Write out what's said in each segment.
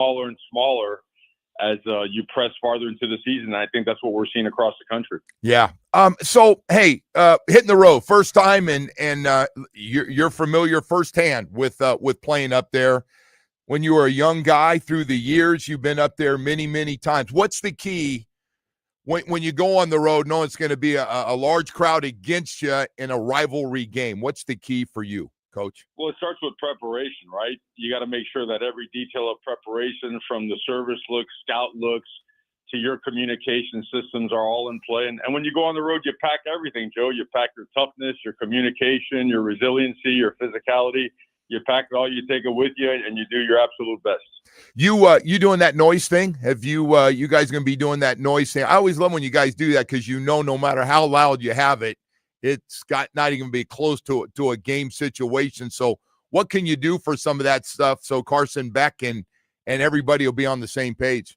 smaller and smaller as you press farther into the season. I think that's what we're seeing across the country. Yeah. So, hey, hitting the road, first time, and you're familiar firsthand with playing up there. When you were a young guy, through the years, you've been up there many, many times. What's the key when you go on the road, knowing it's going to be a large crowd against you in a rivalry game? What's the key for you, Coach? Well, it starts with preparation, right? You got to make sure that every detail of preparation, from the service looks, scout looks, to your communication systems, are all in play. And when you go on the road, you pack everything, Joe. You pack your toughness, your communication, your resiliency, your physicality. You pack it all, you take it with you, and you do your absolute best. You doing that noise thing? Have you guys going to be doing that noise thing? I always love when you guys do that, because no matter how loud you have it, it's got not even be close to a game situation. So what can you do for some of that stuff so Carson Beck and everybody will be on the same page?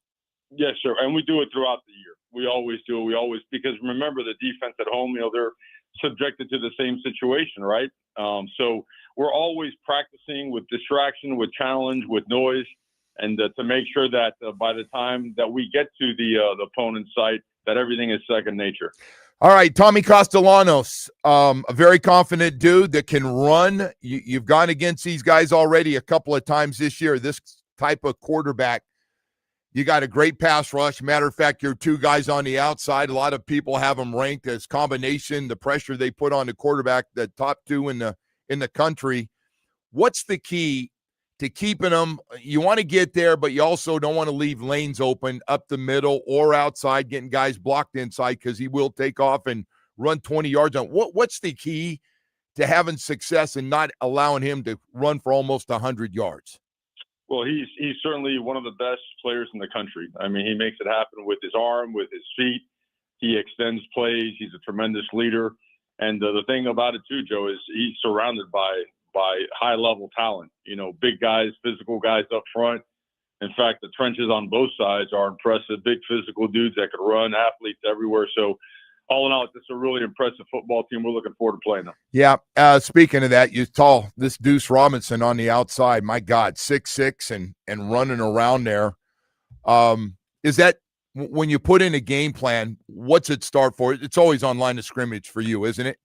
Yes, sir. And we do it throughout the year. We always do it. Because remember, the defense at home, they're subjected to the same situation, right? So we're always practicing with distraction, with challenge, with noise, and to make sure that by the time that we get to the opponent's site, that everything is second nature. All right, Tommy Castellanos, a very confident dude that can run. You've gone against these guys already a couple of times this year. This type of quarterback, you got a great pass rush. Matter of fact, you're two guys on the outside. A lot of people have them ranked as combination, the pressure they put on the quarterback, the top two in the country. What's the key to keeping them? You want to get there, but you also don't want to leave lanes open up the middle or outside, getting guys blocked inside, because he will take off and run 20 yards on. What's the key to having success and not allowing him to run for almost 100 yards? Well, he's certainly one of the best players in the country. I mean, he makes it happen with his arm, with his feet. He extends plays. He's a tremendous leader. And the thing about it too, Joe, is he's surrounded by high-level talent. Big guys, physical guys up front. In fact, the trenches on both sides are impressive. Big physical dudes that could run, athletes everywhere. So all in all, it's just a really impressive football team. We're looking forward to playing them. Yeah. Speaking of that, this Deuce Robinson on the outside, my God, 6'6" and running around there. Is that, when you put in a game plan, what's it start for? It's always on line of scrimmage for you, isn't it?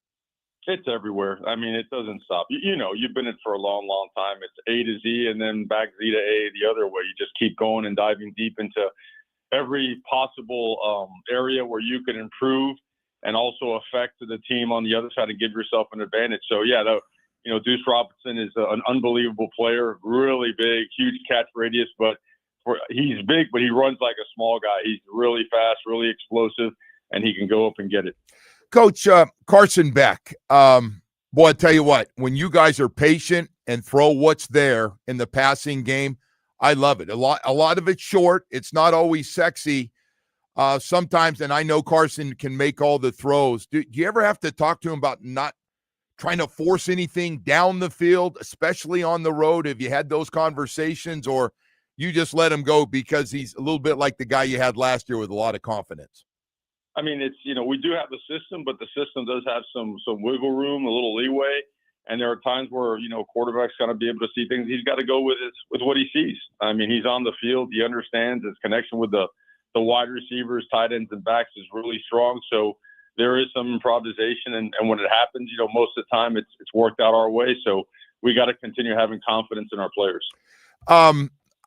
It's everywhere. I mean, it doesn't stop. You've been in it for a long, long time. It's A to Z and then back Z to A the other way. You just keep going and diving deep into every possible area where you can improve and also affect the team on the other side and give yourself an advantage. So, yeah, Deuce Robinson is an unbelievable player, really big, huge catch radius, but he's big, but he runs like a small guy. He's really fast, really explosive, and he can go up and get it. Coach, Carson Beck, boy, I tell you what, when you guys are patient and throw what's there in the passing game, I love it. A lot of it's short. It's not always sexy sometimes, and I know Carson can make all the throws. Do you ever have to talk to him about not trying to force anything down the field, especially on the road? Have you had those conversations, or you just let him go because he's a little bit like the guy you had last year with a lot of confidence? I mean, it's, we do have the system, but the system does have some wiggle room, a little leeway. And there are times where, quarterback's got to be able to see things. He's got to go with what he sees. I mean, he's on the field. He understands his connection with the wide receivers, tight ends, and backs is really strong. So there is some improvisation. And when it happens, most of the time it's worked out our way. So we got to continue having confidence in our players.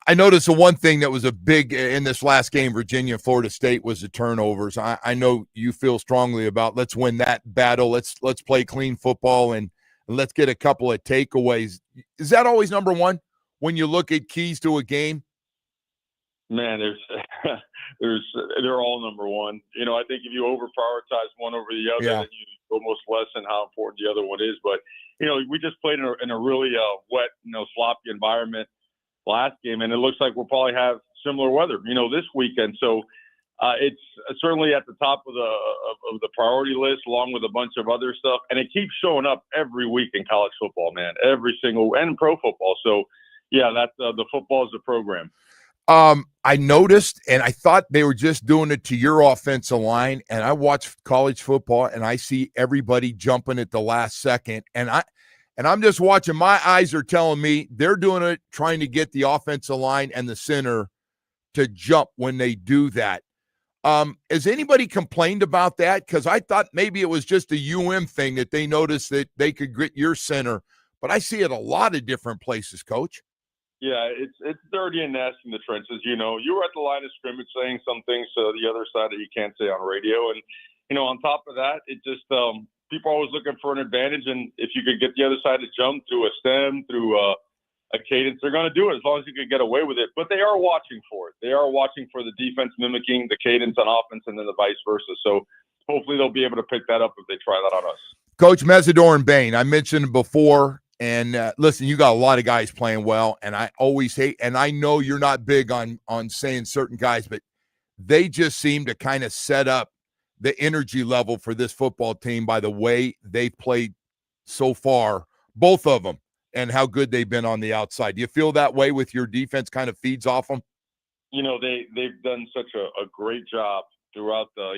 I noticed the one thing that was a big in this last game, Virginia, Florida State, was the turnovers. I know you feel strongly about let's win that battle. Let's play clean football and let's get a couple of takeaways. Is that always number one when you look at keys to a game? Man, they're all number one. I think if you over prioritize one over the other, then you almost lessen how important the other one is. But we just played in a really wet, sloppy environment last game, and it looks like we'll probably have similar weather, this weekend. So it's certainly at the top of the priority list, along with a bunch of other stuff. And it keeps showing up every week in college football, man, and pro football. So yeah, that's the football is the program. I noticed, and I thought they were just doing it to your offensive line. And I watch college football, and I see everybody jumping at the last second. And And I'm just watching. My eyes are telling me they're doing it, trying to get the offensive line and the center to jump when they do that. Has anybody complained about that? Because I thought maybe it was just a UM thing that they noticed that they could get your center, but I see it a lot of different places, Coach. Yeah, it's dirty and nasty in the trenches. You know, you were at the line of scrimmage saying some things to the other side that you can't say on radio, and on top of that, it just people are always looking for an advantage, and if you could get the other side to jump through a stem, through a cadence, they're going to do it as long as you can get away with it. But they are watching for it. They are watching for the defense mimicking the cadence on offense and then the vice versa. So hopefully they'll be able to pick that up if they try that on us. Coach Mesidor and Bain, I mentioned before, and listen, you got a lot of guys playing well, and I always hate, and I know you're not big on saying certain guys, but they just seem to kind of set up the energy level for this football team by the way they've played so far, both of them, and how good they've been on the outside. Do you feel that way with your defense kind of feeds off them? They've done such a great job throughout the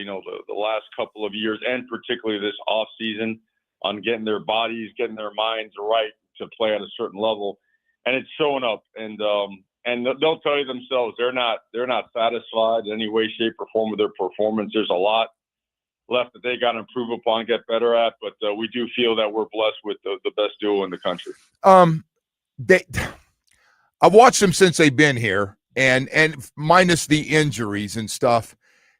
last couple of years, and particularly this off season, on getting their bodies, getting their minds right to play at a certain level. And it's showing up, and they'll tell you themselves, they're not satisfied in any way, shape, or form with their performance. There's a lot left that they got to improve upon, get better at, but we do feel that we're blessed with the best duo in the country. I've watched them since they've been here, and minus the injuries and stuff,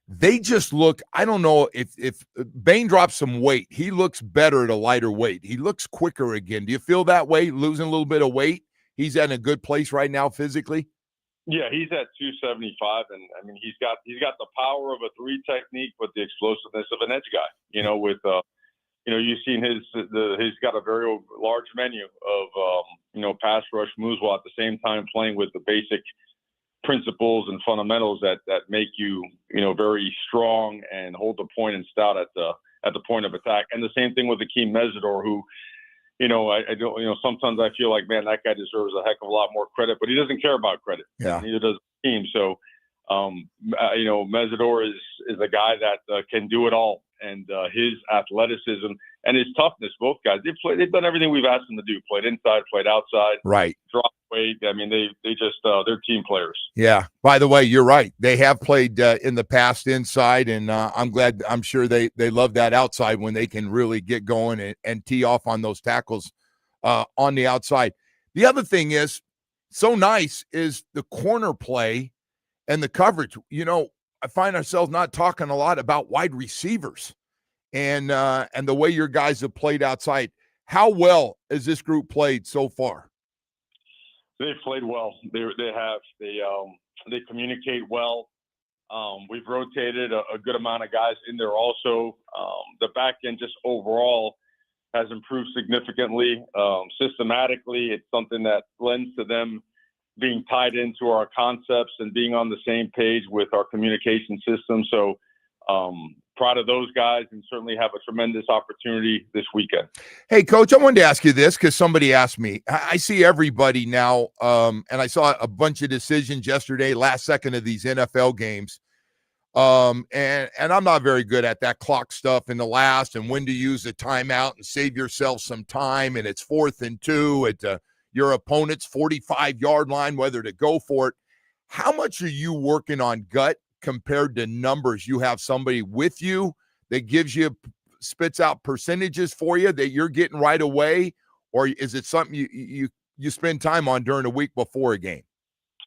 they just look, I don't know if Bain drops some weight, he looks better at a lighter weight. He looks quicker again. Do you feel that way, losing a little bit of weight? He's at a good place right now physically? Yeah, he's at 275, and I mean he's got the power of a 3 technique, but the explosiveness of an edge guy. You've seen he's got a very large menu of pass rush moves, while at the same time playing with the basic principles and fundamentals that make you very strong and hold the point and stout at the point of attack. And the same thing with Akeem Mesidor, who I don't, sometimes I feel like, man, that guy deserves a heck of a lot more credit, but he doesn't care about credit. Yeah. Neither does the team. So, Mesidor is a guy that can do it all, and his athleticism and his toughness, both guys, they've done everything we've asked them to do. Played inside, played outside. Right. Dropped weight. I mean, they just, they're team players. Yeah. By the way, you're right. They have played in the past inside, and I'm sure they love that outside when they can really get going and tee off on those tackles on the outside. The other thing is so nice is the corner play and the coverage. I find ourselves not talking a lot about wide receivers and the way your guys have played outside. How well has this group played so far? They've played well. They have. They communicate well. We've rotated a good amount of guys in there also. The back end just overall has improved significantly. Systematically, it's something that lends to them being tied into our concepts and being on the same page with our communication system. So proud of those guys, and certainly have a tremendous opportunity this weekend. Hey, Coach, I wanted to ask you this because somebody asked me. I see everybody now, and I saw a bunch of decisions yesterday, last second of these NFL games. And I'm not very good at that clock stuff in the last and when to use the timeout and save yourself some time. And it's 4th and 2 at your opponent's 45-yard line, whether to go for it. How much are you working on gut compared to numbers? You have somebody with you that spits out percentages for you that you're getting right away, or is it something you spend time on during the week before a game?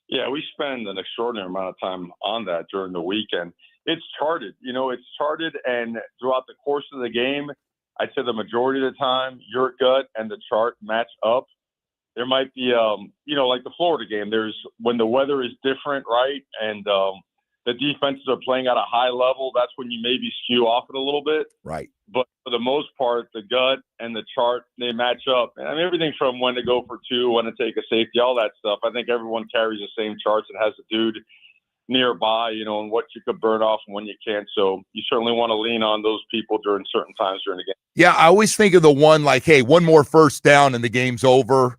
Yeah, we spend an extraordinary amount of time on that during the weekend. It's charted, and throughout the course of the game, I'd say the majority of the time, your gut and the chart match up. There might be, like the Florida game, when the weather is different, right? And the defenses are playing at a high level, that's when you maybe skew off it a little bit. Right. But for the most part, the gut and the chart, they match up. And I mean, everything from when to go for 2, when to take a safety, all that stuff. I think everyone carries the same charts and has a dude nearby, and what you could burn off and when you can't. So you certainly want to lean on those people during certain times during the game. Yeah, I always think of the one like, hey, one more first down and the game's over.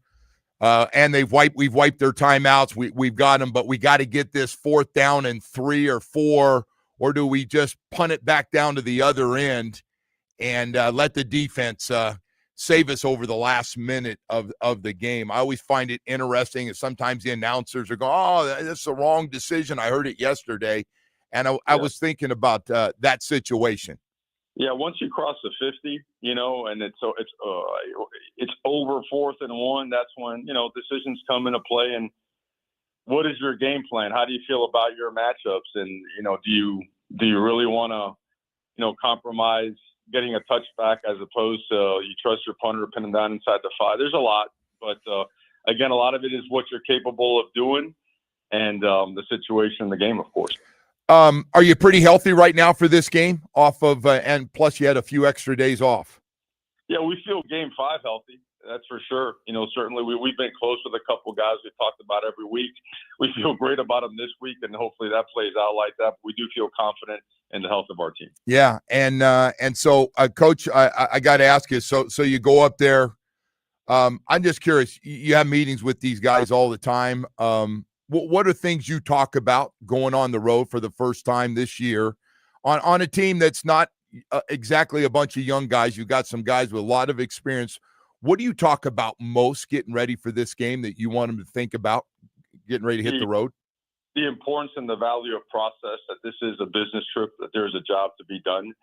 And we've wiped their timeouts. We've got them, but we got to get this 4th down and 3 or 4, or do we just punt it back down to the other end and let the defense save us over the last minute of the game. I always find it interesting, and sometimes the announcers are going, oh, that's the wrong decision. I heard it yesterday. And I was thinking about that situation. Yeah, once you cross the 50, and it's over 4th and 1, that's when, decisions come into play. And what is your game plan? How do you feel about your matchups? And, do you really want to, compromise getting a touchback as opposed to you trust your punter pinning down inside the 5? There's a lot, but again, a lot of it is what you're capable of doing and the situation in the game, of course. Are you pretty healthy right now for this game off of, and plus you had a few extra days off? Yeah, we feel game 5 healthy. That's for sure. Certainly we've been close with a couple guys we talked about every week. We feel great about them this week, and hopefully that plays out like that. But we do feel confident in the health of our team. Yeah, and so, Coach, I got to ask you. So you go up there. I'm just curious. You have meetings with these guys all the time. What are things you talk about going on the road for the first time this year on a team that's not exactly a bunch of young guys? You've got some guys with a lot of experience. What do you talk about most getting ready for this game that you want them to think about getting ready to hit the road? The importance and the value of process, that this is a business trip, that there's a job to be done,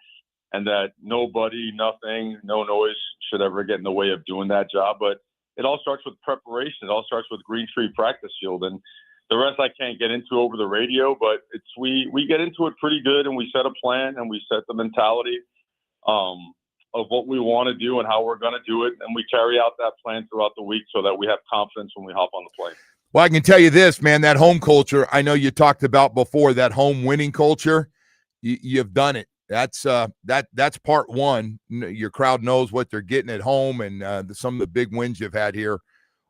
and that nobody, nothing, no noise should ever get in the way of doing that job. But it all starts with preparation. It all starts with Green Tree Practice Field. And the rest I can't get into over the radio, but we get into it pretty good, and we set a plan and we set the mentality of what we want to do and how we're going to do it, and we carry out that plan throughout the week so that we have confidence when we hop on the plane. Well, I can tell you this, man, that home culture, I know you talked about before, that home winning culture, you've done it. That's part one. Your crowd knows what they're getting at home, and some of the big wins you've had here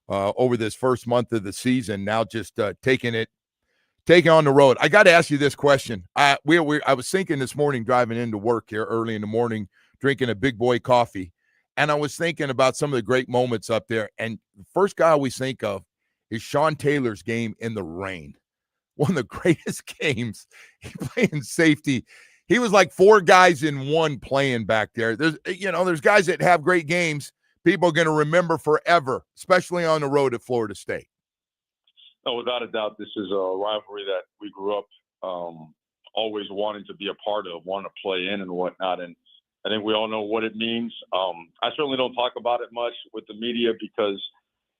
over this first month of the season. Now just taking on the road. I got to ask you this question. I was thinking this morning driving into work here early in the morning, drinking a big boy coffee, and I was thinking about some of the great moments up there. And the first guy I always think of is Sean Taylor's game in the rain. One of the greatest games. He playing safety. He was like 4 guys in one playing back there. There's guys that have great games people are going to remember forever, especially on the road at Florida State. No, without a doubt, this is a rivalry that we grew up always wanting to be a part of, wanting to play in and whatnot. And I think we all know what it means. I certainly don't talk about it much with the media because,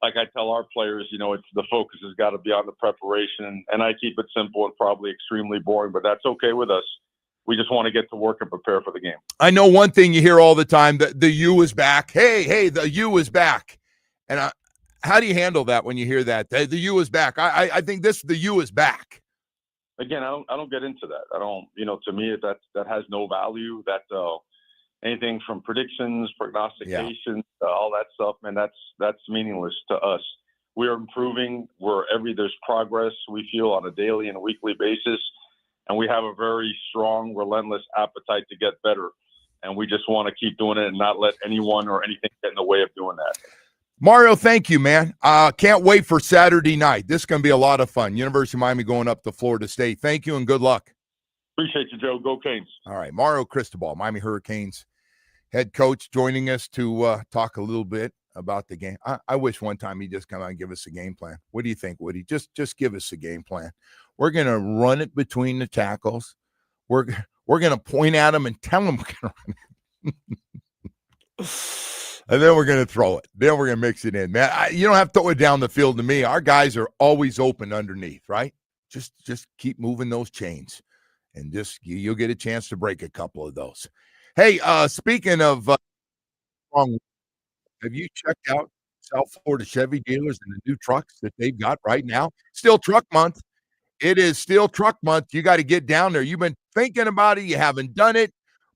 like I tell our players, it's the focus has got to be on the preparation. And I keep it simple and probably extremely boring, but that's okay with us. We just want to get to work and prepare for the game. I know one thing you hear all the time, that the U is back. Hey, the U is back. And how do you handle that when you hear that? The U is back. I think the U is back. Again, I don't get into that. I don't, to me, that has no value. That anything from predictions, prognostications, all that stuff, man, that's meaningless to us. We are improving. There's progress we feel on a daily and a weekly basis. And we have a very strong, relentless appetite to get better. And we just want to keep doing it and not let anyone or anything get in the way of doing that. Mario, thank you, man. Can't wait for Saturday night. This is going to be a lot of fun. University of Miami going up to Florida State. Thank you and good luck. Appreciate you, Joe. Go Canes. All right, Mario Cristobal, Miami Hurricanes head coach, joining us to talk a little bit about the game. I wish one time he'd just come out and give us a game plan. What do you think, Woody? Just give us a game plan. We're going to run it between the tackles. We're going to point at them and tell them we're going to run it. And then we're going to throw it. Then we're going to mix it in. Man, you don't have to throw it down the field to me. Our guys are always open underneath, right? Just keep moving those chains. And you'll get a chance to break a couple of those. Hey, speaking of have you checked out South Florida Chevy dealers and the new trucks that they've got right now? Still truck month. It is still truck month. You got to get down there. You've been thinking about it. You haven't done it.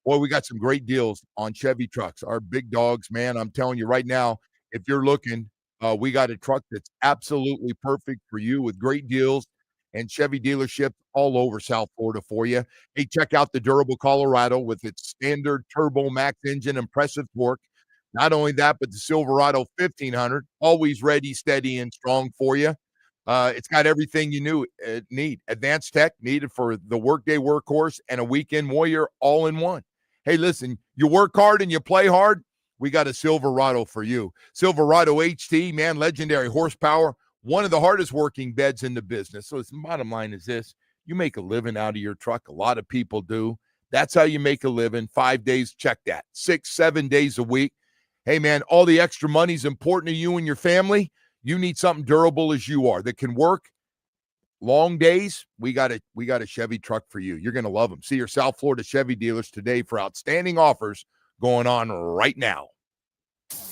Boy, we got some great deals on Chevy trucks. Our big dogs, man, I'm telling you right now, if you're looking, we got a truck that's absolutely perfect for you with great deals and Chevy dealerships all over South Florida for you. Hey, check out the durable Colorado with its standard turbo max engine, impressive torque. Not only that, but the Silverado 1500, always ready, steady, and strong for you. It's got everything you need. Advanced tech needed for the workday workhorse and a weekend warrior all in one. Hey, listen, you work hard and you play hard. we got a Silverado for you. Silverado HT, man, legendary horsepower, one of the hardest working beds in the business. So the bottom line is this: you make a living out of your truck. A lot of people do. That's how you make a living. 5 days, check that. 6, 7 days a week. Hey, man, all the extra money is important to you and your family. You need something durable as you are that can work long days. We got a Chevy truck for you. You're going to love them. See your South Florida Chevy dealers today for outstanding offers going on right now.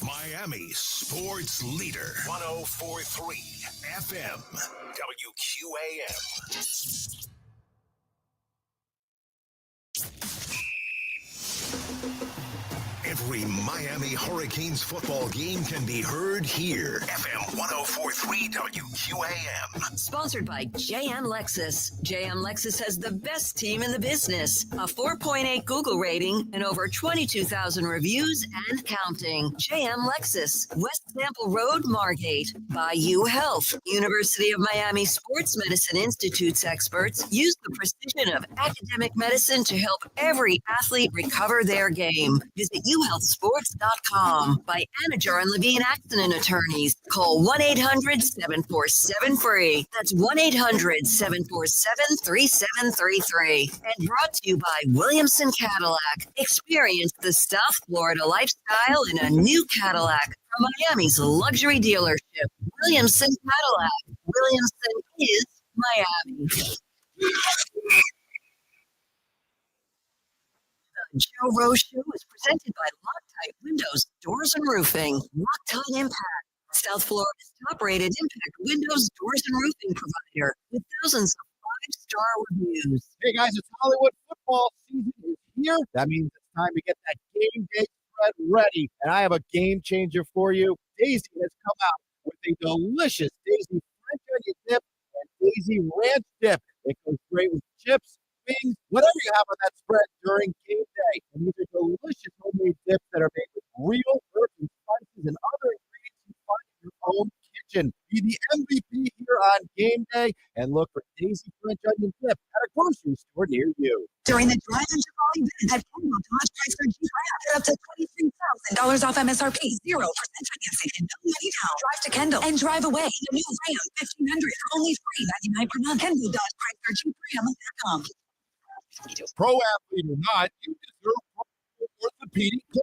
Miami sports leader, 104.3 FM, WQAM. Every Miami Hurricanes football game can be heard here. FM 104.3 WQAM. Sponsored by JM Lexus. JM Lexus has the best team in the business. A 4.8 Google rating and over 22,000 reviews and counting. JM Lexus. West Sample Road, Margate. Bayou Health. University of Miami Sports Medicine Institute's experts use the precision of academic medicine to help every athlete recover their game. Visit uhealthsports.com. By Anajar and Levine Accident Attorneys. Call 1-800-747-FREE. That's 1-800-747-3733. And brought to you by Williamson Cadillac. Experience the South Florida lifestyle in a new Cadillac from Miami's luxury dealership. Williamson Cadillac. Williamson is Miami. The Joe Rose Show is presented by Loctite Windows, Doors, and Roofing. Loctite Impact, South Florida's top-rated impact windows, doors, and roofing provider with thousands of 5-star reviews. Hey guys, it's Hollywood football season is here. That means it's time to get that game day spread ready. And I have a game changer for you. Daisy has come out with a delicious Daisy French onion dip and Daisy ranch dip. It goes great with chips, wings, whatever you have on that spread during game day. And these are delicious homemade dips that are made with real herbs and spices and other ingredients you find in your own kitchen. Be the MVP here on game day and look for Daisy French onion dip at a grocery store near you. During the Drive and Chevrolet event at Kendall Dodge Chrysler Jeep Ram, get up to $23,000 off MSRP, 0% financing, and no money down. Drive to Kendall and drive away in a new Ram 1500 for only $399 per month. Kendall Dodge Chrysler Jeep Ram.com. Pro athlete or not, you deserve orthopedic care.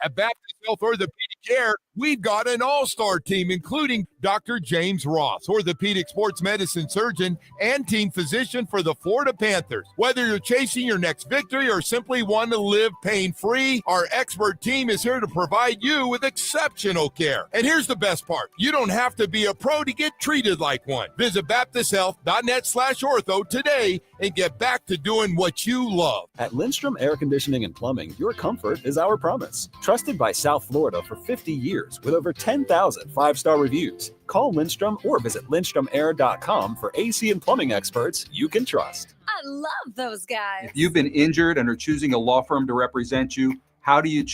At Baptist Health Orthopedic Care, we've got an all-star team, including Dr. James Ross, orthopedic sports medicine surgeon and team physician for the Florida Panthers. Whether you're chasing your next victory or simply want to live pain-free, our expert team is here to provide you with exceptional care. And here's the best part. You don't have to be a pro to get treated like one. Visit BaptistHealth.net/ortho today and get back to doing what you love. At Lindstrom Air Conditioning and Plumbing, your comfort is our promise. Trusted by South Florida for 50 years with over 10,000 5-star reviews. Call Lindstrom or visit lindstromair.com for AC and plumbing experts you can trust. I love those guys. If you've been injured and are choosing a law firm to represent you, how do you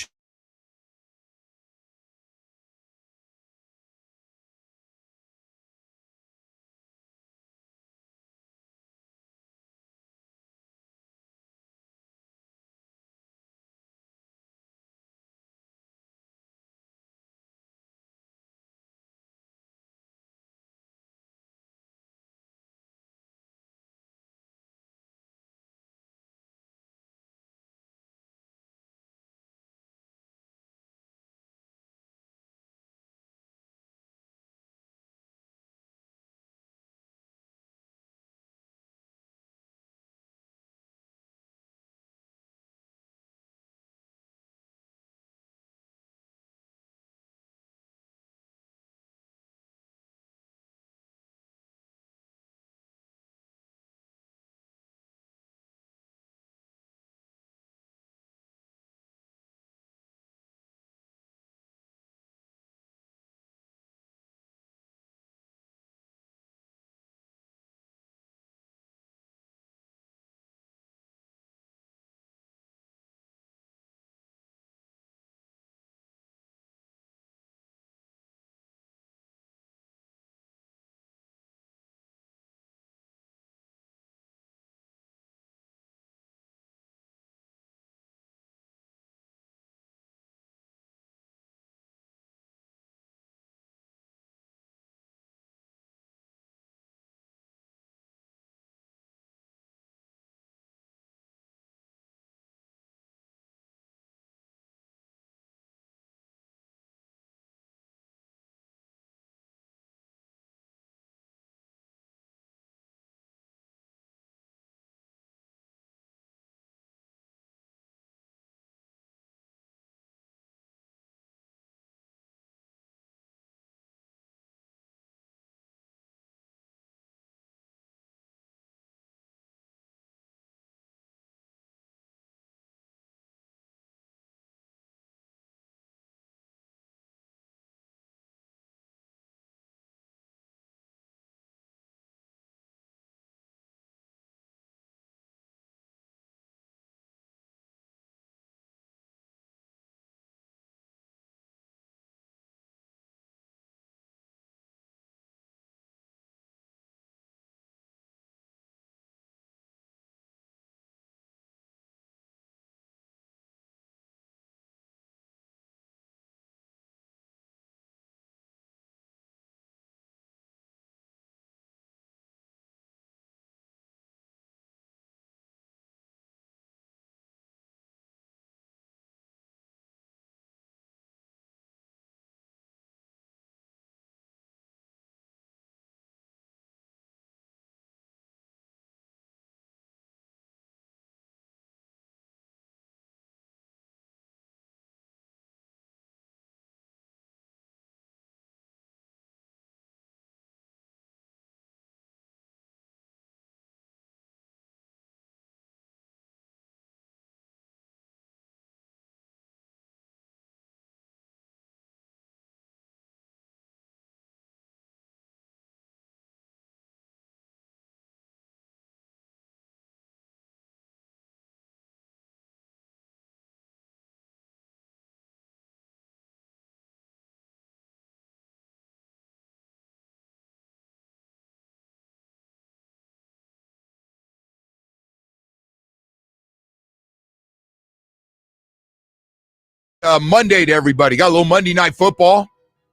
Monday to everybody. Got a little Monday Night Football.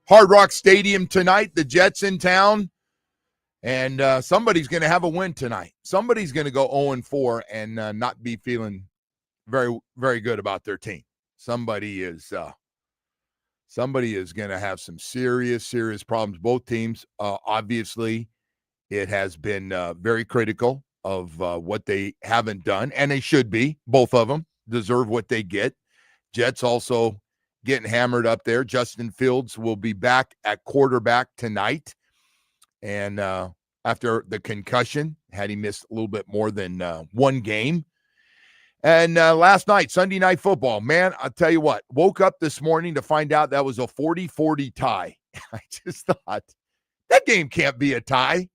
Hard Rock Stadium tonight. The Jets in town. And somebody's going to have a win tonight. Somebody's going to go 0-4 and not be feeling very, very good about their team. Somebody is going to have some serious, serious problems. Both teams, obviously, it has been very critical of what they haven't done, and they should be. Both of them deserve what they get. Jets also getting hammered up there. Justin Fields will be back at quarterback tonight. And after the concussion, had he missed a little bit more than one game. And last night, Sunday Night Football, man, I'll tell you what, woke up this morning to find out that was a 40-40 tie. I just thought, that game can't be a tie.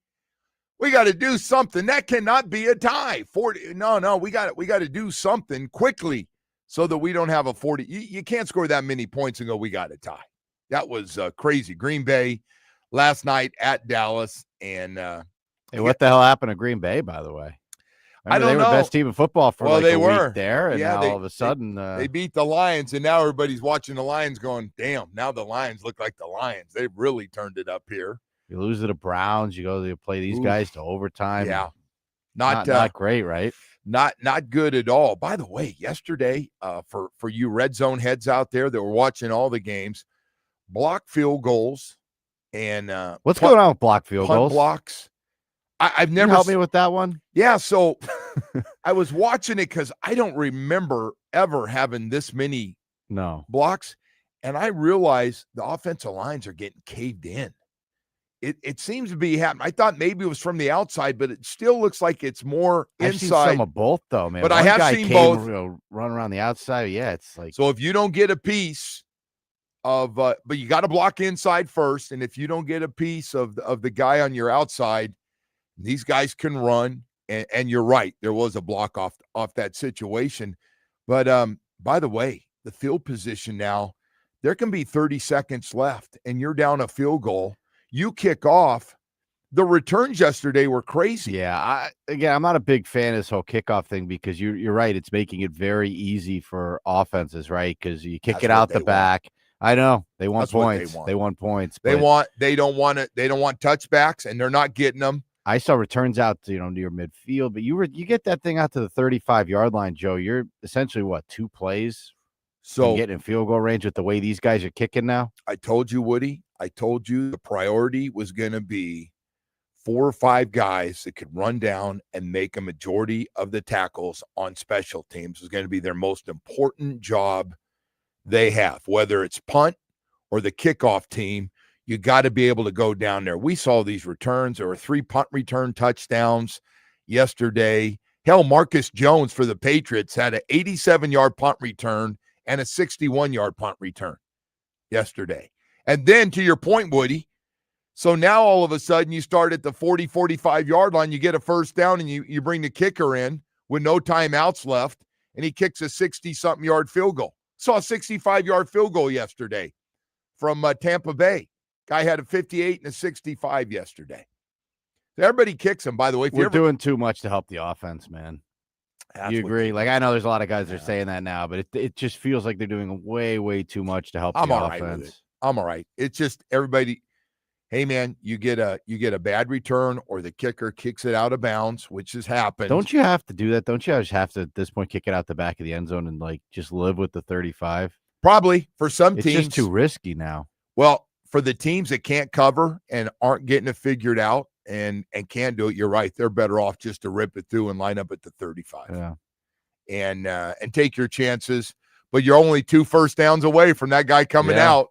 We got to do something. That cannot be a tie. 40. No, we got to do something quickly so that we don't have a 40. You can't score that many points and go, we got a tie. That was crazy. Green Bay last night at Dallas. And hey, what the hell happened to Green Bay, by the way? I don't know. They were the best team in football for they a were week there, and now all of a sudden they beat the Lions, and now everybody's watching the Lions going, damn, now the Lions look like the Lions. They've really turned it up here. You lose to the Browns, you go to play these guys to overtime. Yeah. Not great, right? Not good at all. By the way, yesterday, for you red zone heads out there that were watching all the games, block field goals and what's going on with block field punt goals? Blocks. I've never help me with that one. Yeah, so I was watching it because I don't remember ever having this many blocks, and I realized the offensive lines are getting caved in. It seems to be happening. I thought maybe it was from the outside, but it still looks like it's more inside. I've seen some of both, though, man. But I have seen both. Run around the outside. Yeah, it's like. So if you don't get a piece of, but you got to block inside first, and if you don't get a piece of the guy on your outside, these guys can run. And you're right, there was a block off that situation. But by the way, the field position now, there can be 30 seconds left, and you're down a field goal. You kick off. The returns yesterday were crazy. Yeah, I'm not a big fan of this whole kickoff thing because you're right. It's making it very easy for offenses, right? Because you kick it out the back. I know they want points. They want points. They don't want touchbacks, and they're not getting them. I saw returns out to, near midfield, but you get that thing out to the 35-yard line, Joe. You're essentially two plays. So getting in field goal range with the way these guys are kicking now. I told you, Woody. I told you the priority was going to be 4 or 5 guys that could run down and make a majority of the tackles on special teams. Is going to be their most important job they have, whether it's punt or the kickoff team. You got to be able to go down there. We saw these returns. There were 3 punt return touchdowns yesterday. Hell, Marcus Jones for the Patriots had an 87-yard punt return and a 61-yard punt return yesterday. And then to your point, Woody, so now all of a sudden you start at the 40, 45-yard line, you get a first down, and you bring the kicker in with no timeouts left, and he kicks a 60-something yard field goal. Saw a 65-yard field goal yesterday from Tampa Bay. Guy had a 58 and a 65 yesterday. Everybody kicks him, by the way. We're doing too much to help the offense, man. You agree? Like, I know there's a lot of guys that are saying that now, but it just feels like they're doing way, way too much to help the offense. I'm all right. It's just everybody, hey, man, you get a bad return or the kicker kicks it out of bounds, which has happened. Don't you have to do that? Don't you just have to, at this point, kick it out the back of the end zone and, just live with the 35? Probably. For some teams. It's just too risky now. Well, for the teams that can't cover and aren't getting it figured out and can't do it, you're right. They're better off just to rip it through and line up at the 35. Yeah. And take your chances. But you're only 2 first downs away from that guy coming out.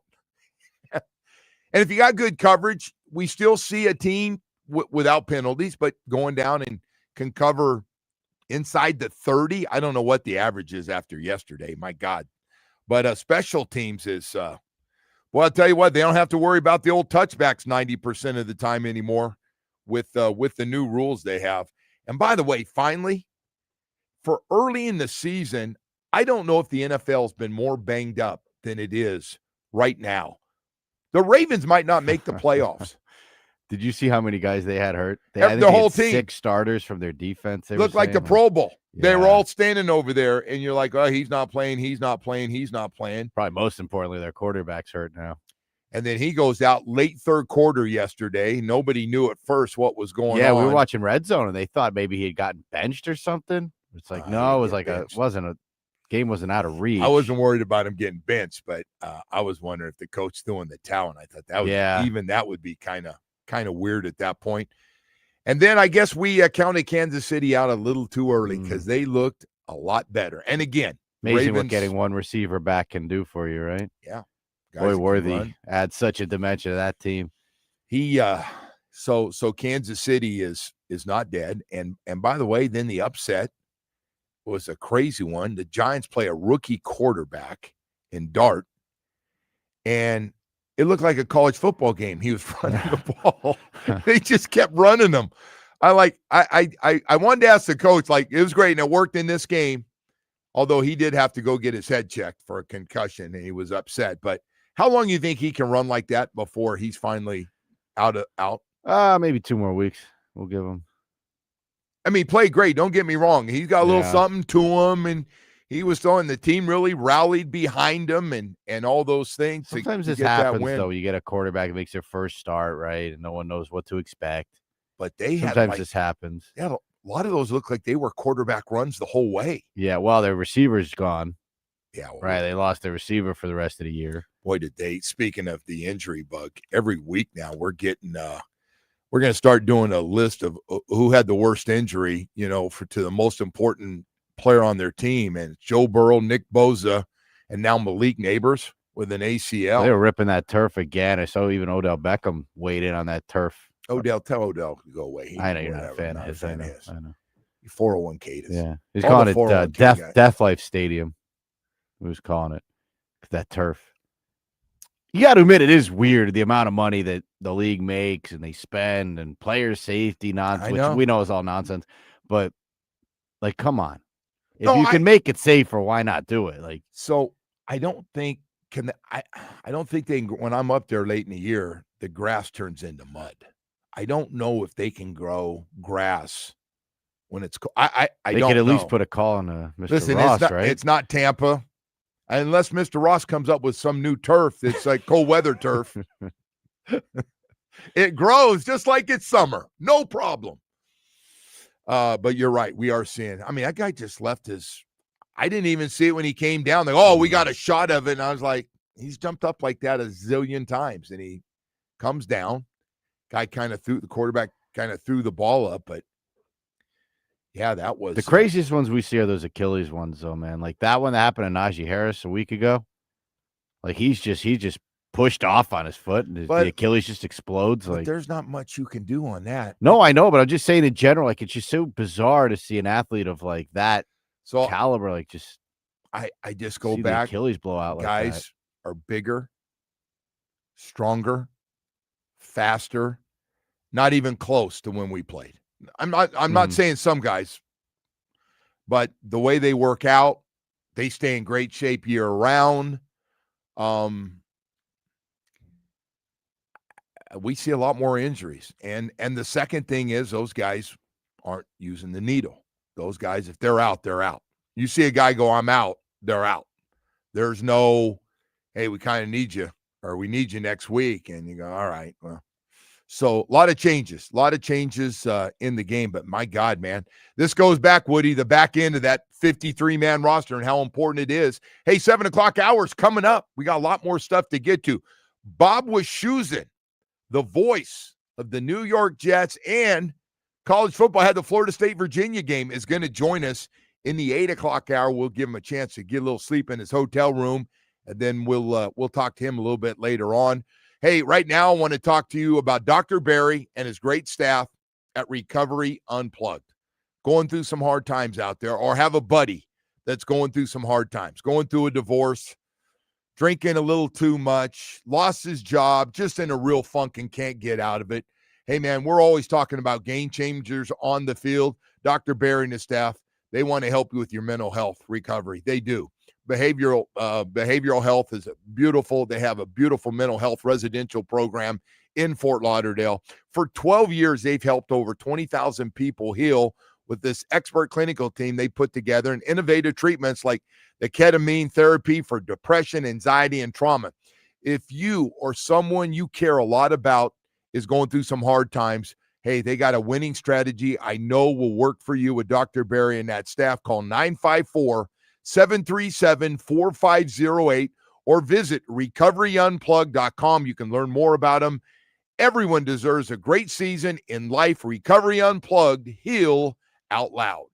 And if you got good coverage, we still see a team without penalties, but going down and can cover inside the 30. I don't know what the average is after yesterday. My God. But special teams is well, I'll tell you what, they don't have to worry about the old touchbacks 90% of the time anymore with the new rules they have. And by the way, finally, for early in the season, I don't know if the NFL has been more banged up than it is right now. The Ravens might not make the playoffs. Did you see how many guys they had hurt? I think The they whole had team. 6 starters from their defense. They Looked were like the saying, Pro Bowl. They were Yeah. all standing over there, and you're like, oh, he's not playing, he's not playing, he's not playing. Probably most importantly, their quarterback's hurt now. And then he goes out late third quarter yesterday. Nobody knew at first what was going on. Yeah, we were watching Red Zone, and they thought maybe he had gotten benched or something. It's like, no, it was like benched. Game wasn't out of reach. I wasn't worried about him getting benched, but I was wondering if the coach threw in the towel. And I thought that was even that would be kind of weird at that point. And then I guess we counted Kansas City out a little too early because they looked a lot better. And again, amazing what getting one receiver back can do for you, right? Yeah. Boy, Worthy adds such a dimension to that team. He so Kansas City is not dead. And by the way, then the upset was a crazy one. The Giants play a rookie quarterback in Dart, and it looked like a college football game. He was running the ball. They just kept running them. I wanted to ask the coach, like, it was great, and it worked in this game, although he did have to go get his head checked for a concussion, and he was upset. But how long do you think he can run like that before he's finally out? Maybe 2 more weeks. We'll give him. I mean, played great. Don't get me wrong. He's got a little something to him, and he was throwing. The team really rallied behind him, and all those things. Sometimes this happens, though. You get a quarterback that makes their first start, right, and no one knows what to expect. But sometimes this happens. Yeah, a lot of those look like they were quarterback runs the whole way. Yeah, well, their receiver's gone. Yeah, right. They lost their receiver for the rest of the year. Boy, did they! Speaking of the injury bug, every week now we're getting. We're going to start doing a list of who had the worst injury, to the most important player on their team. And Joe Burrow, Nick Bosa, and now Malik Neighbors with an ACL. They were ripping that turf again. I saw even Odell Beckham weighed in on that turf. Tell Odell to go away. I know you're not a fan of his. I know. 401k. Yeah. He's calling it Death Life Stadium. He was calling it that turf. You got to admit, it is weird the amount of money that the league makes and they spend and player safety nonsense, which we know is all nonsense. But, like, come on. If you can make it safer, why not do it? So I don't think I don't think they, when I'm up there late in the year, the grass turns into mud. I don't know if they can grow grass when it's cold. They could at least put a call on Mr. Ross, right? It's not Tampa. Unless Mr. Ross comes up with some new turf that's like cold weather turf. It grows just like it's summer. No problem. But you're right. We are seeing. I mean, that guy just left his. I didn't even see it when he came down. Like, we got a shot of it. And I was like, he's jumped up like that a zillion times. And he comes down. Guy the quarterback kind of threw the ball up. But yeah, that was the craziest ones we see are those Achilles ones, though, man. Like that one that happened to Najee Harris a week ago. Like he just pushed off on his foot, and the Achilles just explodes. Like there's not much you can do on that. No, I know, but I'm just saying in general, like it's just so bizarre to see an athlete of like that caliber, like just. I just go back. The Achilles blowout. Guys like that. Are bigger, stronger, faster, not even close to when we played. I'm not saying some guys, but the way they work out, they stay in great shape year round. We see a lot more injuries. And the second thing is those guys aren't using the needle. Those guys, if they're out, they're out. You see a guy go, I'm out, they're out. There's no, hey, we kind of need you, or we need you next week. And you go, all right, well. So a lot of changes in the game. But my God, man, this goes back, Woody, the back end of that 53-man roster and how important it is. Hey, 7 o'clock hour's coming up. We got a lot more stuff to get to. Bob Wischusen, the voice of the New York Jets and college football, had the Florida State-Virginia game, is going to join us in the 8 o'clock hour. We'll give him a chance to get a little sleep in his hotel room, and then we'll talk to him a little bit later on. Hey, right now I want to talk to you about Dr. Barry and his great staff at Recovery Unplugged. Going through some hard times out there, or have a buddy that's going through some hard times, going through a divorce, drinking a little too much, lost his job, just in a real funk and can't get out of it. Hey, man, we're always talking about game changers on the field. Dr. Barry and his staff, they want to help you with your mental health recovery. They do. Behavioral health is beautiful. They have a beautiful mental health residential program in Fort Lauderdale. For 12 years, they've helped over 20,000 people heal with this expert clinical team they put together and innovative treatments like the ketamine therapy for depression, anxiety, and trauma. If you or someone you care a lot about is going through some hard times, hey, they got a winning strategy I know will work for you with Dr. Barry and that staff. Call 954-737-4508 or visit recoveryunplug.com. You can learn more about them. Everyone deserves a great season in life. Recovery Unplugged, heal out loud.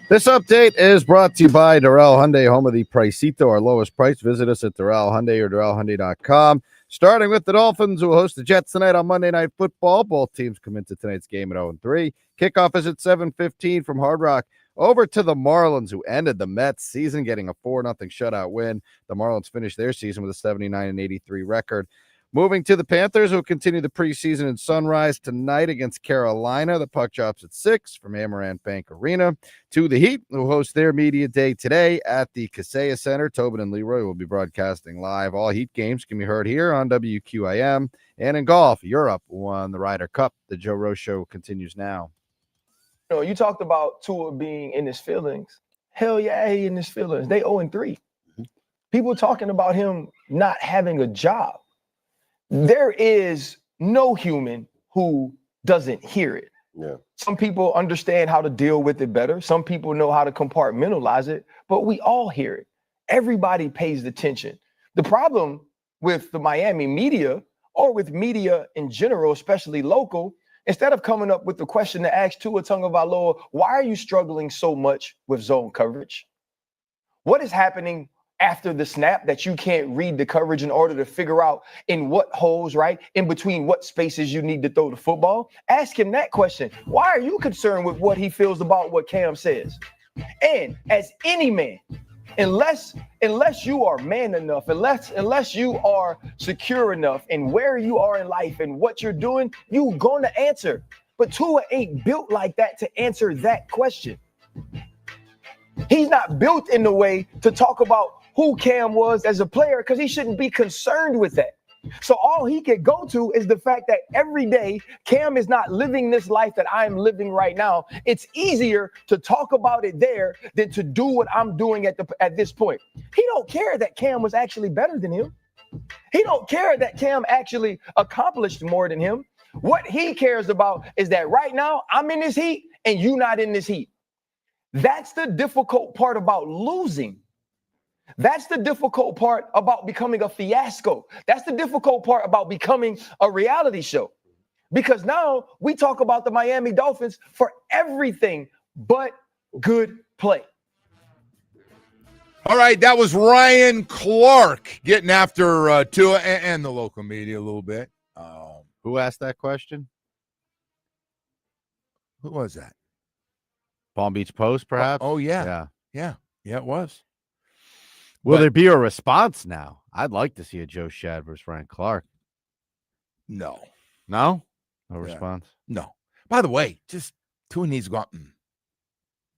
This update is brought to you by Doral Hyundai, home of the Pricito, our lowest price. Visit us at Doral Hyundai or DoralHyundai.com. Starting with the Dolphins, who will host the Jets tonight on Monday Night Football. Both teams come into tonight's game at 0-3. Kickoff is at 7:15 from Hard Rock. Over to the Marlins, who ended the Mets season getting a 4-0 shutout win. The Marlins finished their season with a 79-83 record. Moving to the Panthers, who will continue the preseason in Sunrise tonight against Carolina. The puck drops at 6 from Amaranth Bank Arena. To the Heat, who host their media day today at the Kaseya Center. Tobin and Leroy will be broadcasting live. All Heat games can be heard here on WQAM. And in golf, Europe won the Ryder Cup. The Joe Rose Show continues now. You know, you talked about Tua being in his feelings. Hell yeah, he in his feelings. They 0-3. People talking about him not having a job. There is no human who doesn't hear it. Yeah. Some people understand how to deal with it better. Some people know how to compartmentalize it, but we all hear it. Everybody pays attention. The problem with the Miami media or with media in general, especially local, instead of coming up with the question to ask Tua Tagovailoa, why are you struggling so much with zone coverage? What is happening after the snap that you can't read the coverage in order to figure out in what holes, right? In between what spaces you need to throw the football? Ask him that question. Why are you concerned with what he feels about what Cam says? And as any man, unless you are man enough, unless you are secure enough in where you are in life and what you're doing, you're going to answer. But Tua ain't built like that to answer that question. He's not built in the way to talk about who Cam was as a player because he shouldn't be concerned with that. So all he could go to is the fact that every day Cam is not living this life that I'm living right now. It's easier to talk about it there than to do what I'm doing at this point. He don't care that Cam was actually better than him. He don't care that Cam actually accomplished more than him. What he cares about is that right now I'm in this heat and you not in this heat. That's the difficult part about losing. That's the difficult part about becoming a fiasco. That's the difficult part about becoming a reality show. Because now we talk about the Miami Dolphins for everything but good play. All right, that was Ryan Clark getting after Tua and the local media a little bit. Who asked that question? Who was that? Palm Beach Post, perhaps? Oh yeah, it was. Will there be a response now? I'd like to see a Joe Shad versus Ryan Clark. No? No response? No. By the way, just Tua needs to go out and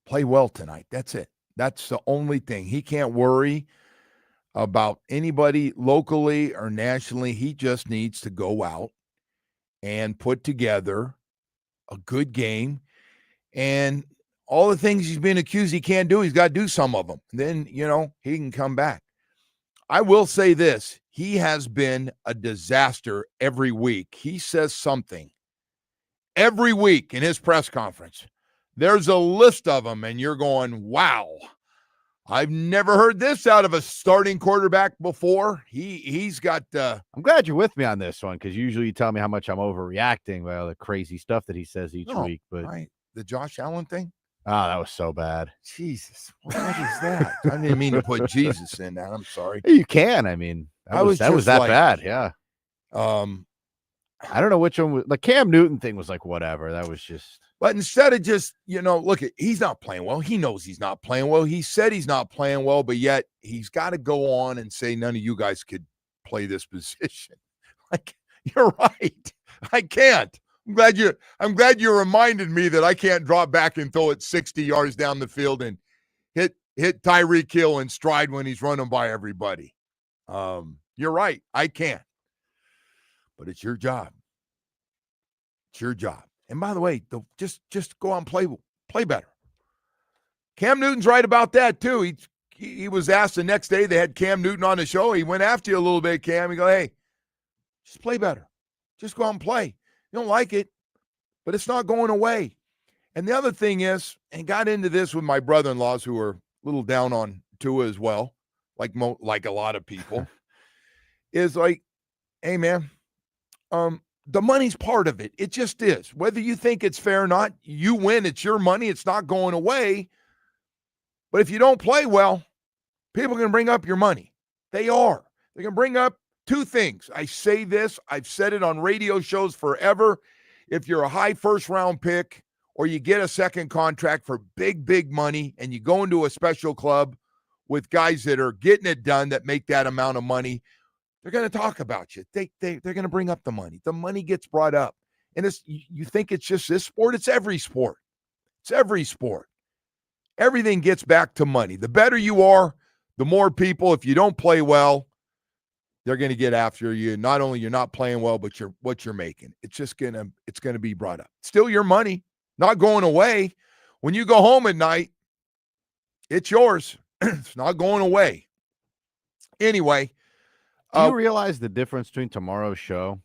play well tonight. That's it. That's the only thing. He can't worry about anybody locally or nationally. He just needs to go out and put together a good game. And all the things he's been accused he can't do, he's got to do some of them. Then, he can come back. I will say this. He has been a disaster every week. He says something every week in his press conference. There's a list of them, and you're going, wow, I've never heard this out of a starting quarterback before. He's got I'm glad you're with me on this one, because usually you tell me how much I'm overreacting by all the crazy stuff that he says each week. But right. The Josh Allen thing? Oh, that was so bad. Jesus. What is that? I didn't mean to put Jesus in that. I'm sorry. You can. I mean, that was that bad. Yeah. I don't know which one was. The Cam Newton thing was like whatever. That was just. But instead of just, look, he's not playing well. He knows he's not playing well. He said he's not playing well, but yet he's got to go on and say none of you guys could play this position. Like, you're right. I can't. I'm glad you reminded me that I can't drop back and throw it 60 yards down the field and hit Tyreek Hill in stride when he's running by everybody. You're right. I can't. But it's your job. It's your job. And by the way, just go on and play better. Cam Newton's right about that too. He was asked the next day, they had Cam Newton on the show. He went after you a little bit, Cam. He go, hey, just play better. Just go out and play. You don't like it, but it's not going away. And the other thing is, and got into this with my brother-in-laws who are a little down on Tua as well, like a lot of people, is like, hey, man, the money's part of it. It just is. Whether you think it's fair or not, you win. It's your money. It's not going away. But if you don't play well, people are going to bring up your money. They are. They're going to bring up two things. I say this. I've said it on radio shows forever. If you're a high first-round pick or you get a second contract for big, big money and you go into a special club with guys that are getting it done that make that amount of money, they're going to talk about you. They're going to bring up the money. The money gets brought up. And you think it's just this sport? It's every sport. It's every sport. Everything gets back to money. The better you are, the more people, if you don't play well, they're going to get after you. Not only you're not playing well, but what you're making. It's going to be brought up. Still your money, not going away. When you go home at night, it's yours. It's not going away. Anyway, do you realize the difference between tomorrow's show?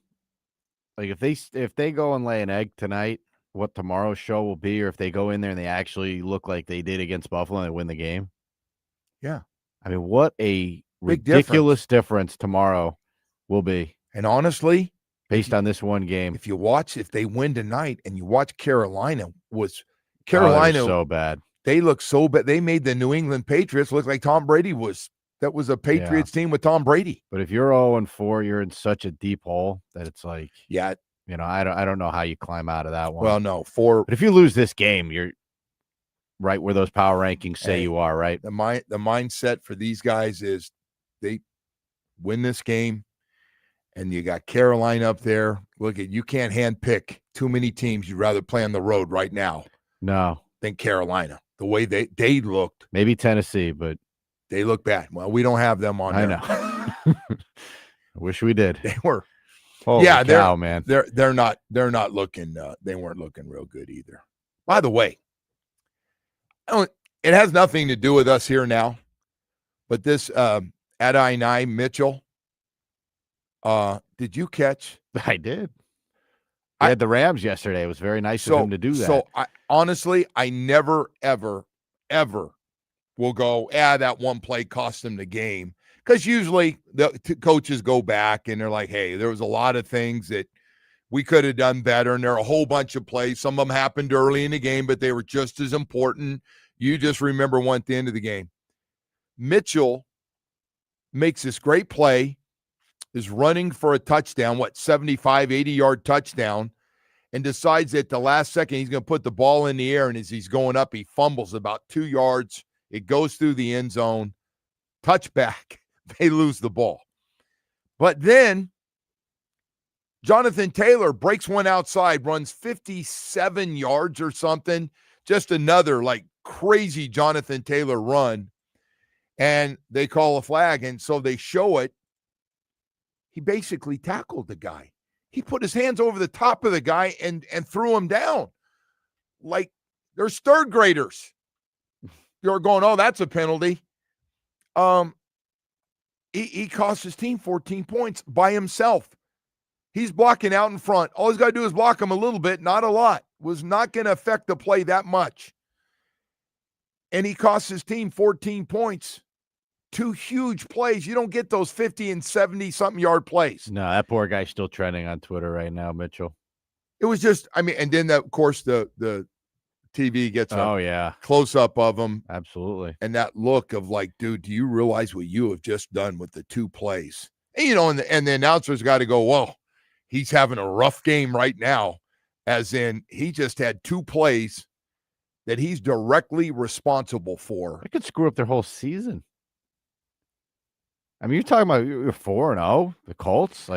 Like if they go and lay an egg tonight, what tomorrow's show will be, or if they go in there and they actually look like they did against Buffalo and they win the game. Yeah. I mean, what a ridiculous difference tomorrow will be. And honestly, based on this one game, if they win tonight and you watch Carolina so bad. They look so bad. They made the New England Patriots look like Tom Brady was. That was a Patriots team with Tom Brady. But if you're 0-4, you're in such a deep hole that it's like, yeah, I don't know how you climb out of that one. Well, no, but if you lose this game, you're right where those power rankings say you are, right? The mindset for these guys is they win this game, and you got Carolina up there. Look, you can't handpick too many teams you'd rather play on the road right now. No, than Carolina. The way they looked, maybe Tennessee, but they look bad. Well, we don't have them on. I there. know. I wish we did. They were. Holy cow, man. They're not looking. They weren't looking real good either. By the way, it has nothing to do with us here now, but this Adonai Mitchell. Did you catch? I did. I had the Rams yesterday. It was very nice of him to do that. So honestly, I never, ever, ever will go, that one play cost them the game. Because usually the coaches go back and they're like, hey, there was a lot of things that we could have done better. And there are a whole bunch of plays. Some of them happened early in the game, but they were just as important. You just remember one at the end of the game. Mitchell makes this great play, is running for a touchdown, 75, 80-yard touchdown, and decides at the last second he's going to put the ball in the air, and as he's going up, he fumbles about 2 yards. It goes through the end zone. Touchback. They lose the ball. But then Jonathan Taylor breaks one outside, runs 57 yards or something. Just another crazy Jonathan Taylor run. And they call a flag, and so they show it. He basically tackled the guy. He put his hands over the top of the guy and threw him down. Like there's third graders. You're going, oh, that's a penalty. He cost his team 14 points by himself. He's blocking out in front. All he's got to do is block him a little bit, not a lot. Was not going to affect the play that much. And he cost his team 14 points. 2 huge plays. You don't get those 50 and 70-something yard plays. No, that poor guy's still trending on Twitter right now, Mitchell. It was just, and then, of course, the TV gets a close-up of him. Absolutely. And that look of dude, do you realize what you have just done with the 2 plays? And, and the announcer's got to go, whoa, he's having a rough game right now, as in he just had 2 plays that he's directly responsible for. It could screw up their whole season. I mean, you're talking about you're 4-0, the Colts.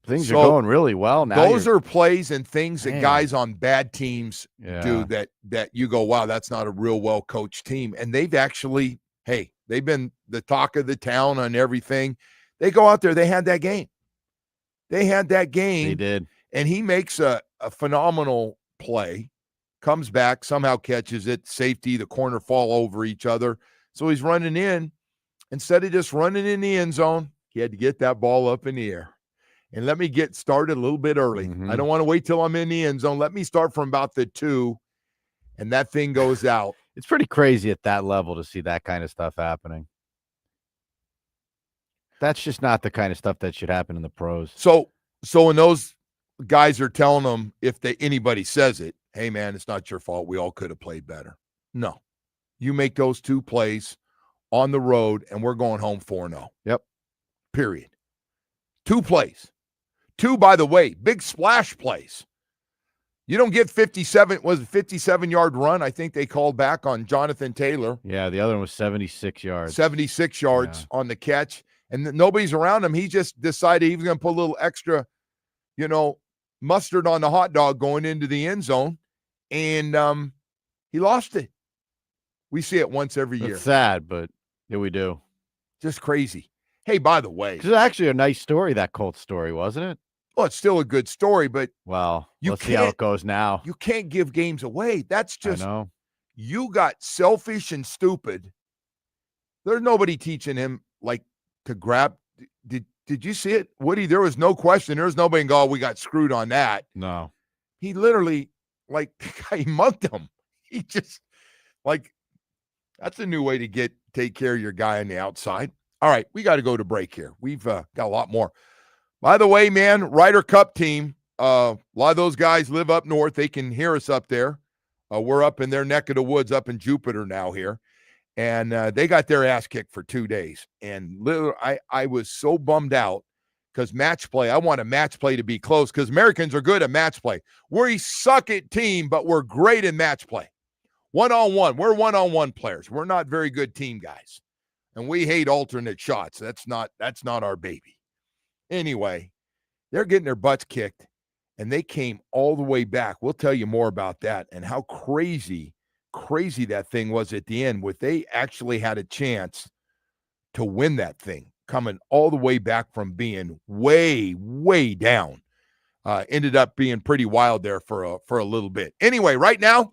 Things are going really well now. Those are plays and things that guys on bad teams do that you go, wow, that's not a real well-coached team. And they've actually, they've been the talk of the town on everything. They go out there. They had that game. They did. And he makes a phenomenal play, comes back, somehow catches it, safety, the corner fall over each other. So he's running in. Instead of just running in the end zone, he had to get that ball up in the air. And let me get started a little bit early. Mm-hmm. I don't want to wait till I'm in the end zone. Let me start from about the 2, and that thing goes out. It's pretty crazy at that level to see that kind of stuff happening. That's just not the kind of stuff that should happen in the pros. So when those guys are telling them, if anybody says it, hey, man, it's not your fault. We all could have played better. No. you make those 2 plays on the road, and we're going home 4-0. Yep. Period. 2 plays. 2, by the way, big splash plays. You don't get 57-yard run. I think they called back on Jonathan Taylor. Yeah, the other one was 76 yards. 76 yards on the catch. And nobody's around him. He just decided he was going to put a little extra, mustard on the hot dog going into the end zone. And he lost it. We see it once every year. It's sad, but yeah, we do. Just crazy. Hey, by the way. This is actually a nice story, that Colts story, wasn't it? Well, it's still a good story, but let's see how it goes now. You can't give games away. That's just, I know. You got selfish and stupid. There's nobody teaching him to grab. Did you see it, Woody? There was no question. There was nobody in goal. We got screwed on that. No. He literally, he mugged him. He just, that's a new way to take care of your guy on the outside. All right, we got to go to break here. We've got a lot more. By the way, man, Ryder Cup team, a lot of those guys live up north. They can hear us up there. We're up in their neck of the woods up in Jupiter now here. And they got their ass kicked for 2 days. And literally, I was so bummed out because match play, I want a match play to be close because Americans are good at match play. We suck at team, but we're great in match play. One-on-one, we're one-on-one players. We're not very good team guys. And we hate alternate shots. That's not our baby. Anyway, they're getting their butts kicked, and they came all the way back. We'll tell you more about that and how crazy that thing was at the end, where they actually had a chance to win that thing, coming all the way back from being way, way down. Ended up being pretty wild there for a little bit. Anyway, right now, I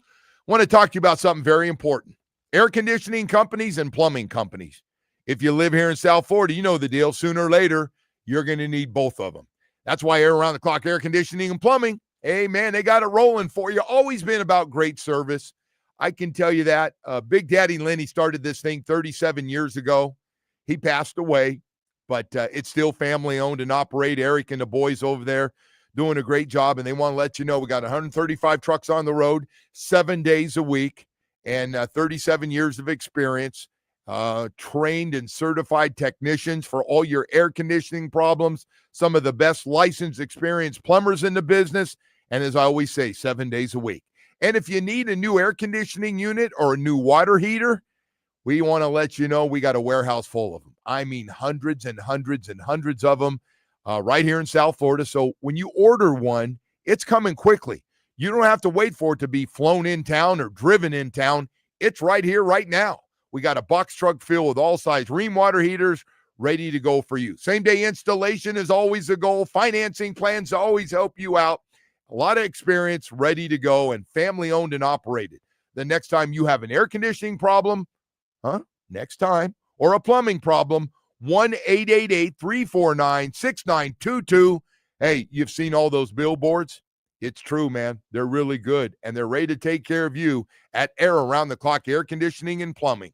want to talk to you about something very important. Air conditioning companies and plumbing companies. If you live here in South Florida, you know the deal. Sooner or later, you're going to need both of them. That's why around-the-clock air conditioning and plumbing, hey, man, they got it rolling for you. Always been about great service. I can tell you that. Big Daddy Lenny started this thing 37 years ago. He passed away, but it's still family-owned and operated. Eric and the boys over there doing a great job, and they want to let you know we got 135 trucks on the road 7 days a week and 37 years of experience. Trained and certified technicians for all your air conditioning problems, some of the best licensed, experienced plumbers in the business, and as I always say, 7 days a week. And if you need a new air conditioning unit or a new water heater, we want to let you know we got a warehouse full of them. I mean, hundreds and hundreds and hundreds of them right here in South Florida. So when you order one, it's coming quickly. You don't have to wait for it to be flown in town or driven in town. It's right here, right now. We got a box truck filled with all size Rheem water heaters ready to go for you. Same day installation is always the goal. Financing plans always help you out. A lot of experience ready to go and family owned and operated. The next time you have an air conditioning problem, next time, or a plumbing problem, 1-888-349-6922. Hey, you've seen all those billboards? It's true, man. They're really good, and they're ready to take care of you at Air Around the Clock Air Conditioning and Plumbing.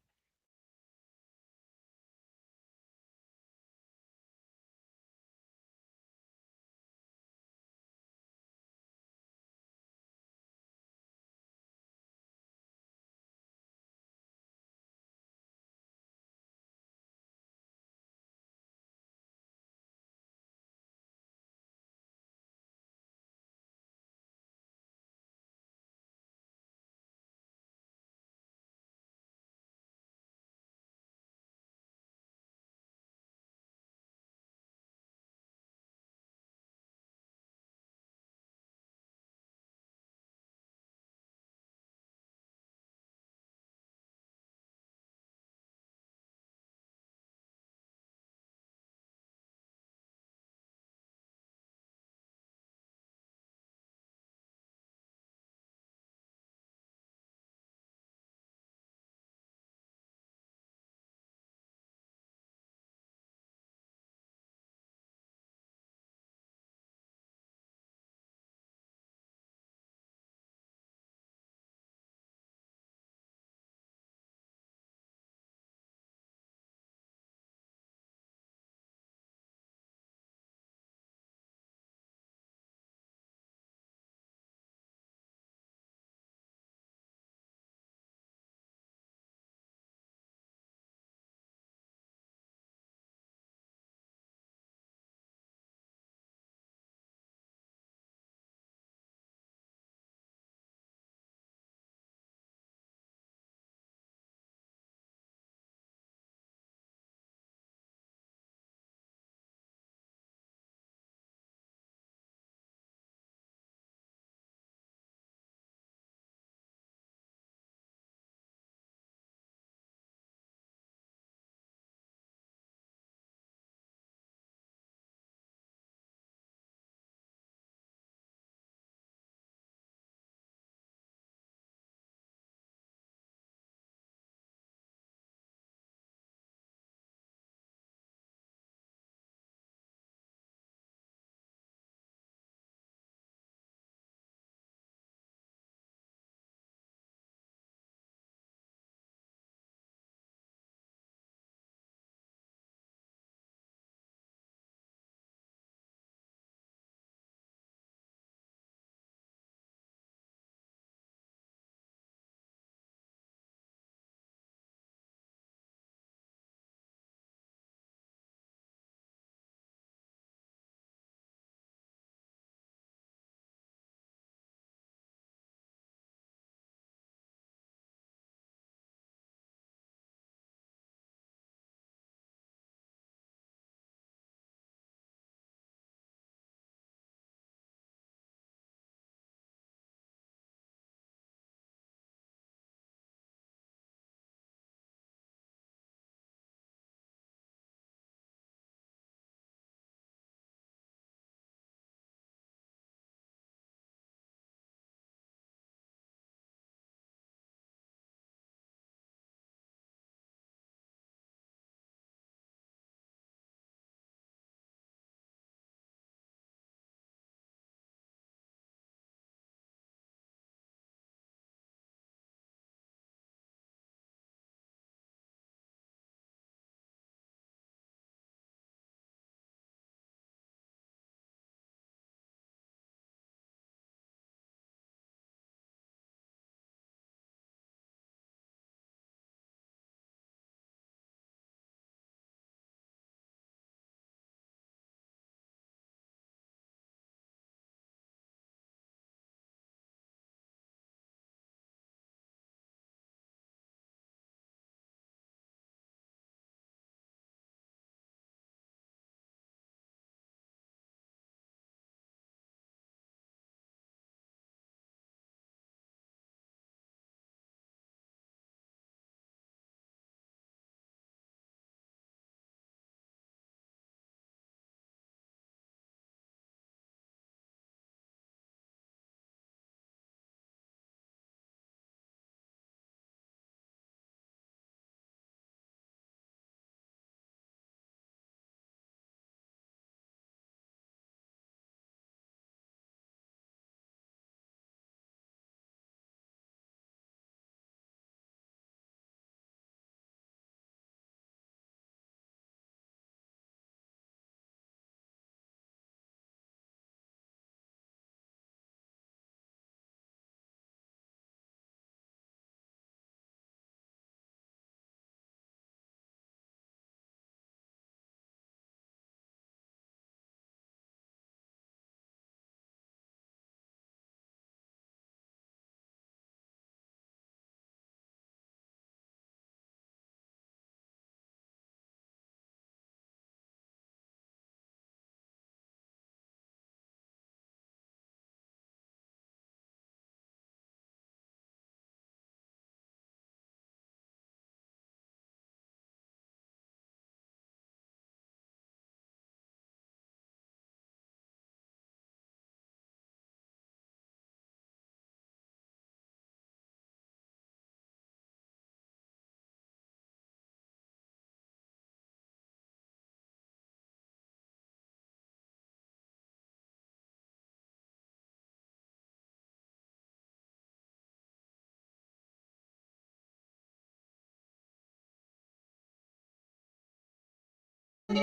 Ey,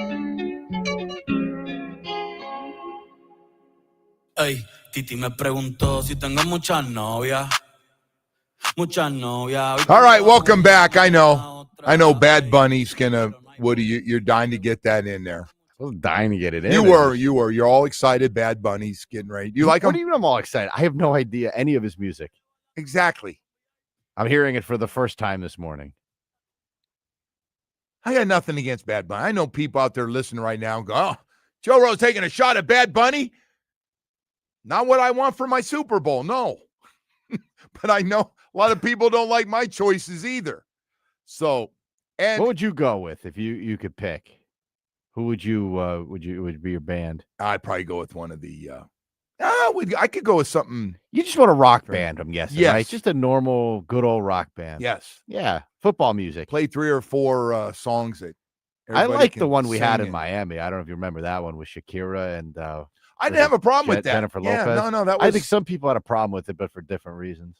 Titi me preguntó si tengo muchas novias. Muchas novias. All right, welcome back. I know Bad Bunny's gonna, Woody, you're dying to get that in there. I was dying to get it in. You were. You're all excited. Bad Bunny's getting ready. Do you like him? What do you mean I'm all excited? I have no idea any of his music. Exactly. I'm hearing it for the first time this morning. I got nothing against Bad Bunny. I know people out there listening right now and go, oh, Joe Rose taking a shot at Bad Bunny? Not what I want for my Super Bowl, no. But I know a lot of people don't like my choices either. So, and what would you go with if you could pick? Who would would be your band? I'd probably go with one of the I could go with something. You just want a rock band, I'm guessing, yes. Right? Just a normal, good old rock band. Yes. Yeah. Football music. Play 3 or 4 songs that I like the one we had in Miami. I don't know if you remember that one with Shakira and I didn't have a problem with that. Jennifer Lopez. Yeah, no, that was. I think some people had a problem with it, but for different reasons.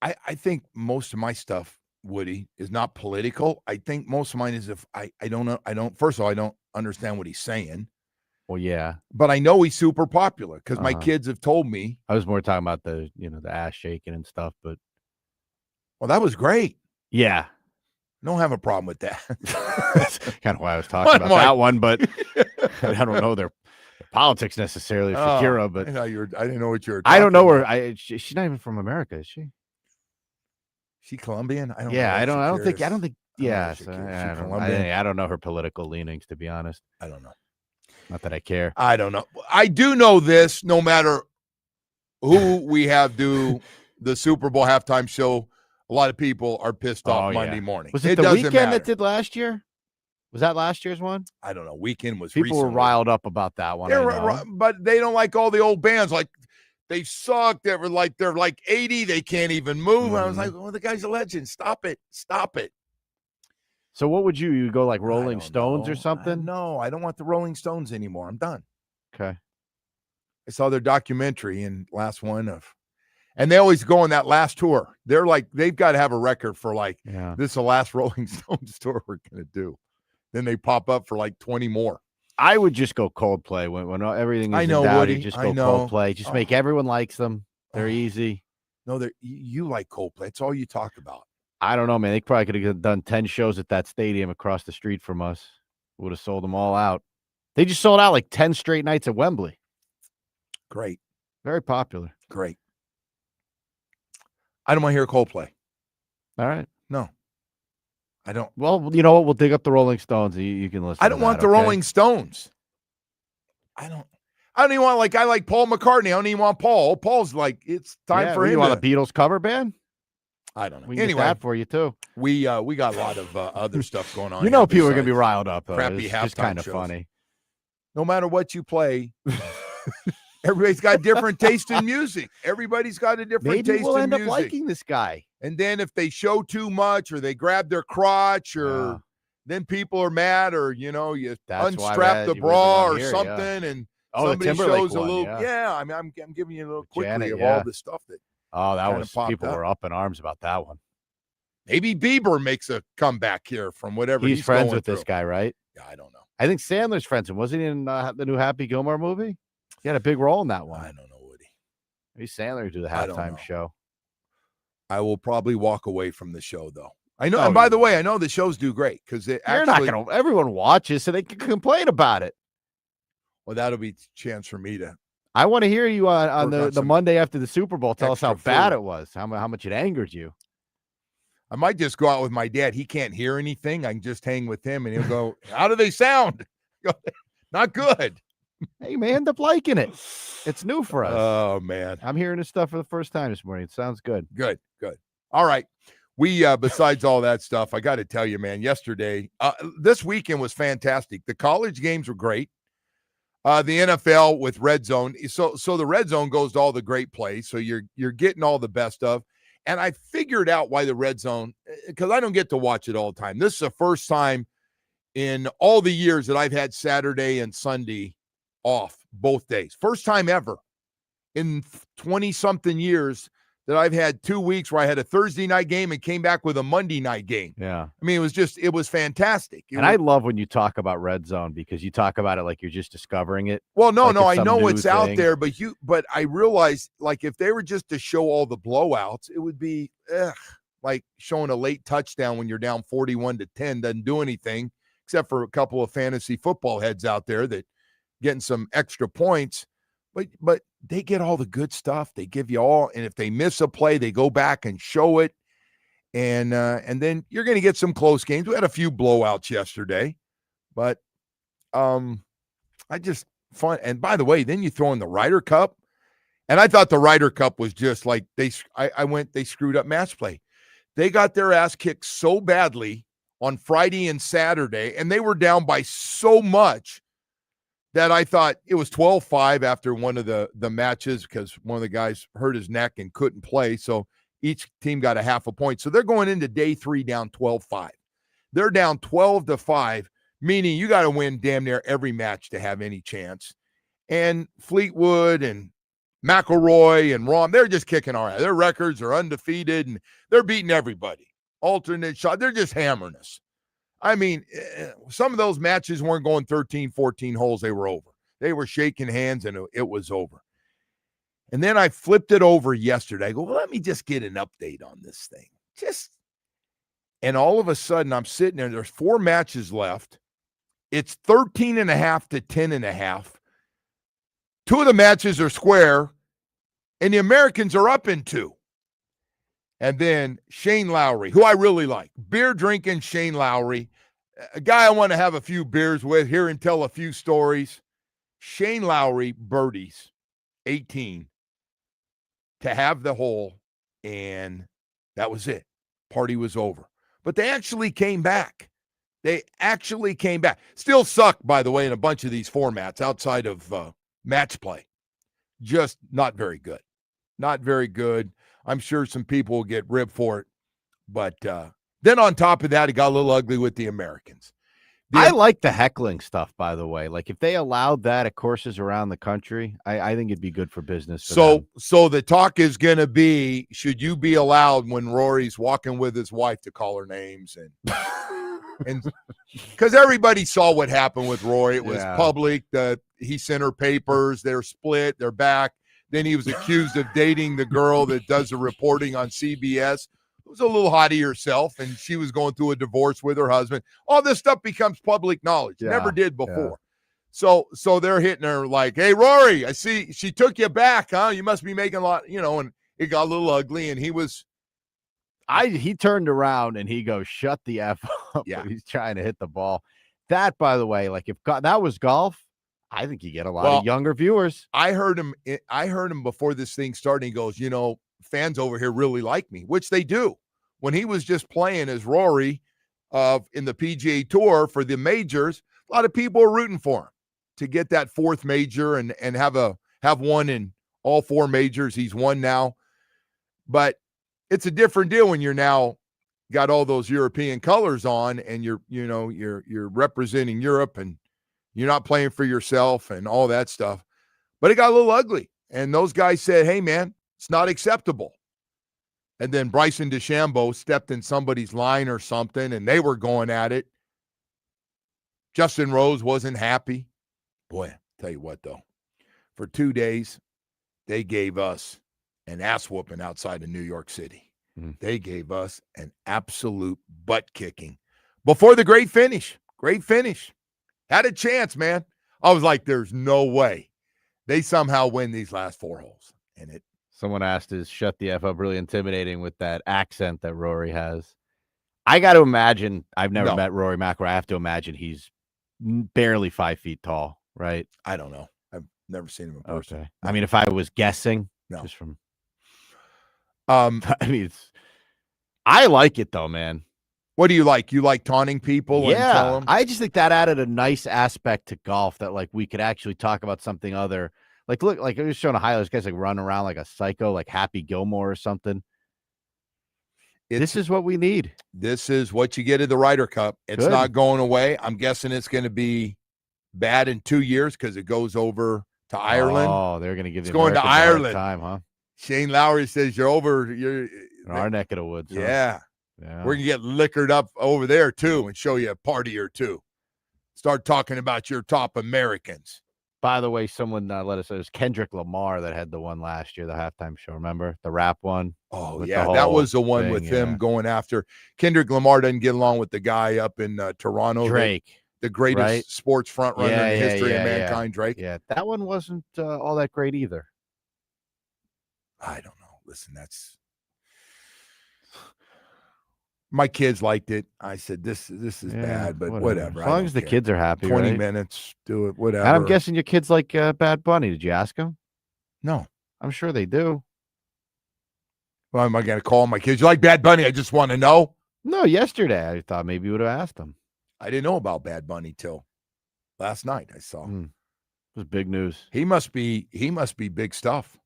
I think most of my stuff, Woody, is not political. I think most of mine is if I don't know. First of all, I don't understand what he's saying. Well, yeah. But I know he's super popular because my kids have told me. I was more talking about the ass shaking and stuff, but. Well, that was great. Yeah. Don't have a problem with that. That's kind of why I was talking about that one, but I don't know their politics necessarily, Shakira, but I didn't know what you were talking I don't know about. her. She's not even from America, is she? She Colombian? I don't know. Yeah, I don't think yeah. I don't know her political leanings, to be honest. I don't know. Not that I care. I don't know. I do know this, no matter who we have do the Super Bowl halftime show, a lot of people are pissed off Monday morning. Was it the Weeknd that did last year? Was that last year's one? I don't know. Weeknd was people recently. Were riled up about that one. But they don't like all the old bands. Like they suck. They're like 80. They can't even move. I was like, well, the guy's a legend. Stop it. Stop it. So what would you go like Rolling Stones or something? No, I don't want the Rolling Stones anymore. I'm done. Okay. I saw their documentary and last one of. And they always go on that last tour. They're like, they've got to have a record for like, this is the last Rolling Stones tour we're going to do. Then they pop up for like 20 more. I would just go Coldplay when everything is in doubt. Woody, just go Coldplay. Just make everyone likes them. They're easy. No, you like Coldplay. It's all you talk about. I don't know, man. They probably could have done 10 shows at that stadium across the street from us. Would have sold them all out. They just sold out like 10 straight nights at Wembley. Great. Very popular. Great. I don't want to hear Coldplay. All right. No. I don't. Well, you know what? We'll dig up the Rolling Stones. You can listen. I don't want the Rolling Stones. I don't even want I like Paul McCartney. I don't even want Paul. Paul's like, it's time for him. You want a Beatles cover band? I don't know. We can get that for you too. We got a lot of other stuff going on. You know, people are gonna be riled up. Crappy it's halftime just kind of shows. funny. No matter what you play, everybody's got different taste in music. Everybody's got a different taste in music. Maybe we'll end up liking this guy. And then if they show too much or they grab their crotch or then people are mad or, you unstrap the bra or something and somebody shows a little. Yeah, I mean, I'm giving you a little quickly of all the stuff that. Oh, that was people were up in arms about that one. Maybe Bieber makes a comeback here from whatever he's friends going with through. This guy, right? Yeah, I don't know. I think Sandler's friends with him. Wasn't he in the new Happy Gilmore movie? He had a big role in that one. I don't know, Woody. Maybe Sandler do the halftime show. I will probably walk away from the show, though. I know. And by the way, I know the shows do great because everyone watches, so they can complain about it. Well, that'll be a chance for me to. I want to hear you on the Monday after the Super Bowl. Tell us how bad it was, how much it angered you. I might just go out with my dad. He can't hear anything. I can just hang with him, and he'll go, how do they sound? Not good. Hey, may end up liking it. It's new for us. Oh, man. I'm hearing this stuff for the first time this morning. It sounds good. Good. All right. We, besides all that stuff, I got to tell you, man, yesterday, this weekend was fantastic. The college games were great. The NFL with Red Zone. So the Red Zone goes to all the great plays. So you're getting all the best of. And I figured out why the Red Zone, because I don't get to watch it all the time. This is the first time in all the years that I've had Saturday and Sunday off both days. First time ever in 20-something years that I've had 2 weeks where I had a Thursday night game and came back with a Monday night game. Yeah. I mean, it was fantastic. I love when you talk about red zone because you talk about it like you're just discovering it. Well, no, like I know it's out thing. there, but I realized, like, if they were just to show all the blowouts, it would be like showing a late touchdown when you're down 41-10 doesn't do anything, except for a couple of fantasy football heads out there that getting some extra points. But they get all the good stuff. They give you all, and if they miss a play, they go back and show it. And then you're going to get some close games. We had a few blowouts yesterday, but I just fun. And by the way, then you throw in the Ryder Cup, and I thought the Ryder Cup was just like they screwed up match play. They got their ass kicked so badly on Friday and Saturday, and they were down by so much that I thought it was 12-5 after one of the matches because one of the guys hurt his neck and couldn't play. So each team got a half a point. So they're going into day 3 down 12-5. They're down 12-5, meaning you got to win damn near every match to have any chance. And Fleetwood and McIlroy and Rahm, they're just kicking our ass. Their records are undefeated, and they're beating everybody. Alternate shot. They're just hammering us. I mean, some of those matches weren't going 13, 14 holes. They were over. They were shaking hands, and it was over. And then I flipped it over yesterday. I go, well, let me just get an update on this thing. And all of a sudden, I'm sitting there. There's 4 matches left. It's 13.5 to 10.5. 2 of the matches are square, and the Americans are up in 2. And then Shane Lowry, who I really like, beer drinking Shane Lowry, a guy I want to have a few beers with, hear and tell a few stories. Shane Lowry birdies 18 to have the hole, and that was it. Party was over. But they actually came back. Still suck, by the way, in a bunch of these formats outside of match play. Just not very good. Not very good. I'm sure some people will get ripped for it. But then on top of that, it got a little ugly with the Americans. I like the heckling stuff, by the way. Like if they allowed that at courses around the country, I think it'd be good for business. So the talk is going to be, should you be allowed when Rory's walking with his wife to call her names? And because everybody saw what happened with Rory. It was public. He sent her papers. They're split. They're back. Then he was accused of dating the girl that does the reporting on CBS. It was a little hottie herself, and she was going through a divorce with her husband. All this stuff becomes public knowledge. Never did before. So they're hitting her like, hey, Rory, I see she took you back, huh? You must be making a lot, and it got a little ugly, and he turned around and he goes, shut the F up. Yeah. He's trying to hit the ball. That, by the way, like if that was golf, I think you get a lot of younger viewers. I heard him before this thing started. He goes, fans over here really like me, which they do. When he was just playing as Rory in the PGA Tour for the majors, a lot of people are rooting for him to get that 4th major and have one in all 4 majors. He's won now. But it's a different deal when you're now got all those European colors on and you're representing Europe and you're not playing for yourself and all that stuff. But it got a little ugly. And those guys said, hey, man, it's not acceptable. And then Bryson DeChambeau stepped in somebody's line or something, and they were going at it. Justin Rose wasn't happy. Boy, tell you what, though. For 2 days, they gave us an ass whooping outside of New York City. They gave us an absolute butt kicking before the great finish. Great finish. Had a chance, man. I was like, there's no way they somehow win these last 4 holes. And someone asked, is shut the F up really intimidating with that accent that Rory has? I got to imagine, I've never met Rory McIlroy. I have to imagine he's barely 5 feet tall, right? I don't know. I've never seen him in person. Okay. I mean, if I was guessing, just from I like it though, man. What do you like? You like taunting people? Yeah, and tell them? I just think that added a nice aspect to golf that like we could actually talk about something other. Like, look, like I was showing a highlight. This guy's like running around like a psycho, like Happy Gilmore or something. This is what we need. This is what you get at the Ryder Cup. It's not going away. I'm guessing it's going to be bad in 2 years because it goes over to Ireland. Oh, they're going to give it's going to Ireland. Time, huh? Shane Lowry says you're over. You're In our neck of the woods. Huh? Yeah. Yeah. We're going to get liquored up over there, too, and show you a party or two. Start talking about your top Americans. By the way, someone let us know it was Kendrick Lamar that had the one last year, the halftime show. Remember? The rap one? Oh, yeah. That was the one with him going after. Kendrick Lamar doesn't get along with the guy up in Toronto. Drake. The greatest sports front runner in the history of mankind, Drake. Yeah, that one wasn't all that great either. I don't know. Listen, my kids liked it. I said, this is bad, but whatever. As long as the kids are happy, 20 minutes, do it, whatever. And I'm guessing your kids like Bad Bunny. Did you ask them? No. I'm sure they do. Well, am I going to call my kids? You like Bad Bunny? I just want to know. No, yesterday I thought maybe you would have asked them. I didn't know about Bad Bunny till last night. I saw. It was big news. He must be big stuff.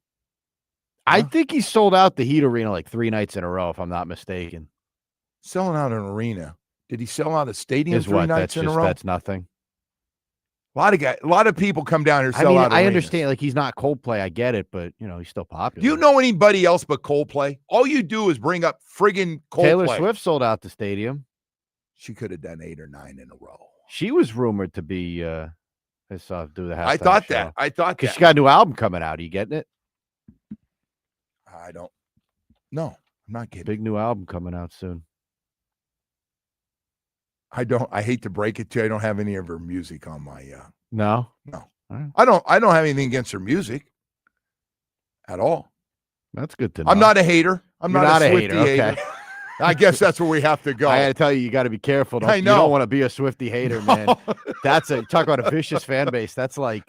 I think he sold out the Heat Arena like 3 nights in a row, if I'm not mistaken. Selling out an arena. Did he sell out a stadium 3 nights in a row? That's nothing. A lot of people come down here. Sell out. I understand. Like, he's not Coldplay. I get it, but he's still popular. Do you know anybody else but Coldplay? All you do is bring up friggin' Coldplay. Taylor Swift sold out the stadium. She could have done 8 or 9 in a row. She was rumored to be. I saw do the halftime I thought show. that. Because she got a new album coming out. Are you getting it? I don't. No, I'm not getting. Big new album coming out soon. I don't. I hate to break it to you. I don't have any of her music on my. No. Right. I don't have anything against her music. At all. That's good to know. I'm not a hater. I'm not a Swiftie hater. Okay. I guess that's where we have to go. I got to tell you, you got to be careful. I know. You don't want to be a Swiftie hater, man. Talk about a vicious fan base. That's like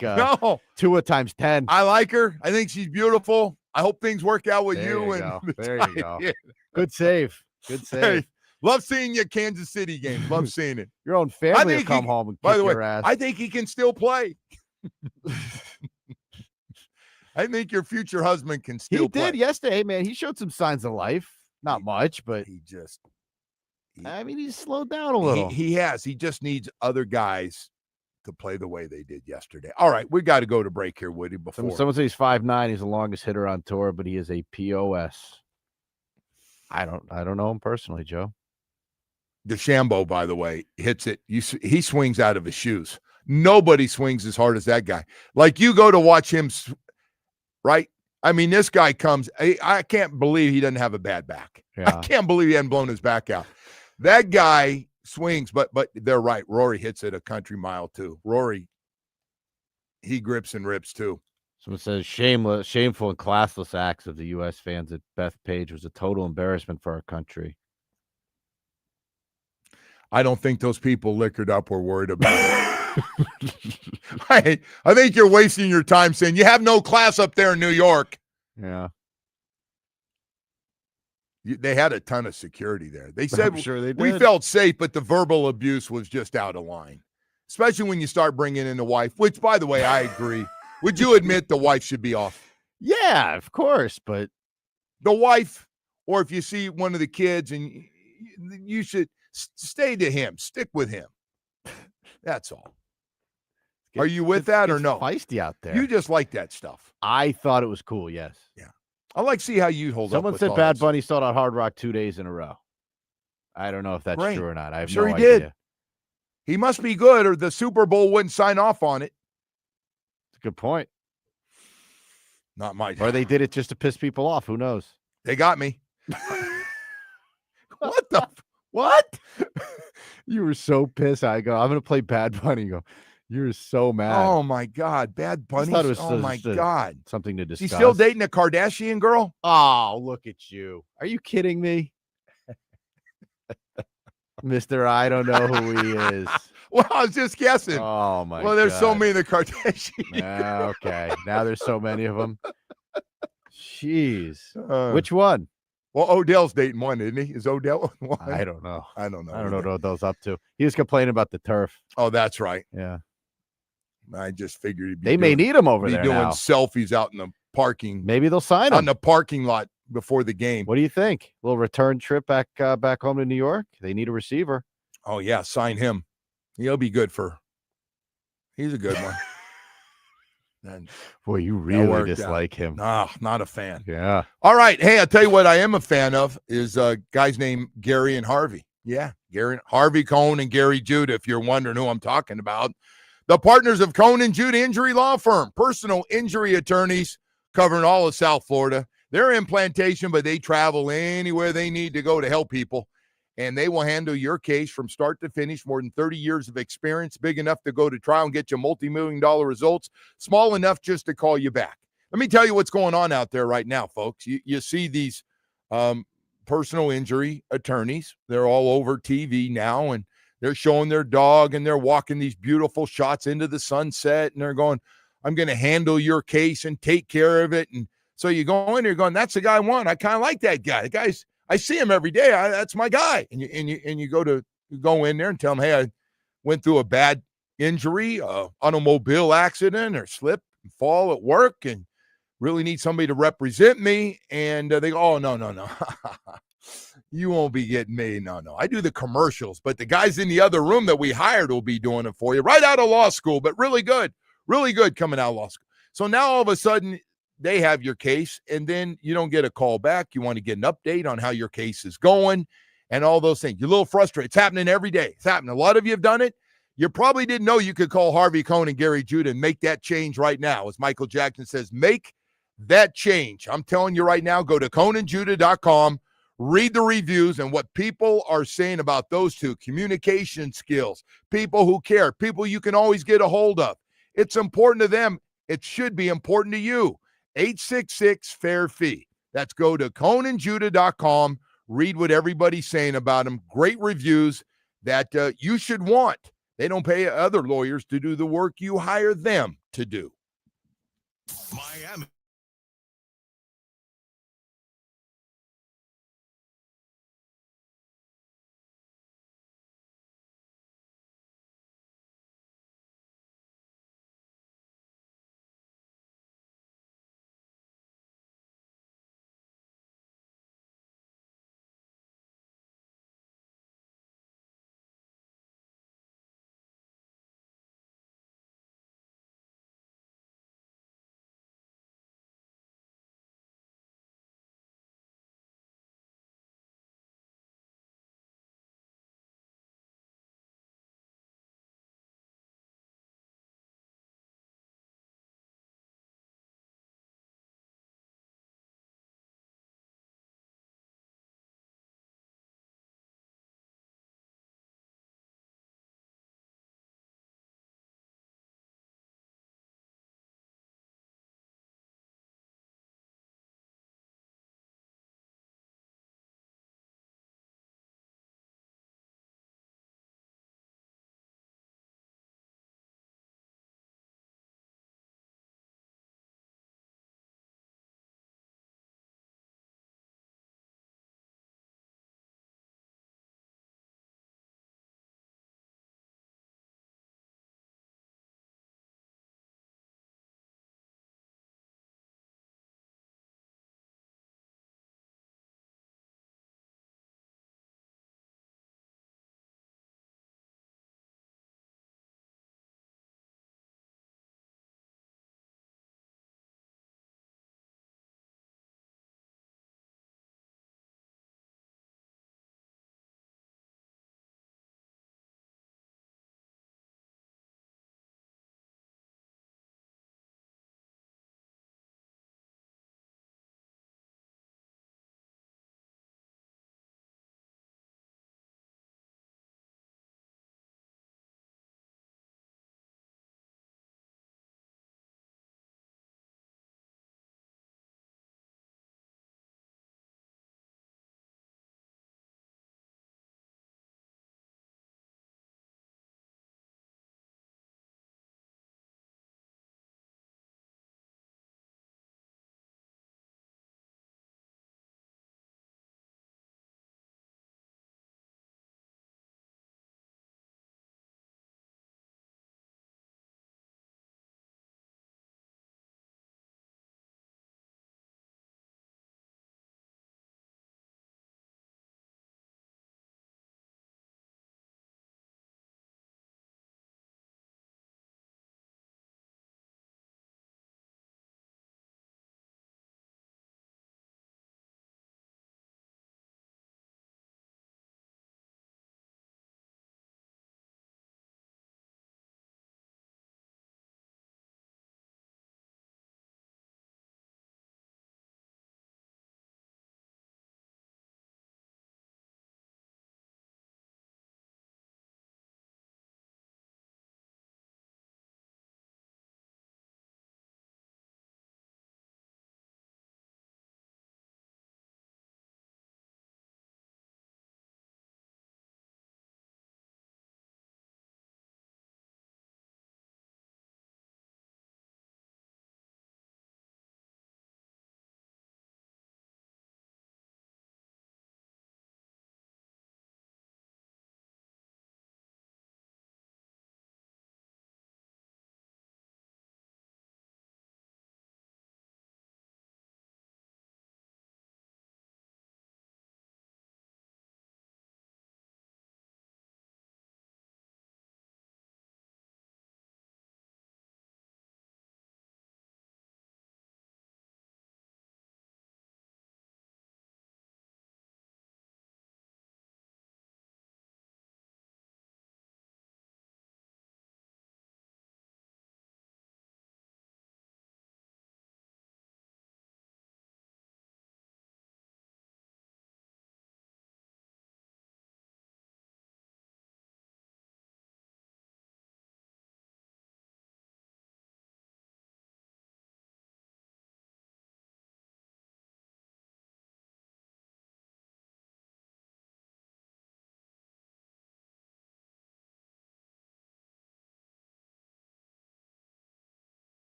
Tua times 10. I like her. I think she's beautiful. I hope things work out with you. There you go. Good save. Good save. Hey, love seeing you at Kansas City games. Love seeing it. Your own family will come home and kick your ass. I think he can still play. I think your future husband can still play. He did yesterday, man. He showed some signs of life. Not much, but he's slowed down a little. He has. He just needs other guys to play the way they did yesterday. All right, we got to go to break here, Woody. Before someone says he's 5'9", he's the longest hitter on tour, but he is a POS. I don't know him personally, Joe. DeChambeau, by the way, hits it. He swings out of his shoes. Nobody swings as hard as that guy. Like, you go to watch him, right? I mean, this guy comes. I can't believe he doesn't have a bad back. Yeah. I can't believe he hadn't blown his back out. That guy swings, but they're right. Rory hits it a country mile too. Rory, he grips and rips too. Someone says shameful and classless acts of the U.S. fans at Bethpage was a total embarrassment for our country. I don't think those people liquored up were worried about it. I think you're wasting your time saying you have no class up there in New York. Yeah. They had a ton of security there. They said sure they did. We felt safe, but the verbal abuse was just out of line, especially when you start bringing in the wife, which, by the way, I agree. Would you admit the wife should be off? Yeah, of course, but the wife, or if you see one of the kids, and you should stay to him, stick with him. That's all. Are you with that or no? Feisty out there. You just like that stuff. I thought it was cool, yes. Yeah. I like to see how you hold up. Someone said Bad Bunny sold out Hard Rock 2 days in a row. I don't know if that's true or not. I have no idea. He did. He must be good, or the Super Bowl wouldn't sign off on it. That's a good point. Not my. Or they did it just to piss people off. Who knows? They got me. What? You were so pissed. I go, I'm going to play Bad Bunny. You go, you're so mad. Oh, my God. Bad Bunny. Oh, my God. Something to discuss. He's still dating a Kardashian girl? Oh, look at you. Are you kidding me? Mr. I don't know who he is. Well, I was just guessing. Oh, my God. Well, there's so many of the Kardashians. Okay. Now there's so many of them. Jeez. Which one? Well, Odell's dating one, isn't he? Is Odell one? I don't know. I don't know. I don't know what Odell's up to. He was complaining about the turf. Oh, that's right. Yeah. I just figured they may need him over there doing now. Selfies out in the parking. Maybe they'll sign him on the parking lot before the game. What do you think? A little return trip back home to New York. They need a receiver. Oh yeah, sign him. He'll be good for. He's a good one. And Boy, you that really worked out. dislike him. No, not a fan. Yeah. All right. Hey, I'll tell you what I am a fan of is guys named Gary and Harvey. Yeah, Harvey Cohn and Gary Judah, if you're wondering who I'm talking about. The partners of Cohn and Judah Injury Law Firm, personal injury attorneys covering all of South Florida. They're in Plantation, but they travel anywhere they need to go to help people. And they will handle your case from start to finish. More than 30 years of experience, big enough to go to trial and get you multi-million-dollar results, small enough just to call you back. Let me tell you what's going on out there right now, folks. You see these personal injury attorneys. They're all over TV now, and they're showing their dog, and they're walking these beautiful shots into the sunset, and they're going, I'm going to handle your case and take care of it. And so you go in there going, that's the guy I want. I kind of like that guy. The guy's, I see him every day. That's my guy. And you go in there and tell him, hey, I went through a bad injury, automobile accident or slip and fall at work, and really need somebody to represent me. And they go, oh, no. You won't be getting me. No. I do the commercials, but the guys in the other room that we hired will be doing it for you right out of law school, but really good coming out of law school. So now all of a sudden they have your case, and then you don't get a call back. You want to get an update on how your case is going and all those things. You're a little frustrated. It's happening every day. It's happening. A lot of you have done it. You probably didn't know you could call Harvey Cohn and Gary Judah and make that change right now. As Michael Jackson says, make that change. I'm telling you right now, go to CohnandJudah.com, read the reviews and what people are saying about those two. Communication skills, people who care, people you can always get a hold of. It's important to them. It should be important to you. 866-FAIR-FEE. That's go to CohnandJudah.com, read what everybody's saying about them. Great reviews that you should want. They don't pay other lawyers to do the work you hire them to do. Miami.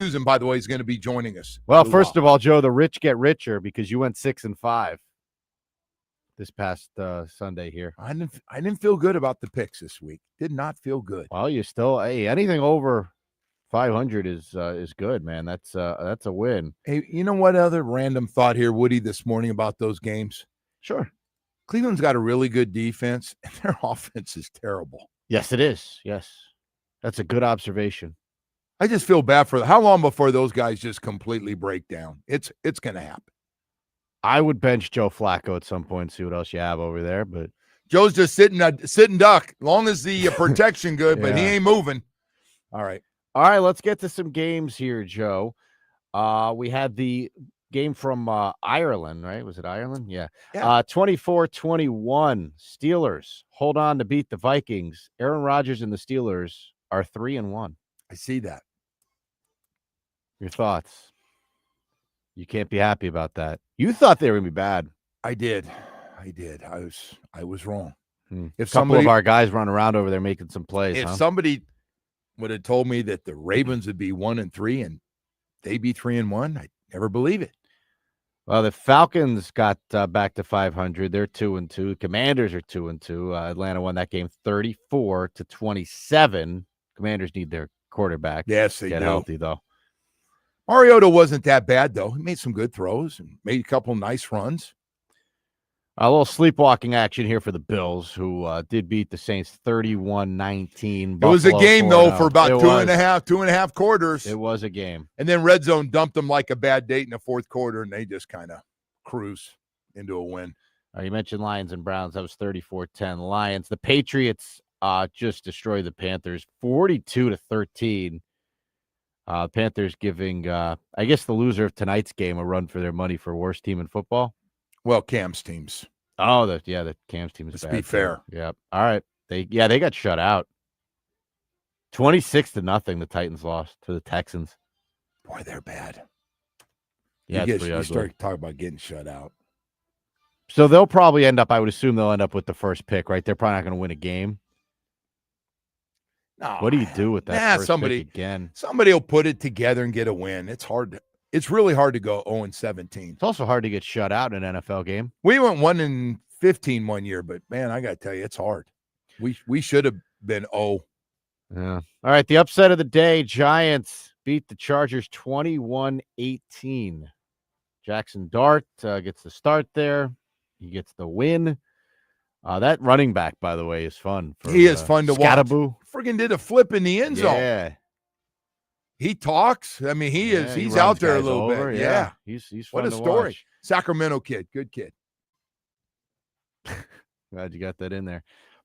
Wischusen, by the way, is going to be joining us. Well, first of all, Joe, the rich get richer because you went 6-5 this past Sunday here. I didn't feel good about the picks this week. Did not feel good. Well, you still anything over 500 is good, man. That's a win. Hey, you know what other random thought here, Woody, this morning about those games? Sure. Cleveland's got a really good defense, and their offense is terrible. Yes, it is. Yes. That's a good observation. I just feel bad for how long before those guys just completely break down? It's going to happen. I would bench Joe Flacco at some point, see what else you have over there, but Joe's just sitting duck. Long as the protection good, but he ain't moving. All right. All right, let's get to some games here, Joe. We had the game from Ireland, right? Was it Ireland? Yeah. 24-21. Steelers hold on to beat the Vikings. Aaron Rodgers and the Steelers are 3-1. I see that. Your thoughts? You can't be happy about that. You thought they were going to be bad. I did. I was wrong. If a couple of our guys run around over there making some plays. If somebody would have told me that the Ravens would be 1-3 and they'd be 3-1, I'd never believe it. Well, the Falcons got back to 500. They're 2-2. Commanders are 2-2. Atlanta won that game 34-27. Commanders need their quarterback. Yes, they get do. Healthy though. Mariota wasn't that bad though. He made some good throws and made a couple nice runs. A little sleepwalking action here for the Bills, who did beat the Saints 31-19. It was a game, though, for about two and a half quarters. It was a game. And then Red Zone dumped them like a bad date in the fourth quarter, and they just kind of cruise into a win. You mentioned Lions and Browns. That was 34-10 Lions. The Patriots just destroyed the Panthers 42-13. Panthers giving, I guess, the loser of tonight's game a run for their money for worst team in football. Well, Cam's teams. Oh, the Cam's team is Let's bad. be fair. Yep. All right. They got shut out. 26-0. The Titans lost to the Texans. Boy, they're bad. Yeah, you start talking about getting shut out. So they'll probably end up, I would assume they'll end up with the first pick, right? They're probably not going to win a game. No. What do you do with that first somebody pick again? Somebody will put it together and get a win. It's hard. It's really hard to go 0-17. It's also hard to get shut out in an NFL game. We went 1-15 one year, but man, I got to tell you, it's hard. We should have been 0. Yeah. All right. The upset of the day: Giants beat the Chargers 21-18. Jaxson Dart gets the start there. He gets the win. That running back, by the way, is fun. He is fun to Scattaboo. watch. Friggin' did a flip in the end zone. Yeah. He talks. I mean, he's out there a little bit. Yeah. He's what fun a to story. watch. Sacramento kid. Good kid. Glad you got that in there.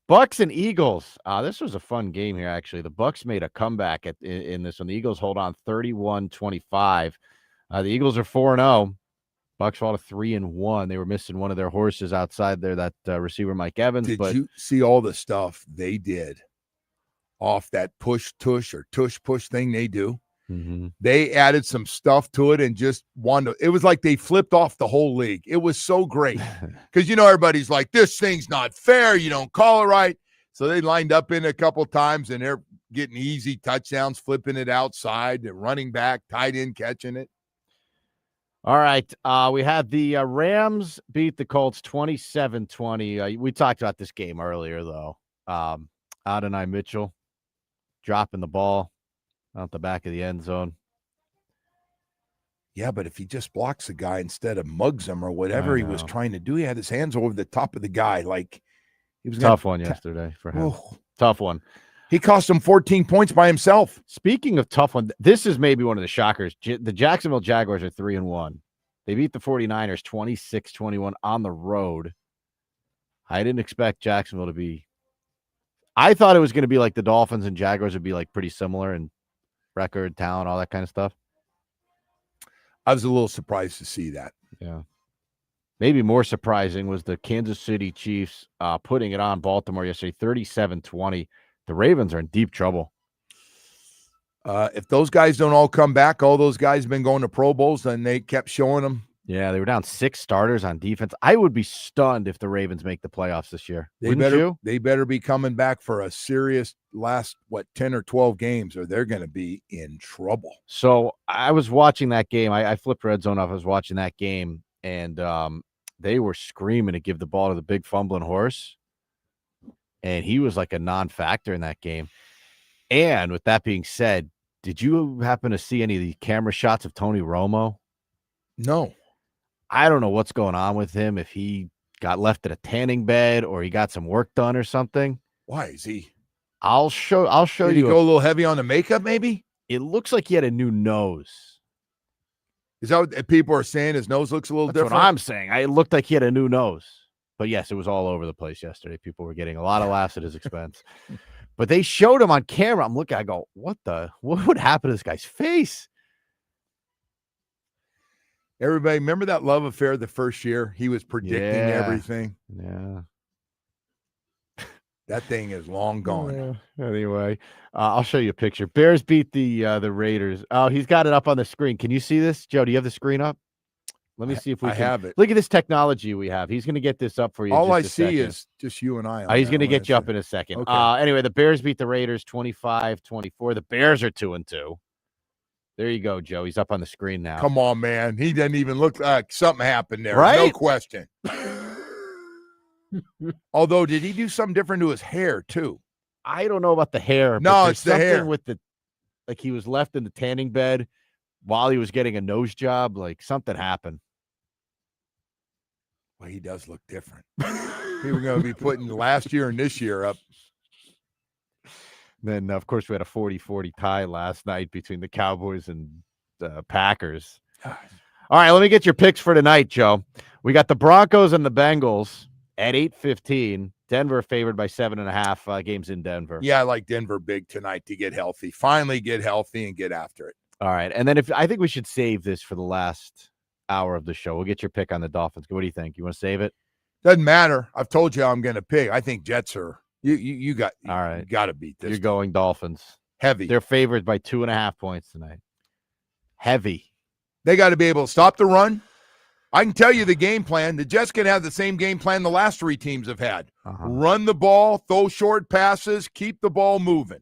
Bucks and Eagles. This was a fun game here, actually. The Bucks made a comeback in this one. The Eagles hold on 31-25. The Eagles are 4-0. Bucks fall to 3-1. They were missing one of their horses outside there, that receiver Mike Evans. Did you see all the stuff they did off that push-tush or tush-push thing they do? Mm-hmm. They added some stuff to it and just wanted to, it was like they flipped off the whole league. It was so great because, everybody's like, this thing's not fair. You don't call it right. So they lined up in a couple times and they're getting easy touchdowns, flipping it outside, and running back, tight end catching it. All right. We had the Rams beat the Colts 27-20. We talked about this game earlier, though. Adonai Mitchell dropping the ball out the back of the end zone. Yeah, but if he just blocks the guy instead of mugs him or whatever he was trying to do, he had his hands over the top of the guy. Like he was tough one yesterday for him. Tough one. He cost him 14 points by himself. Speaking of tough one, this is maybe one of the shockers. The Jacksonville Jaguars are 3-1. They beat the 49ers 26-21 on the road. I didn't expect Jacksonville to be. I thought it was going to be like the Dolphins and Jaguars would be like pretty similar in record, talent, all that kind of stuff. I was a little surprised to see that. Yeah. Maybe more surprising was the Kansas City Chiefs putting it on Baltimore yesterday, 37-20. The Ravens are in deep trouble. If those guys don't all come back, all those guys have been going to Pro Bowls, and they kept showing them Yeah, they were down 6 starters on defense. I would be stunned if the Ravens make the playoffs this year. They better be coming back for a serious last 10 or 12 games, or they're going to be in trouble. So I was watching that game. I flipped Red Zone off. I was watching that game, and they were screaming to give the ball to the big fumbling horse, and he was like a non-factor in that game. And with that being said, did you happen to see any of the camera shots of Tony Romo? No. I don't know what's going on with him, if he got left in a tanning bed or he got some work done or something. Why is he? I'll show Did you. He go a little heavy on the makeup, maybe? It looks like he had a new nose. Is that what people are saying? His nose looks a little different? That's what I'm saying. It looked like he had a new nose. But yes, it was all over the place yesterday. People were getting a lot of laughs at his expense. But they showed him on camera. I'm looking, I go, what would happen to this guy's face? Everybody, remember that love affair the first year? He was predicting everything. Yeah. That thing is long gone. Anyway, I'll show you a picture. Bears beat the Raiders. Oh, he's got it up on the screen. Can you see this? Joe, do you have the screen up? Let me see if we can. have it. Look at this technology we have. He's going to get this up for you. All I see is just you and I. He's going to get you up in a second. Okay. Anyway, the Bears beat the Raiders 25-24. The Bears are 2-2. There you go, Joe. He's up on the screen now. Come on, man. He doesn't even look like something happened there. Right? No question. Although, did he do something different to his hair, too? I don't know about the hair. No, but it's the hair. with like he was left in the tanning bed while he was getting a nose job. Like something happened. Well, he does look different. People are going to be putting last year and this year up. Then, of course, we had a 40-40 tie last night between the Cowboys and the Packers. All right, let me get your picks for tonight, Joe. We got the Broncos and the Bengals at 8:15. Denver favored by 7.5 games in Denver. Yeah, I like Denver big tonight to get healthy. Finally get healthy and get after it. All right, and then I think we should save this for the last hour of the show. We'll get your pick on the Dolphins. What do you think? You want to save it? Doesn't matter. I've told you how I'm going to pick. I think Jets are. You got all right. You got to beat this. You're going Dolphins. Heavy. They're favored by 2.5 points tonight. Heavy. They got to be able to stop the run. I can tell you the game plan. The Jets can have the same game plan the last 3 teams have had. Run the ball, throw short passes, keep the ball moving.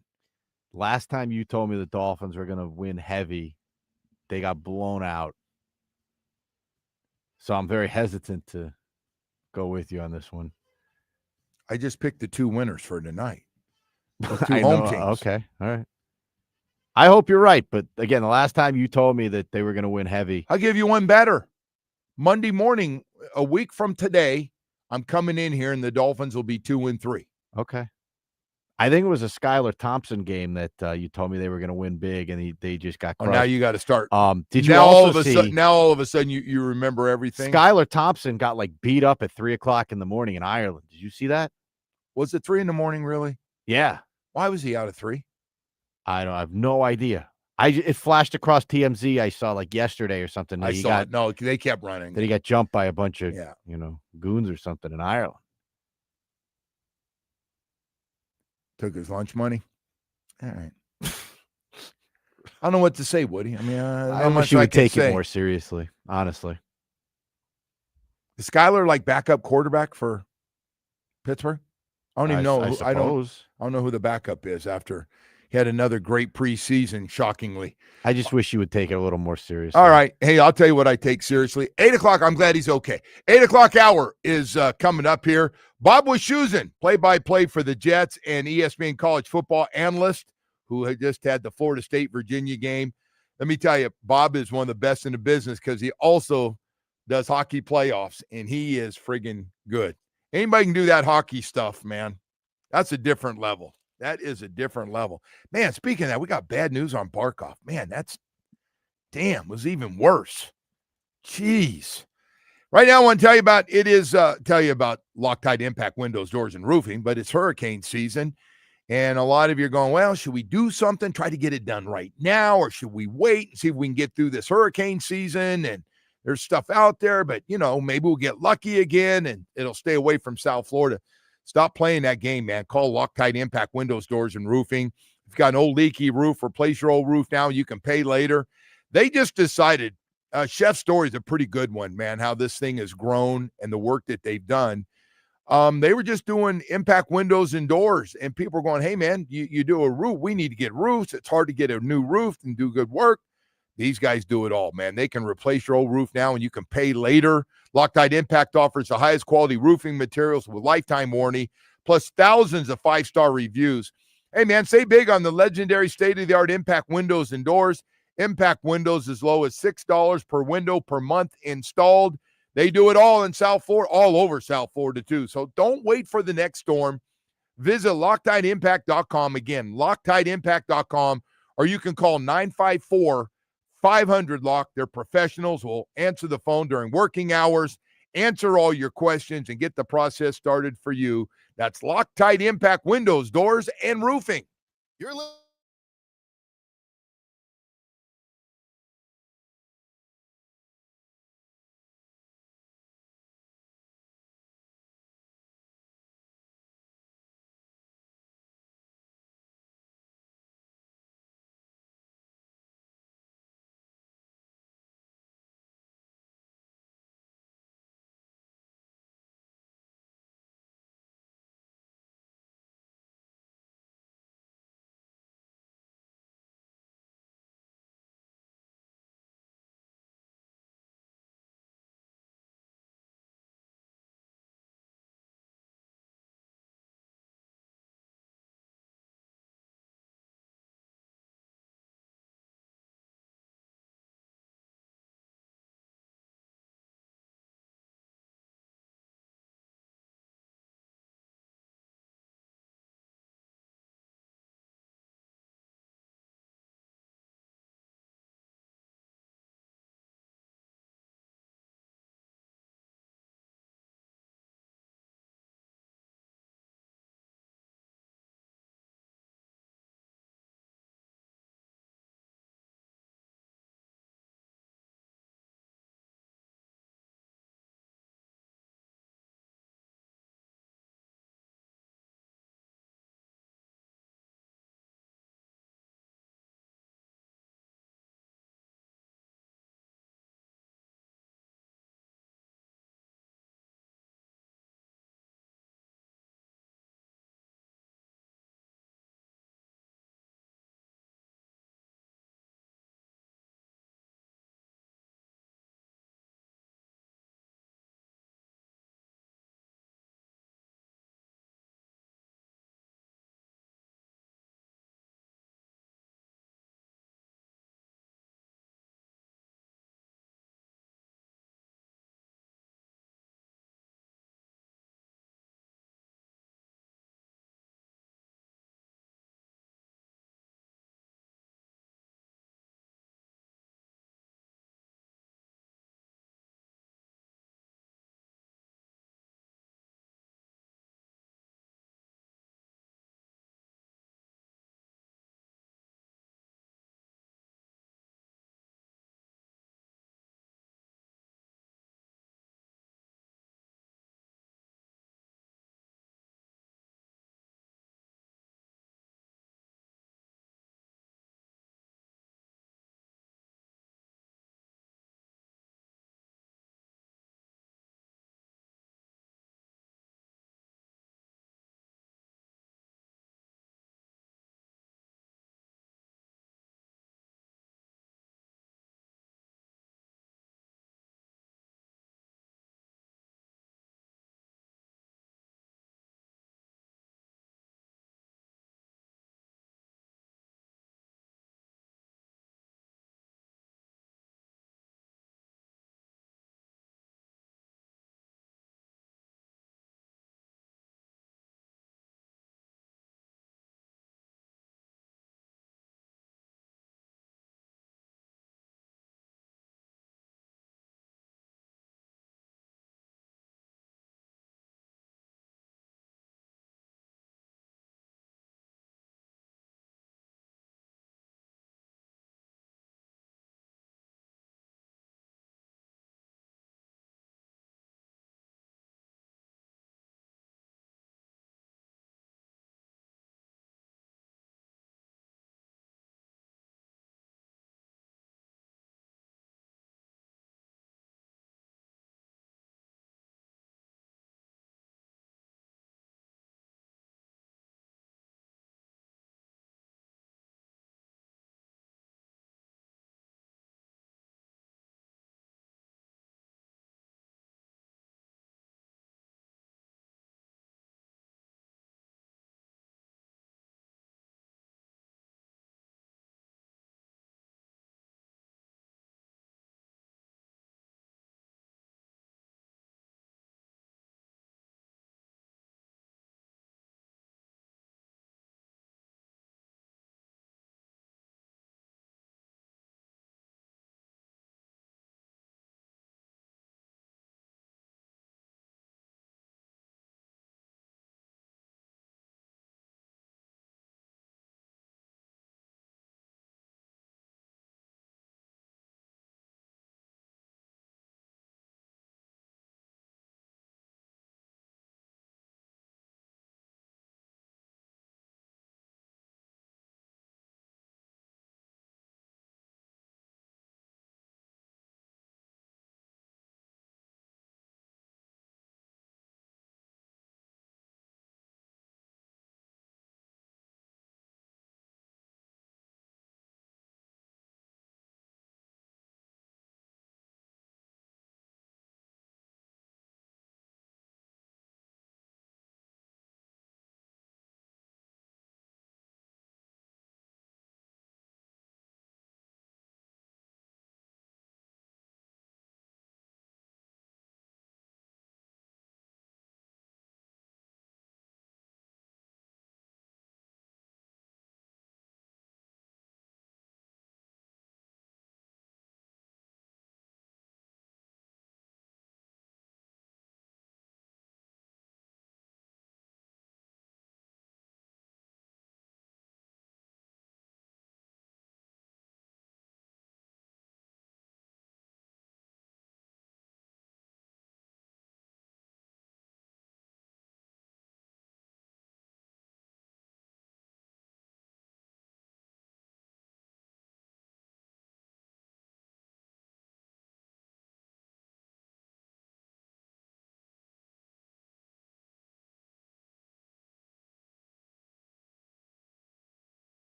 Last time you told me the Dolphins were going to win heavy, they got blown out. So I'm very hesitant to go with you on this one. I just picked the 2 winners for tonight. The 2 home teams. Okay. All right. I hope you're right. But again, the last time you told me that they were going to win heavy. I'll give you one better. Monday morning, a week from today, I'm coming in here and the Dolphins will be 2-3. Okay. I think it was a Skylar Thompson game that you told me they were going to win big, and they just got crushed. Now you got to start. Did you now also see? Now all of a sudden you remember everything. Skylar Thompson got like beat up at 3:00 in the morning in Ireland. Did you see that? Was it 3 a.m. really? Yeah. Why was he out at 3? I have no idea. It flashed across TMZ. I saw like yesterday or something. I saw it. No, they kept running. Then he got jumped by a bunch of goons or something in Ireland. Took his lunch money. All right. I don't know what to say, Woody. I mean, I wish you would take it more seriously, honestly. Is Skylar like backup quarterback for Pittsburgh? I don't even know. I don't know who the backup is after he had another great preseason, shockingly. I just wish you would take it a little more seriously. All right. Hey, I'll tell you what I take seriously. 8:00, I'm glad he's okay. 8:00 hour is coming up here. Bob Wischusen, play-by-play for the Jets and ESPN college football analyst who had just had the Florida State-Virginia game. Let me tell you, Bob is one of the best in the business because he also does hockey playoffs, and he is friggin' good. Anybody can do that hockey stuff, man. That's a different level. That is a different level. Man, speaking of that, we got bad news on Barkov. Man, was even worse. Jeez. Right now, I want to tell you about Loctite Impact Windows, Doors, and Roofing, but it's hurricane season, and a lot of you are going, well, should we do something, try to get it done right now, or should we wait and see if we can get through this hurricane season? And there's stuff out there, but, maybe we'll get lucky again, and it'll stay away from South Florida. Stop playing that game, man. Call Loctite Impact Windows, Doors, and Roofing. If you've got an old leaky roof, replace your old roof now. You can pay later. They just decided Chef Story is a pretty good one, man, how this thing has grown and the work that they've done. They were just doing impact windows and doors, and people are going, hey, man, you do a roof. We need to get roofs. It's hard to get a new roof and do good work. These guys do it all, man. They can replace your old roof now, and you can pay later. Loctite Impact offers the highest quality roofing materials with lifetime warranty, plus thousands of 5-star reviews. Hey, man, say big on the legendary state-of-the-art impact windows and doors. Impact windows as low as $6 per window per month installed. They do it all in South Florida, all over South Florida, too. So don't wait for the next storm. Visit LoctiteImpact.com. Again, LoctiteImpact.com, or you can call 954-500-LOCK. Their professionals will answer the phone during working hours, answer all your questions, and get the process started for you. That's Loctite Impact Windows, Doors, and Roofing. You're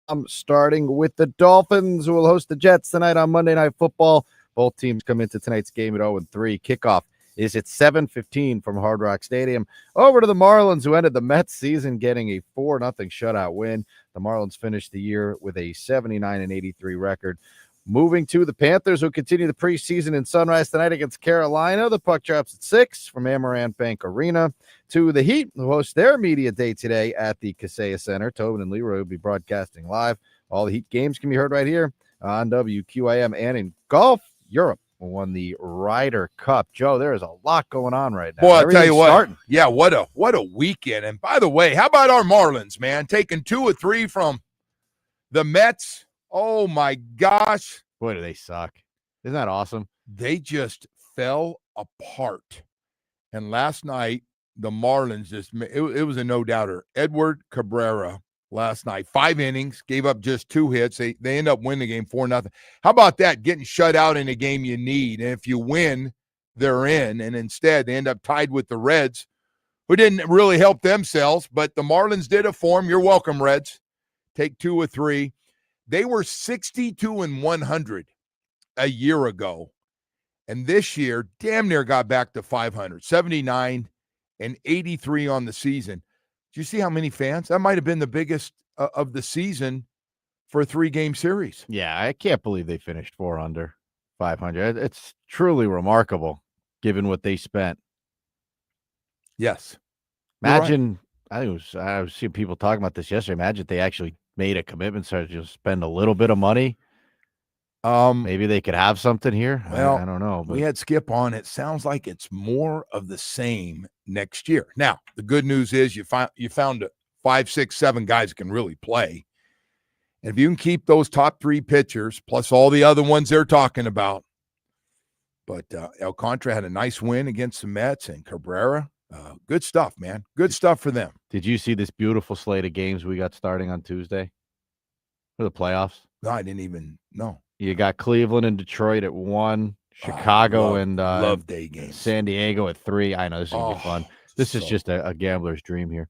I'm starting with the Dolphins, who will host the Jets tonight on Monday Night Football. Both teams come into tonight's game at 0-3. Kickoff is at 7:15 from Hard Rock Stadium. Over to the Marlins, who ended the Mets season getting a 4-0 shutout win. The Marlins finished the year with a 79-83 record. Moving to the Panthers, who continue the preseason in Sunrise tonight against Carolina. The puck drops at 6 from Amaranth Bank Arena. To the Heat, who host their media day today at the Kaseya Center. Tobin and Leroy will be broadcasting live. All the Heat games can be heard right here on WQAM. And in golf, Europe won the Ryder Cup. Joe, there is a lot going on right now. Boy, I'll tell you what. Yeah, what a weekend. And by the way, how about our Marlins, man? Taking 2 or 3 from the Mets. Oh, my gosh. Boy, do they suck. Isn't that awesome? They just fell apart. And last night, the Marlins it was a no-doubter. Edward Cabrera last night, 5 innings, gave up just 2 hits. They end up winning the game 4-0. How about that, getting shut out in a game you need? And if you win, they're in. And instead, they end up tied with the Reds, who didn't really help themselves. But the Marlins did it for them. You're welcome, Reds. Take 2 or 3. They were 62-100 a year ago. And this year, damn near got back to 500, 79-83 on the season. Do you see how many fans? That might have been the biggest of the season for a 3-game series. Yeah, I can't believe they finished 4 under 500. It's truly remarkable, given what they spent. Yes. Imagine, I was seeing people talking about this yesterday. Imagine if they actually made a commitment, so just spend a little bit of money. Maybe they could have something here. Well, I don't know. But we had Skip on. It sounds like it's more of the same next year. Now, the good news is you found 5, 6, 7 guys that can really play. And if you can keep those top 3 pitchers, plus all the other ones they're talking about. But Alcantara had a nice win against the Mets, and Cabrera. Good stuff, man. Good stuff for them. Did you see this beautiful slate of games we got starting on Tuesday for the playoffs? No, I didn't even know. You got Cleveland and Detroit at 1, Chicago and love day games. San Diego at 3. I know this is going to be fun. This is just a gambler's dream here.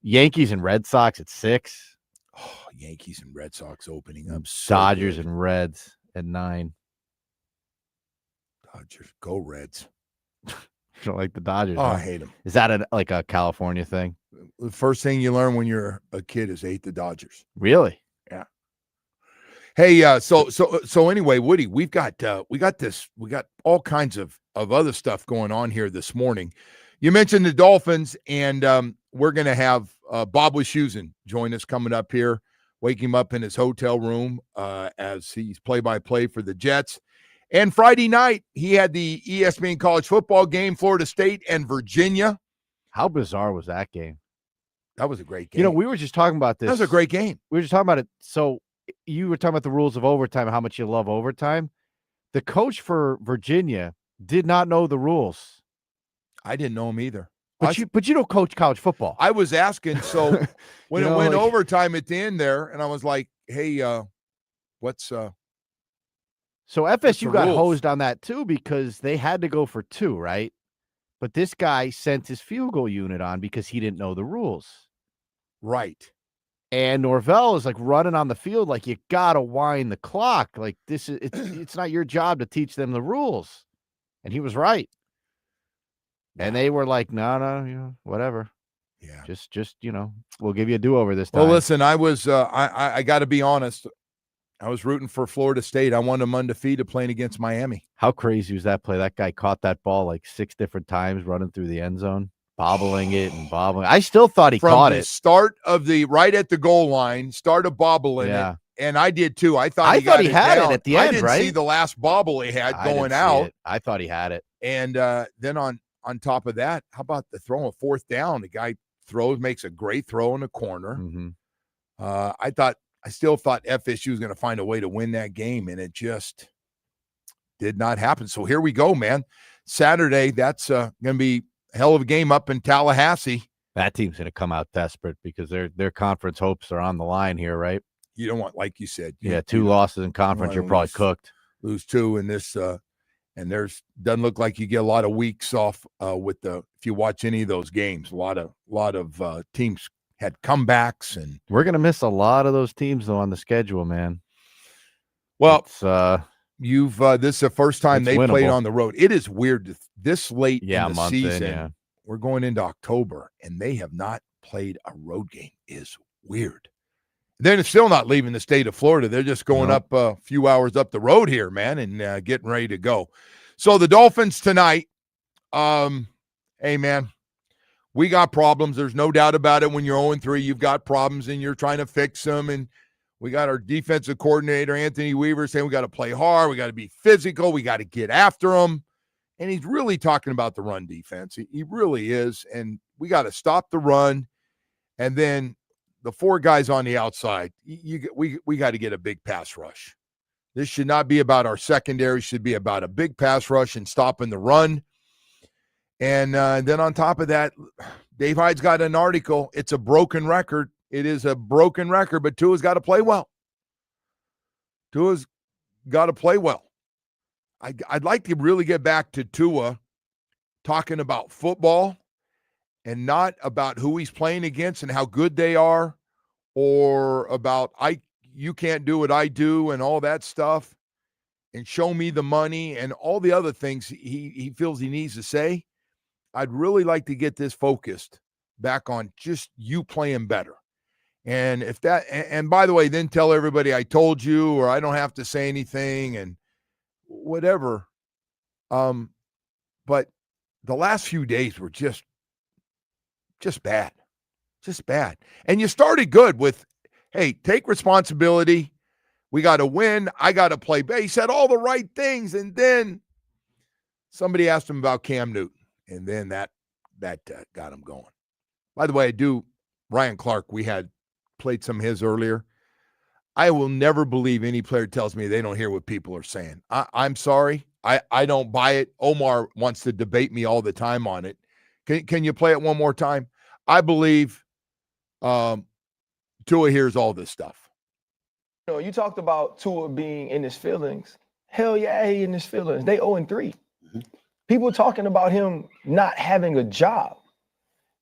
Yankees and Red Sox at 6. Oh, Yankees and Red Sox opening up. Dodgers and Reds at 9. Dodgers, go Reds. You don't like the Dodgers? Oh, huh? I hate them. Is that like a California thing? The first thing you learn when you're a kid is hate the Dodgers. Really? Yeah. Hey, so anyway, Woody, we got all kinds of other stuff going on here this morning. You mentioned the Dolphins, and we're going to have Bob Wischusen join us coming up here. Wake him up in his hotel room as he's play-by-play for the Jets. And Friday night, he had the ESPN college football game, Florida State and Virginia. How bizarre was that game? That was a great game. You know, we were just talking about this. That was a great game. We were just talking about it. So you were talking about the rules of overtime, how much you love overtime. The coach for Virginia did not know the rules. I didn't know him either. But you don't coach college football. I was asking, so when it went overtime at the end there, and I was like, hey, what's So FSU got rules? hosed on that too because they had to go for 2, right? But this guy sent his field goal unit on because he didn't know the rules. Right. And Norvell is like running on the field like you gotta wind the clock. Like it's not your job to teach them the rules. And he was right. And they were like, no, whatever. Yeah. Just we'll give you a do-over this time. Well, listen, I was I got to be honest. I was rooting for Florida State. I wanted them undefeated playing against Miami. How crazy was that play? That guy caught that ball like 6 different times running through the end zone, bobbling it and bobbling. I still thought he caught it. Start of right at the goal line, started bobbling it. And I did too. I thought he had it at the end, I didn't see the last bobble he had going out. I thought he had it. And then on top of that, how about the throw on 4th down? The guy makes a great throw in the corner. Mm-hmm. I still thought FSU was going to find a way to win that game, and it just did not happen. So here we go, man. Saturday, that's going to be a hell of a game up in Tallahassee. That team's going to come out desperate because their conference hopes are on the line here, right? You don't want, like you said. 2 losses in conference, you're probably cooked. Lose 2 in this, and doesn't look like you get a lot of weeks off if you watch any of those games. A lot of teams had comebacks, and we're gonna miss a lot of those teams though on the schedule, man. Well, it's, this is the first time they played winnable on the road. It is weird this late in the month season. In. We're going into October, and they have not played a road game. Is weird. They're still not leaving the state of Florida. They're just going up a few hours up the road here, man, and getting ready to go. So the Dolphins tonight, hey, man, we got problems. There's no doubt about it. When you're 0-3, you've got problems, and you're trying to fix them. And we got our defensive coordinator, Anthony Weaver, saying we got to play hard. We got to be physical. We got to get after them. And he's really talking about the run defense. He really is. And we got to stop the run. And then the 4 guys on the outside, we got to get a big pass rush. This should not be about our secondary. It should be about a big pass rush and stopping the run. And then on top of that, Dave Hyde's got an article. It's a broken record. It is a broken record, but Tua's got to play well. Tua's got to play well. I'd like to really get back to Tua talking about football and not about who he's playing against and how good they are, or about you can't do what I do and all that stuff, and show me the money and all the other things he feels he needs to say. I'd really like to get this focused back on just you playing better. And if that, and by the way, then tell everybody I told you, or I don't have to say anything and whatever. But the last few days were just bad. Just bad. And you started good with, hey, take responsibility. We got to win. I got to play. He said all the right things. And then somebody asked him about Cam Newton. And then that got him going. By the way, Ryan Clark, we had played some of his earlier. I will never believe any player tells me they don't hear what people are saying. I'm sorry. I don't buy it. Omar wants to debate me all the time on it. Can you play it one more time? I believe Tua hears all this stuff. You know, you talked about Tua being in his feelings. Hell yeah, he in his feelings. They 0-3. Mm-hmm. People talking about him not having a job.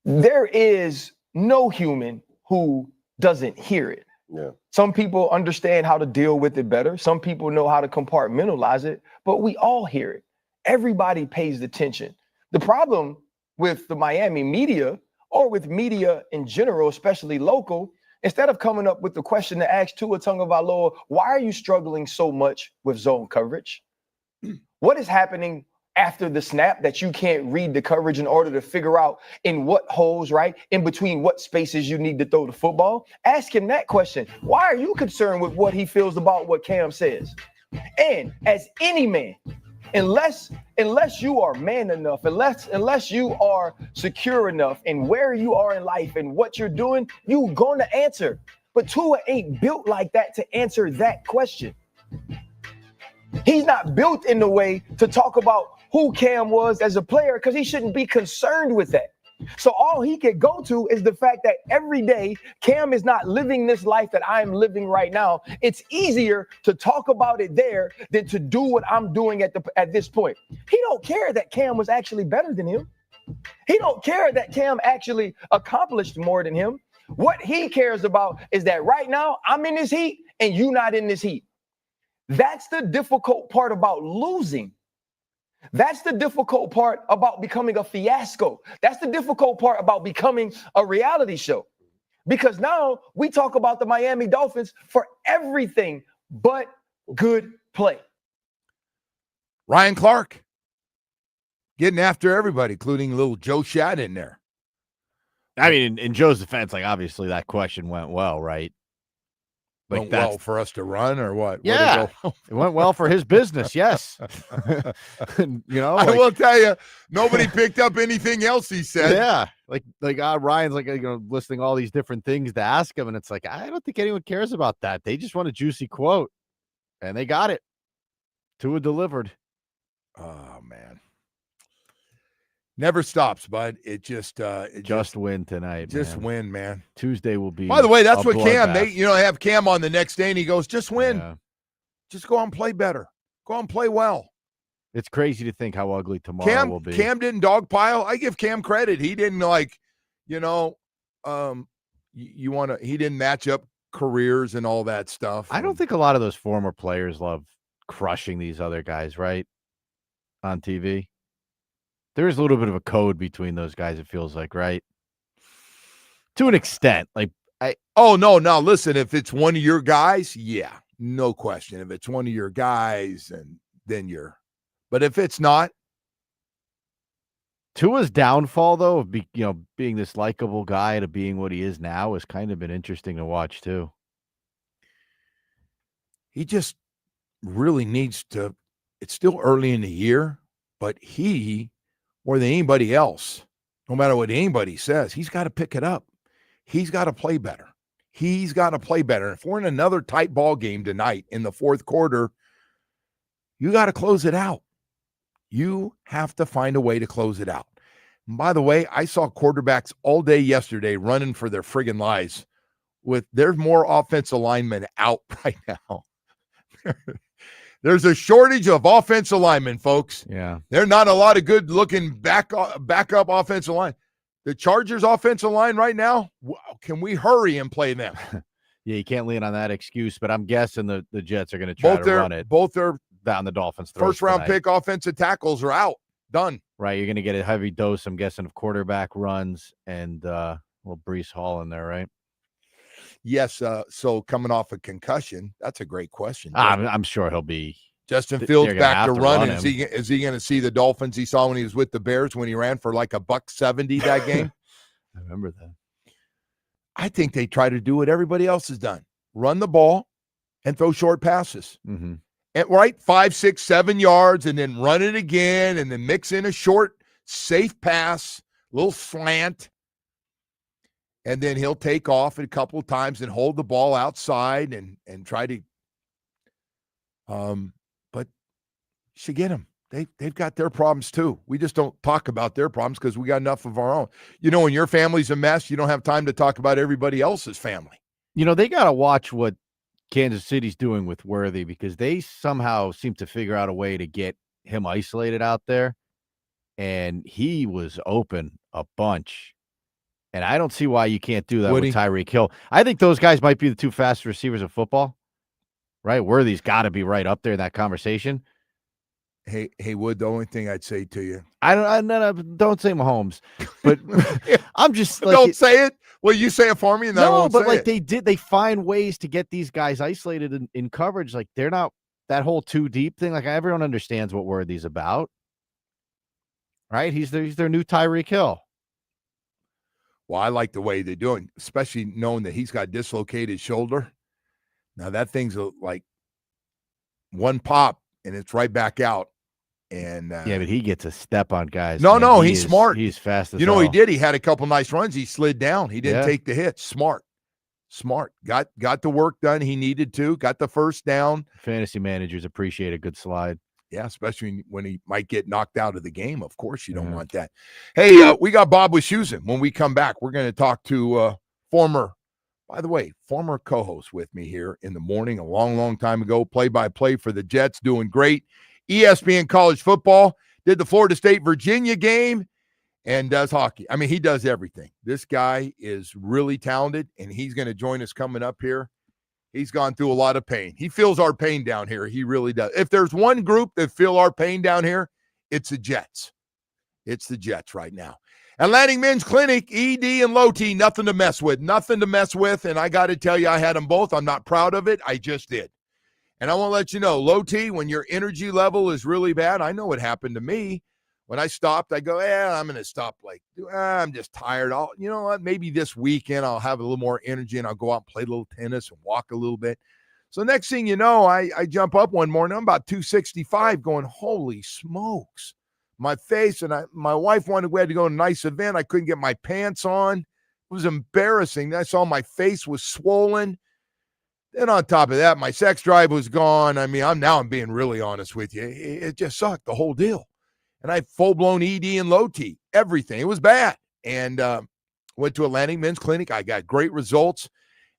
There is no human who doesn't hear it. Yeah. Some people understand how to deal with it better. Some people know how to compartmentalize it, but we all hear it. Everybody pays attention. The problem with the Miami media, or with media in general, especially local, instead of coming up with the question to ask Tua Tagovailoa, why are you struggling so much with zone coverage? What is happening after the snap that you can't read the coverage in order to figure out in what holes, right, in between what spaces you need to throw the football? Ask him that question. Why are you concerned with what he feels about what Cam says? And as any man, unless you are man enough, unless you are secure enough in where you are in life and what you're doing, you're going to answer. But Tua ain't built like that to answer that question. He's not built in the way to talk about who Cam was as a player, because he shouldn't be concerned with that. So all he could go to is the fact that every day Cam is not living this life that I'm living right now. It's easier to talk about it there than to do what I'm doing at this point. He don't care that Cam was actually better than him. He don't care that Cam actually accomplished more than him. What he cares about is that right now I'm in this heat and you not in this heat. That's the difficult part about losing. That's the difficult part about becoming a fiasco. That's the difficult part about becoming a reality show. Because now we talk about the Miami Dolphins for everything but good play. Ryan Clark getting after everybody, including little Joe Shad in there. I mean, in Joe's defense, like, obviously that question went well, right? Like, went well for us to run, or what? Yeah, it went well for his business. Yes, you know. I will tell you, nobody picked up anything else he said. Yeah, like Ryan's like, listing all these different things to ask him, and it's like, I don't think anyone cares about that. They just want a juicy quote, and they got it. Tua delivered. Oh man, never stops, bud. It just win tonight. Just win, man. Tuesday will be. By the way, that's what Cam. They have Cam on the next day, and he goes, "Just win, just go out and play better, go out and play well." It's crazy to think how ugly tomorrow will be. Cam didn't dogpile. I give Cam credit. He didn't You want to, he didn't match up careers and all that stuff. I don't think a lot of those former players love crushing these other guys, right? On TV. There is a little bit of a code between those guys, it feels like, right? To an extent. No, listen, if it's one of your guys, yeah, no question. If it's one of your guys, and then but if it's not. Tua's downfall, though, of being this likable guy to being what he is now has kind of been interesting to watch, too. He just really needs to, it's still early in the year, but he, more than anybody else, no matter what anybody says, he's got to pick it up. He's got to play better. He's got to play better. If we're in another tight ball game tonight in the fourth quarter, you got to close it out. You have to find a way to close it out. And by the way, I saw quarterbacks all day yesterday running for their friggin' lives there's more offensive linemen out right now. There's a shortage of offensive linemen, folks. Yeah. There are not a lot of good-looking backup offensive line. The Chargers offensive line right now, can we hurry and play them? Yeah, you can't lean on that excuse, but I'm guessing the Jets are going to try to run it. Both their down the Dolphins' throats first-round tonight. pick offensive tackles are out. Done. Right, you're going to get a heavy dose, I'm guessing, of quarterback runs and little Breece Hall in there, right? Yes, so coming off a concussion, that's a great question. I'm sure he'll be. Justin Fields back to running. Run Is he going to see the Dolphins he saw when he was with the Bears when he ran for like $170 that game? I remember that. I think they try to do what everybody else has done. Run the ball and throw short passes. Mm-hmm. And, right, 5, 6, 7 yards, and then run it again, and then mix in a short, safe pass, little slant. And then he'll take off a couple of times and hold the ball outside and try to but you should get them. They've got their problems too. We just don't talk about their problems because we got enough of our own. When your family's a mess, you don't have time to talk about everybody else's family. They got to watch what Kansas City's doing with Worthy because they somehow seem to figure out a way to get him isolated out there. And he was open a bunch. And I don't see why you can't do that with Tyreek Hill. I think those guys might be the two fastest receivers of football, right? Worthy's got to be right up there in that conversation. Hey, Wood, the only thing I'd say to you. Don't say Mahomes, but I'm just like. Don't say it. Well, you say it for me and I won't say it. They find ways to get these guys isolated in coverage. Like they're not that whole too deep thing. Like everyone understands what Worthy's about, right? He's their new Tyreek Hill. Well, I like the way they're doing, especially knowing that he's got dislocated shoulder. Now that thing's like one pop and it's right back out. And yeah, but he gets a step on guys. No, he's smart. He's fast as he did. He had a couple nice runs. He slid down. He didn't take the hit. Smart. Got the work done he needed to. Got the first down. Fantasy managers appreciate a good slide. Yeah, especially when he might get knocked out of the game. Of course, you don't want that. Hey, we got Bob Wischusen. When we come back, we're going to talk to former co-host with me here in the morning, a long, long time ago, play-by-play for the Jets, doing great. ESPN college football, did the Florida State-Virginia game, and does hockey. I mean, he does everything. This guy is really talented, and he's going to join us coming up here. He's gone through a lot of pain. He feels our pain down here. He really does. If there's one group that feel our pain down here, it's the Jets. It's the Jets right now. Atlantic Men's Clinic, ED and Low T, nothing to mess with. And I got to tell you, I had them both. I'm not proud of it. I just did. And I want to let you know, Low T, when your energy level is really bad, I know what happened to me. When I stopped, I go, I'm going to stop. I'm just tired. You know what? Maybe this weekend I'll have a little more energy and I'll go out and play a little tennis and walk a little bit. So next thing you know, I jump up one morning. I'm about 265 going, holy smokes. My face, and my wife we had to go to a nice event. I couldn't get my pants on. It was embarrassing. I saw my face was swollen. Then on top of that, my sex drive was gone. I mean, I'm being really honest with you. It just sucked, the whole deal. And I had full-blown ED and low T, everything. It was bad. And went to Atlantic Men's Clinic. I got great results.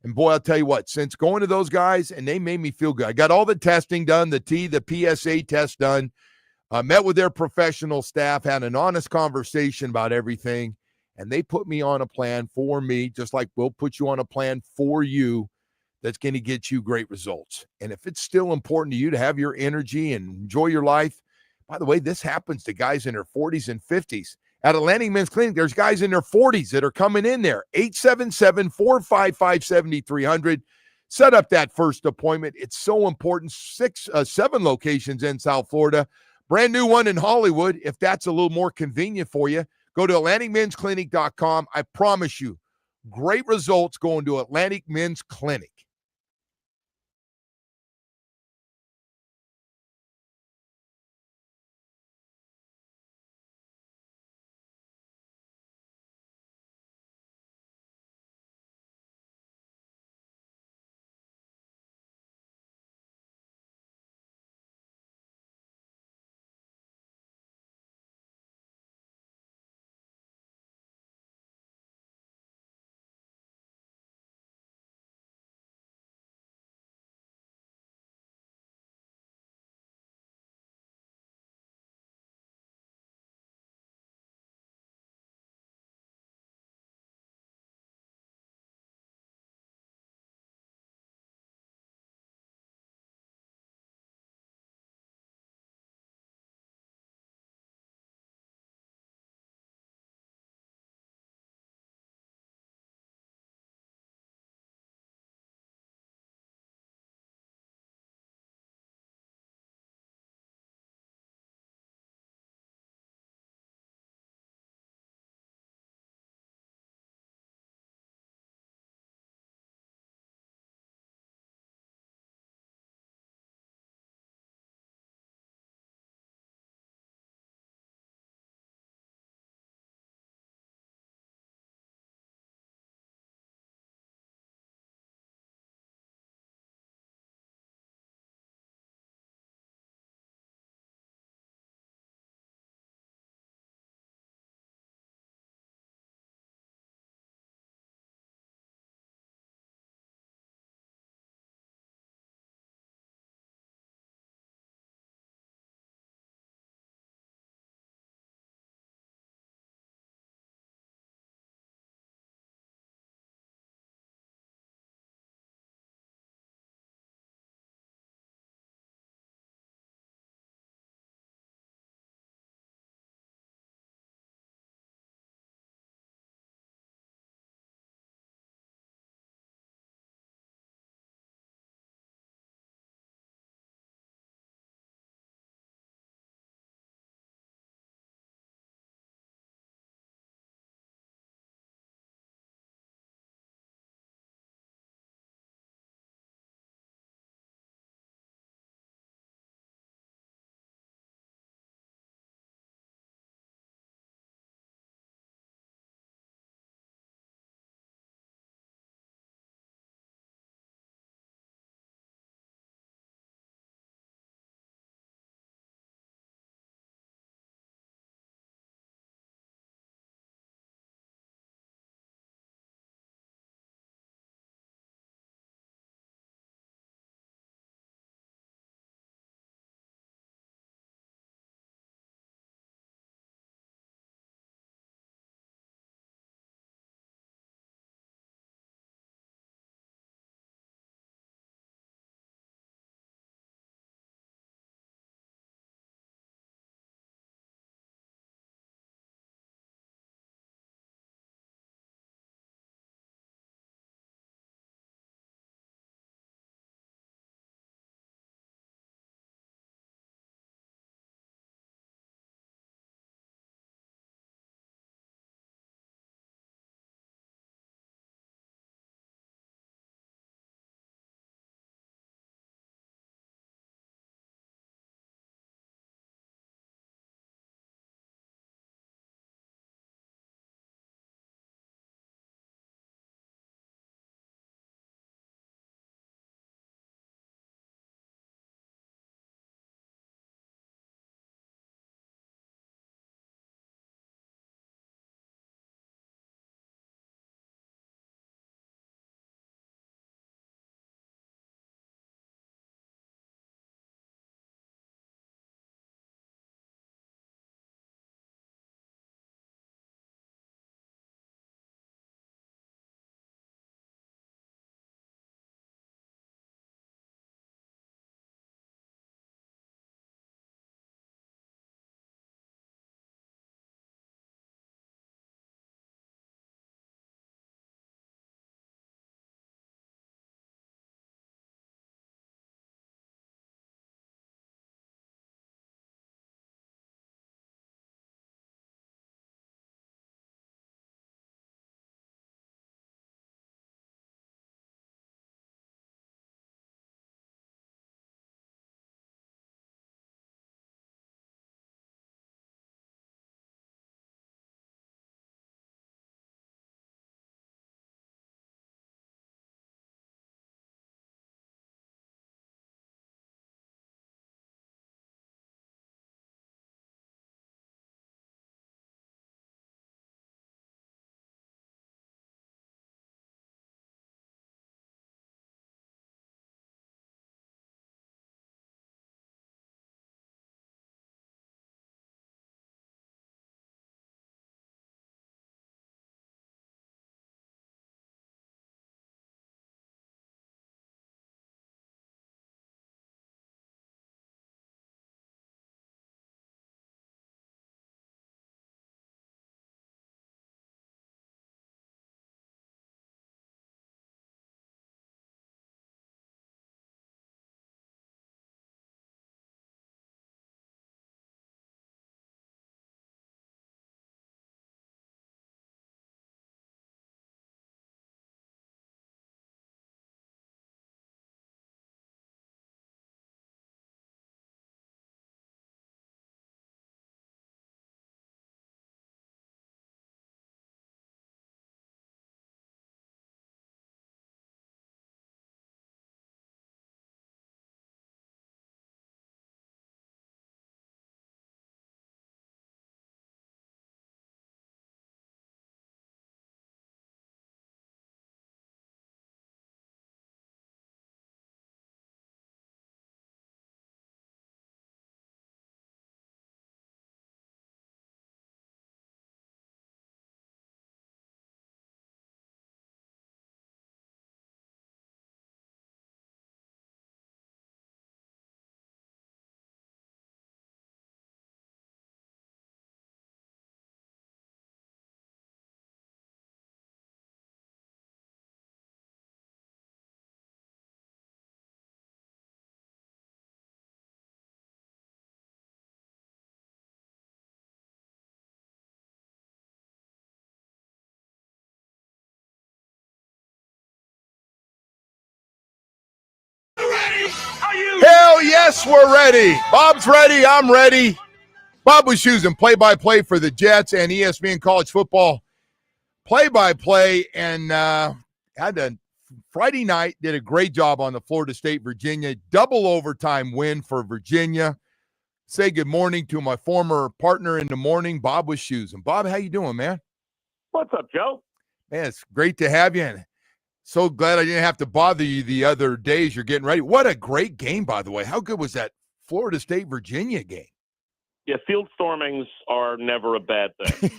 And, boy, I'll tell you what, since going to those guys, and they made me feel good. I got all the testing done, the PSA test done, met with their professional staff, had an honest conversation about everything, and they put me on a plan for me, just like we'll put you on a plan for you that's going to get you great results. And if it's still important to you to have your energy and enjoy your life, by the way, this happens to guys in their 40s and 50s. At Atlantic Men's Clinic, there's guys in their 40s that are coming in there. 877-455-7300. Set up that first appointment. It's so important. 7 locations in South Florida. Brand new one in Hollywood. If that's a little more convenient for you, go to AtlanticMen'sClinic.com. I promise you, great results going to Atlantic Men's Clinic. Yes, we're ready. Bob's ready. I'm ready. Bob Wischusen, play-by-play for the Jets and ESPN College Football play-by-play. And had a Friday night, did a great job on the Florida State-Virginia double overtime win for Virginia. Say good morning to my former partner in the morning, Bob Wischusen. Bob, how you doing, man? What's up, Joe? Man, it's great to have you. And so glad I didn't have to bother you the other days. You're getting ready. What a great game, by the way. How good was that Florida State-Virginia game? Yeah, field stormings are never a bad thing.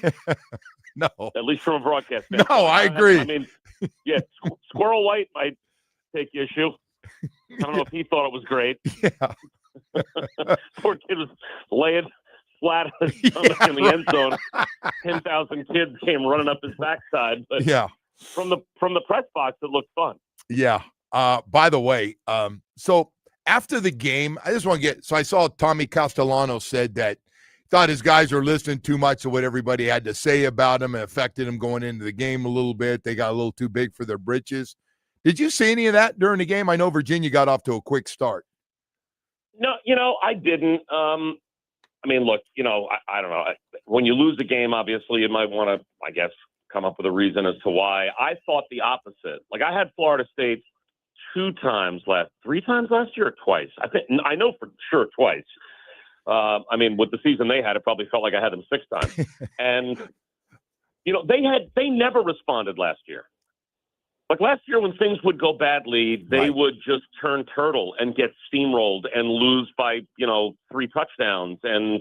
No. At least from a broadcast No, standpoint. I agree. I mean, yeah, Squirrel White might take issue. I don't know if he thought it was great. Yeah. Poor kid was laying flat on his stomach in the end zone. 10,000 kids came running up his backside. But yeah. From the press box, it looked fun. Yeah. By the way, so after the game, I just want to get – so I saw Tommy Castellano said that thought his guys were listening too much to what everybody had to say about him and affected him going into the game a little bit. They got a little too big for their britches. Did you see any of that during the game? I know Virginia got off to a quick start. No, I didn't. I mean, look, I don't know. When you lose a game, obviously, you might want to, I guess, come up with a reason as to why. I thought the opposite. Like, I had Florida State three times last year or twice. I know for sure twice. I mean, with the season they had, it probably felt like I had them 6 times. And, they never responded last year. Like last year when things would go badly, they would just turn turtle and get steamrolled and lose by, 3 touchdowns. And,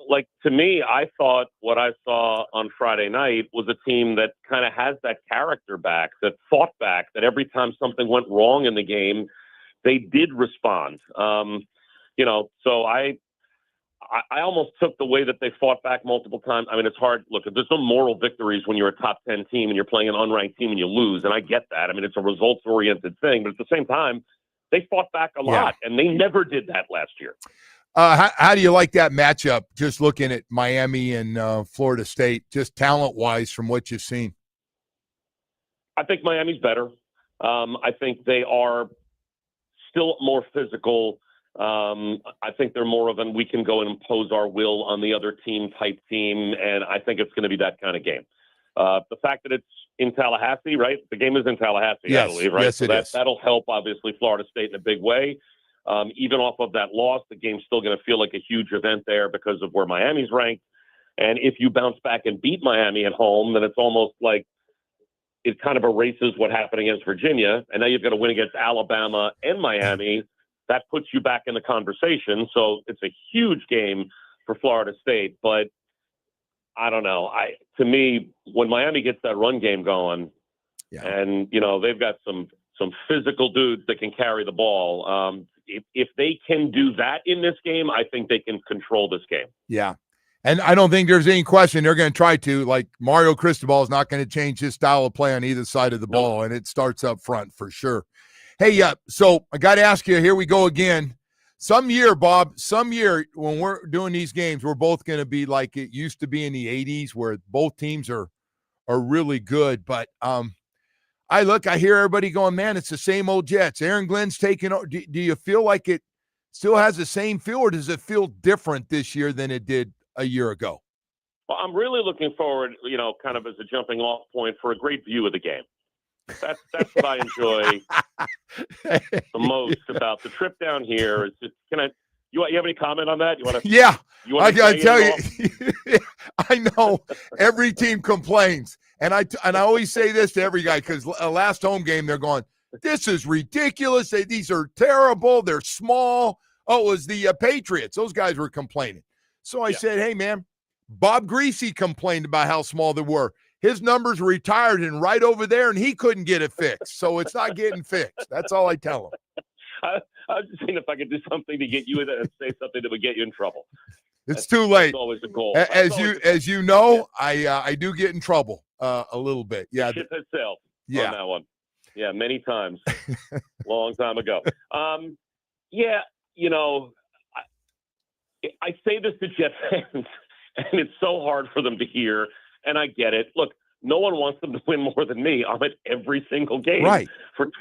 like to me, I thought what I saw on Friday night was a team that kind of has that character back, that fought back, that every time something went wrong in the game, they did respond. So I almost took the way that they fought back multiple times. I mean, it's hard. Look, there's no moral victories when you're a top 10 team and you're playing an unranked team and you lose. And I get that. I mean, it's a results-oriented thing. But at the same time, they fought back a lot, and they never did that last year. How do you like that matchup, just looking at Miami and Florida State, just talent-wise from what you've seen? I think Miami's better. I think they are still more physical. I think they're more of we can go and impose our will on the other team type team, and I think it's going to be that kind of game. The fact that it's in Tallahassee, right? The game is in Tallahassee, yes, I believe, right? Yes, so that'll help, obviously, Florida State in a big way. Even off of that loss, the game's still going to feel like a huge event there because of where Miami's ranked. And if you bounce back and beat Miami at home, then it's almost like it kind of erases what happened against Virginia. And now you've got to win against Alabama and Miami. That puts you back in the conversation. So it's a huge game for Florida State. But I don't know. To me, when Miami gets that run game going, and, they've got some physical dudes that can carry the ball. If they can do that in this game, I think they can control this game. Yeah. And I don't think there's any question they're going to try to. Like, Mario Cristobal is not going to change his style of play on either side of the ball, and it starts up front for sure. Hey, so I got to ask you, here we go again. Some year, Bob, when we're doing these games, we're both going to be like it used to be in the 80s where both teams are really good. But I hear everybody going, man, it's the same old Jets. Aaron Glenn's taking over. Do you feel like it still has the same feel, or does it feel different this year than it did a year ago? Well, I'm really looking forward, kind of as a jumping off point for a great view of the game. That's what I enjoy the most about the trip down here. Is just, you have any comment on that? You want to? Yeah, I gotta tell you, I know every team complains, and I always say this to every guy because last home game they're going, this is ridiculous. These are terrible. They're small. Oh, it was the Patriots. Those guys were complaining. So I said, hey man, Bob Greasy complained about how small they were. His numbers were retired and right over there, and he couldn't get it fixed. So it's not getting fixed. That's all I tell him. I was just saying if I could do something to get you in and say something that would get you in trouble. It's too late. That's always the goal. As you know, I do get in trouble a little bit. Yeah. The ship has sailed on that one. Yeah, many times. Long time ago. I say this to Jet fans, and it's so hard for them to hear, and I get it. Look, no one wants them to win more than me. I'm at every single game for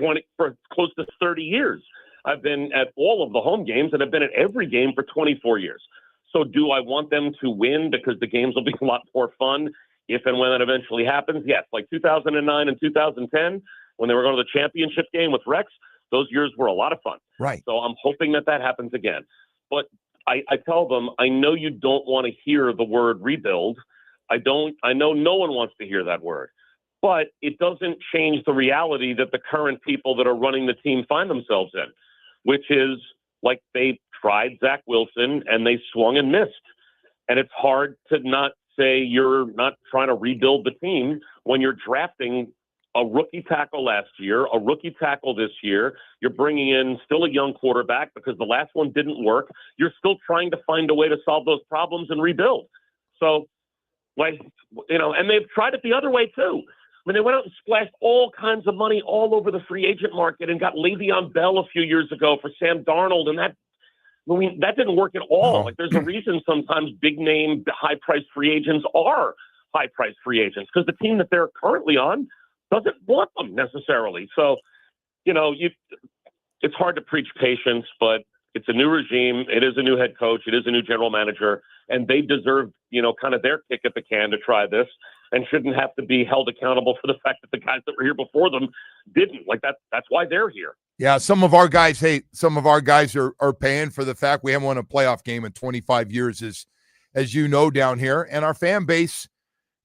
close to 30 years. I've been at all of the home games, and I've been at every game for 24 years. So do I want them to win because the games will be a lot more fun if and when that eventually happens? Yes, like 2009 and 2010, when they were going to the championship game with Rex, those years were a lot of fun. Right. So I'm hoping that happens again. But I tell them, I know you don't want to hear the word rebuild. I know no one wants to hear that word. But it doesn't change the reality that the current people that are running the team find themselves in, which is like they tried Zach Wilson and they swung and missed. And it's hard to not say you're not trying to rebuild the team when you're drafting a rookie tackle last year, a rookie tackle this year. You're bringing in still a young quarterback because the last one didn't work. You're still trying to find a way to solve those problems and rebuild. So, like, and they've tried it the other way too. I mean, they went out and splashed all kinds of money all over the free agent market and got Le'Veon Bell a few years ago for Sam Darnold, and that didn't work at all. No. Like, there's a reason sometimes big-name, high-priced free agents are high-priced free agents because the team that they're currently on doesn't want them necessarily. So, it's hard to preach patience, but it's a new regime. It is a new head coach. It is a new general manager, and they deserve, kind of their kick at the can to try this, and shouldn't have to be held accountable for the fact that the guys that were here before them didn't. Like, that's why they're here. Yeah, some of our guys are paying for the fact we haven't won a playoff game in 25 years, as you know, down here. And our fan base,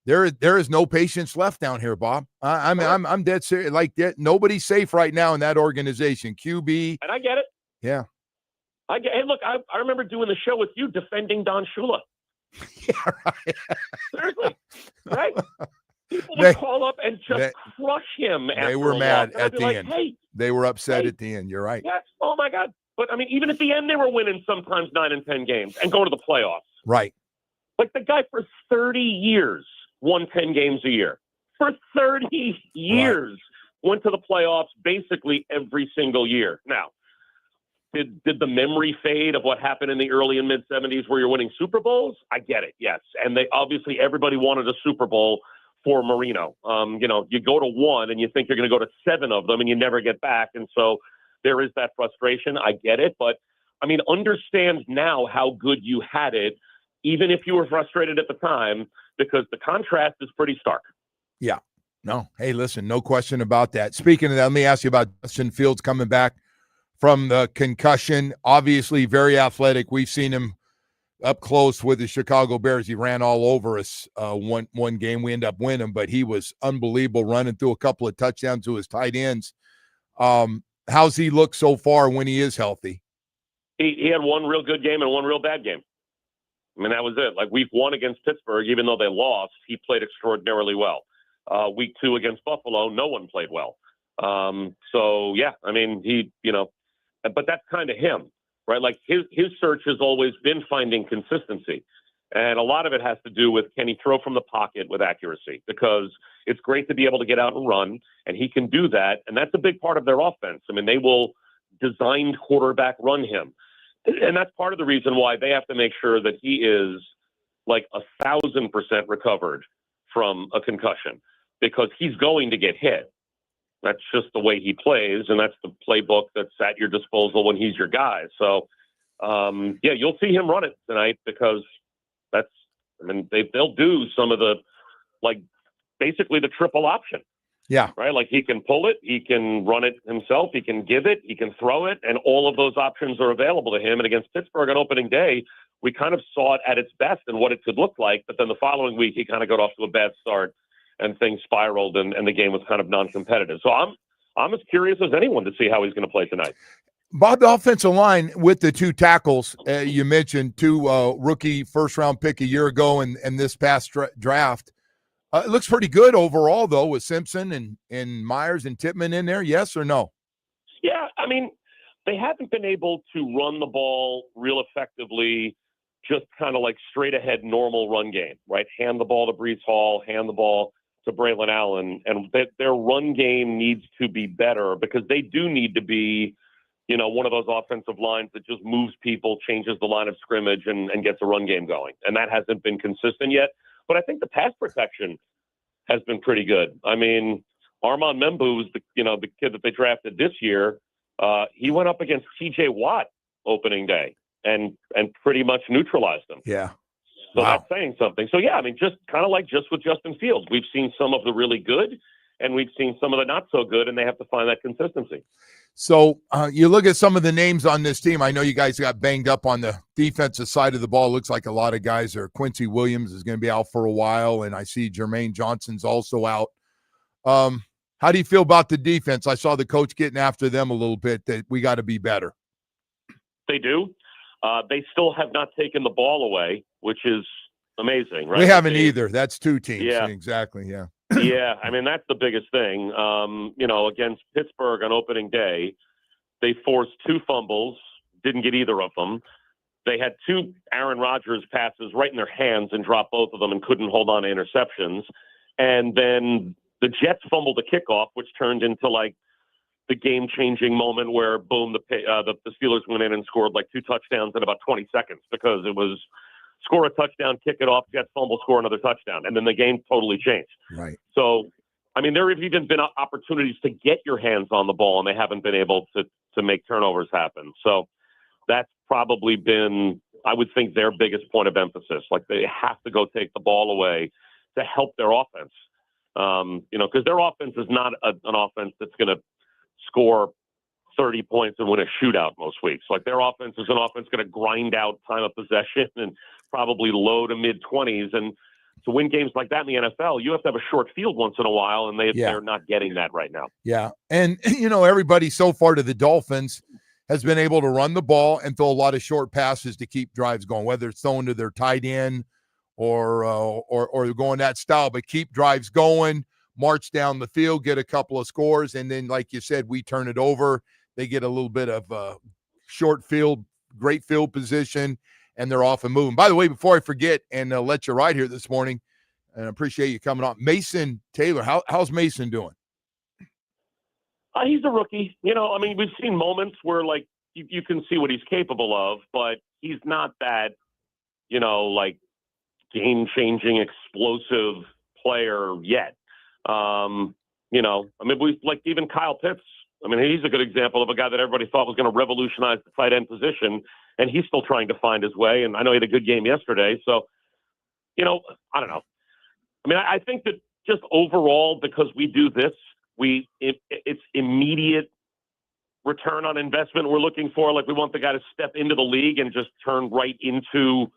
there is no patience left down here, Bob. I'm dead serious. Like, nobody's safe right now in that organization. QB. And I get it. Yeah. Hey, look, I remember doing the show with you defending Don Shula. Yeah, right. Seriously, right? People would call up and just crush him. They were mad at the end. Hey, they were upset at the end. You're right. Yes. Oh my God. But I mean, even at the end, they were winning sometimes 9 and 10 games and going to the playoffs. Right. Like, the guy for 30 years won 10 games a year. For 30 years, went to the playoffs basically every single year. Now, did the memory fade of what happened in the early and mid 70s where you're winning Super Bowls? I get it. Yes. And everybody wanted a Super Bowl for Marino. You go to one and you think you're going to go to 7 of them and you never get back. And so there is that frustration. I get it. But I mean, understand now how good you had it, even if you were frustrated at the time, because the contrast is pretty stark. Yeah. No. Hey, listen, no question about that. Speaking of that, let me ask you about Justin Fields coming back from the concussion. Obviously very athletic. We've seen him up close with the Chicago Bears. He ran all over us one game. We ended up winning, but he was unbelievable, running through a couple of touchdowns to his tight ends. How's he look so far when he is healthy? He had one real good game and one real bad game. I mean, that was it. Like, week 1 against Pittsburgh, even though they lost, he played extraordinarily well. Week 2 against Buffalo, no one played well. So, yeah, I mean, but that's kind of him, right? Like, his search has always been finding consistency. And a lot of it has to do with, can he throw from the pocket with accuracy? Because it's great to be able to get out and run, and he can do that. And that's a big part of their offense. I mean, they will designed quarterback run him. And that's part of the reason why they have to make sure that he is like 1,000% recovered from a concussion, because he's going to get hit. That's just the way he plays, and that's the playbook that's at your disposal when he's your guy. So, you'll see him run it tonight, because they'll do some of the, like, basically the triple option. Yeah. Right? Like, he can pull it, he can run it himself, he can give it, he can throw it, and all of those options are available to him. And against Pittsburgh on opening day, we kind of saw it at its best and what it could look like. But then the following week, he kind of got off to a bad start, and things spiraled, and the game was kind of non-competitive. So I'm as curious as anyone to see how he's going to play tonight. Bob, the offensive line with the 2 tackles, you mentioned 2 rookie first-round pick a year ago and this past draft. It looks pretty good overall, though, with Simpson and Myers and Tippmann in there. Yes or no? Yeah, I mean, they haven't been able to run the ball real effectively, just kind of like straight ahead normal run game, right? Hand the ball to Breece Hall, hand the ball to Braylon Allen, and their run game needs to be better, because they do need to be, one of those offensive lines that just moves people, changes the line of scrimmage, and gets a run game going. And that hasn't been consistent yet. But I think the pass protection has been pretty good. I mean, Armand Membu was the kid that they drafted this year. He went up against T.J. Watt opening day and pretty much neutralized him. Yeah. So Wow. that's saying something. So, yeah, I mean, just kind of like just with Justin Fields, we've seen some of the really good and we've seen some of the not so good, and they have to find that consistency. So you look at some of the names on this team. I know you guys got banged up on the defensive side of the ball. Looks like a lot of guys are. Quincy Williams is going to be out for a while, and I see Jermaine Johnson's also out. How do you feel about the defense? I saw the coach getting after them a little bit, that we got to be better. They do. They still have not taken the ball away, which is amazing, right? We haven't either. That's two teams. Yeah. Exactly, yeah. Yeah, I mean, that's the biggest thing. Against Pittsburgh on opening day, they forced 2 fumbles, didn't get either of them. They had 2 Aaron Rodgers passes right in their hands and dropped both of them and couldn't hold on to interceptions. And then the Jets fumbled a kickoff, which turned into like the game-changing moment where, boom, the Steelers went in and scored like 2 touchdowns in about 20 seconds because it was score a touchdown, kick it off, Jets fumble, score another touchdown. And then the game totally changed. Right. So, I mean, there have even been opportunities to get your hands on the ball, and they haven't been able to make turnovers happen. So that's probably been, I would think, their biggest point of emphasis. Like, they have to go take the ball away to help their offense. Because their offense is not an offense that's going to score 30 points and win a shootout most weeks. Like, their offense is an offense going to grind out time of possession and probably low to mid-20s. And to win games like that in the NFL, you have to have a short field once in a while, and they're not getting that right now. Yeah. And, everybody so far to the Dolphins has been able to run the ball and throw a lot of short passes to keep drives going, whether it's throwing to their tight end or going that style, but keep drives going, march down the field, get a couple of scores, and then, like you said, we turn it over. They get a little bit of short field, great field position, and they're off and moving. By the way, before I forget and let you ride here this morning, and I appreciate you coming on, Mason Taylor, how's Mason doing? He's a rookie. We've seen moments where, like, you can see what he's capable of, but he's not that, game-changing, explosive player yet. Even Kyle Pitts, he's a good example of a guy that everybody thought was going to revolutionize the tight end position, and he's still trying to find his way. And I know he had a good game yesterday. So, I don't know. I think that just overall, because we do this, it's immediate return on investment we're looking for. Like, we want the guy to step into the league and just turn right into,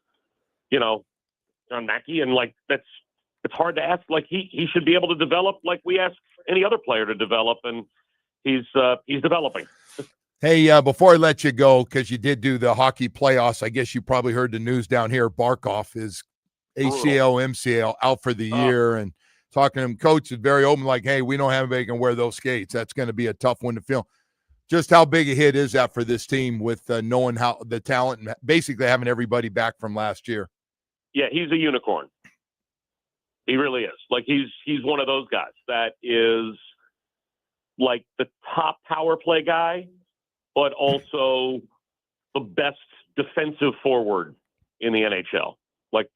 John Mackey. And it's hard to ask. Like, he should be able to develop like we ask any other player to develop, and he's developing. Hey, before I let you go, because you did do the hockey playoffs, I guess you probably heard the news down here. Barkov is ACL, MCL out for the year, and talking to him, coach is very open, like, hey, we don't have anybody can wear those skates. That's going to be a tough one to feel. Just how big a hit is that for this team with knowing how the talent and basically having everybody back from last year? Yeah, he's a unicorn. He really is. Like, he's one of those guys that is like the top power play guy, but also the best defensive forward in the NHL. Like,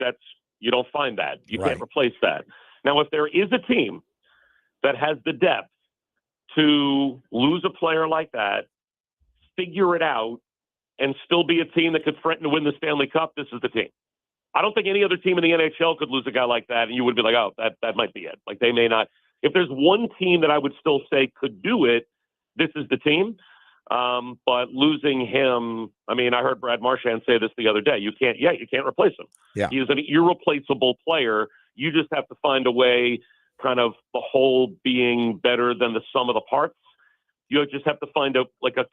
you don't find that. You can't replace that. Now, if there is a team that has the depth to lose a player like that, figure it out, and still be a team that could threaten to win the Stanley Cup, this is the team. I don't think any other team in the NHL could lose a guy like that, and you would be like, oh, that might be it. Like, they may not. If there's one team that I would still say could do it, this is the team. But losing him, I heard Brad Marchand say this the other day. You can't replace him. Yeah. He is an irreplaceable player. You just have to find a way, kind of the whole being better than the sum of the parts. You just have to find a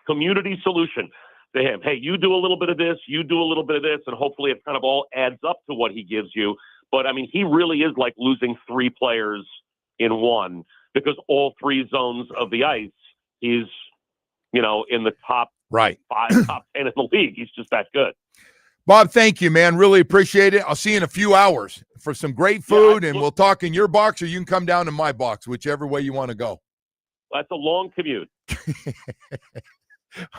community solution to him. Hey, you do a little bit of this, you do a little bit of this, and hopefully it kind of all adds up to what he gives you. But he really is like losing 3 players in one, because all 3 zones of the ice, he's, in the top 5, top 10 in the league. He's just that good. Bob, thank you, man. Really appreciate it. I'll see you in a few hours for some great food, and we'll talk in your box, or you can come down to my box, whichever way you want to go. That's a long commute.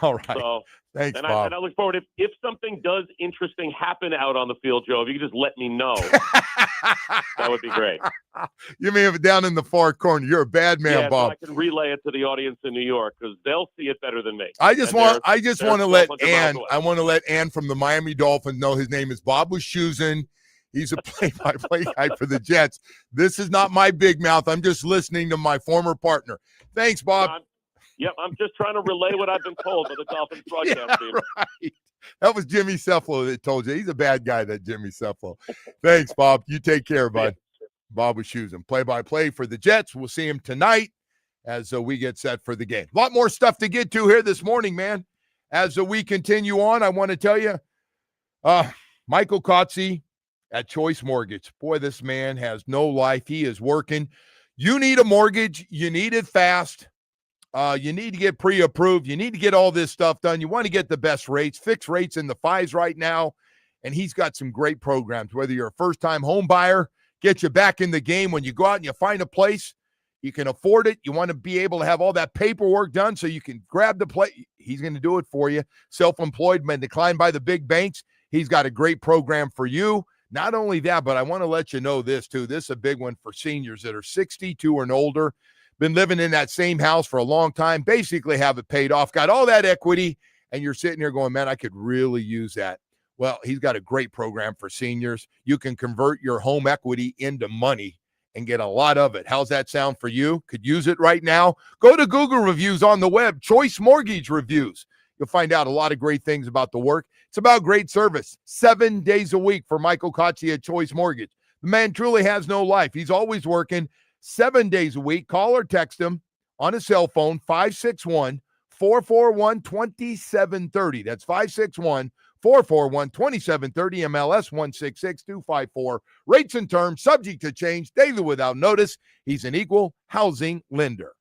All right. So, Thanks, and Bob. I look forward if something does interesting happen out on the field, Joe. If you could just let me know, that would be great. You may have it down in the far corner. You're a bad man, Yeah, Bob. so I can relay it to the audience in New York because they'll see it better than me. I just want to let 1,200 miles Ann. away. I want to let Ann from the Miami Dolphins know his name is Bob Wischusen. He's a play-by-play guy for the Jets. This is not my big mouth. I'm just listening to my former partner. Thanks, Bob. I'm just trying to relay what I've been told by the Dolphins broadcast team. Right. That was Jimmy Cephalo that told you. He's a bad guy, that Jimmy Cephalo. Thanks, Bob. You take care, bud. Bob Wischusen, play-by-play for the Jets. We'll see him tonight as we get set for the game. A lot more stuff to get to here this morning, man. As we continue on, I want to tell you, Michael Kotze at Choice Mortgage. Boy, this man has no life. He is working. You need a mortgage. You need it fast. You need to get pre-approved. You need to get all this stuff done. You want to get the best rates, fixed rates in the 5s right now. And he's got some great programs, whether you're a first-time home buyer, get you back in the game. When you go out and you find a place, you can afford it. You want to be able to have all that paperwork done so you can grab the place. He's going to do it for you. Self-employed, been declined by the big banks. He's got a great program for you. Not only that, but I want to let you know this too. This is a big one for seniors that are 62 and older, been living in that same house for a long time, basically have it paid off, got all that equity, and you're sitting here going, man, I could really use that. Well, he's got a great program for seniors. You can convert your home equity into money and get a lot of it. How's that sound for you? Could use it right now? Go to Google reviews on the web, Choice Mortgage Reviews. You'll find out a lot of great things about the work. It's about great service. 7 days a week for Michael Kotze at Choice Mortgage. The man truly has no life. He's always working 7 days a week. Call or text him on his cell phone, 561-441-2730. That's 561-441-2730, MLS 166254. Rates and terms subject to change daily without notice. He's an equal housing lender.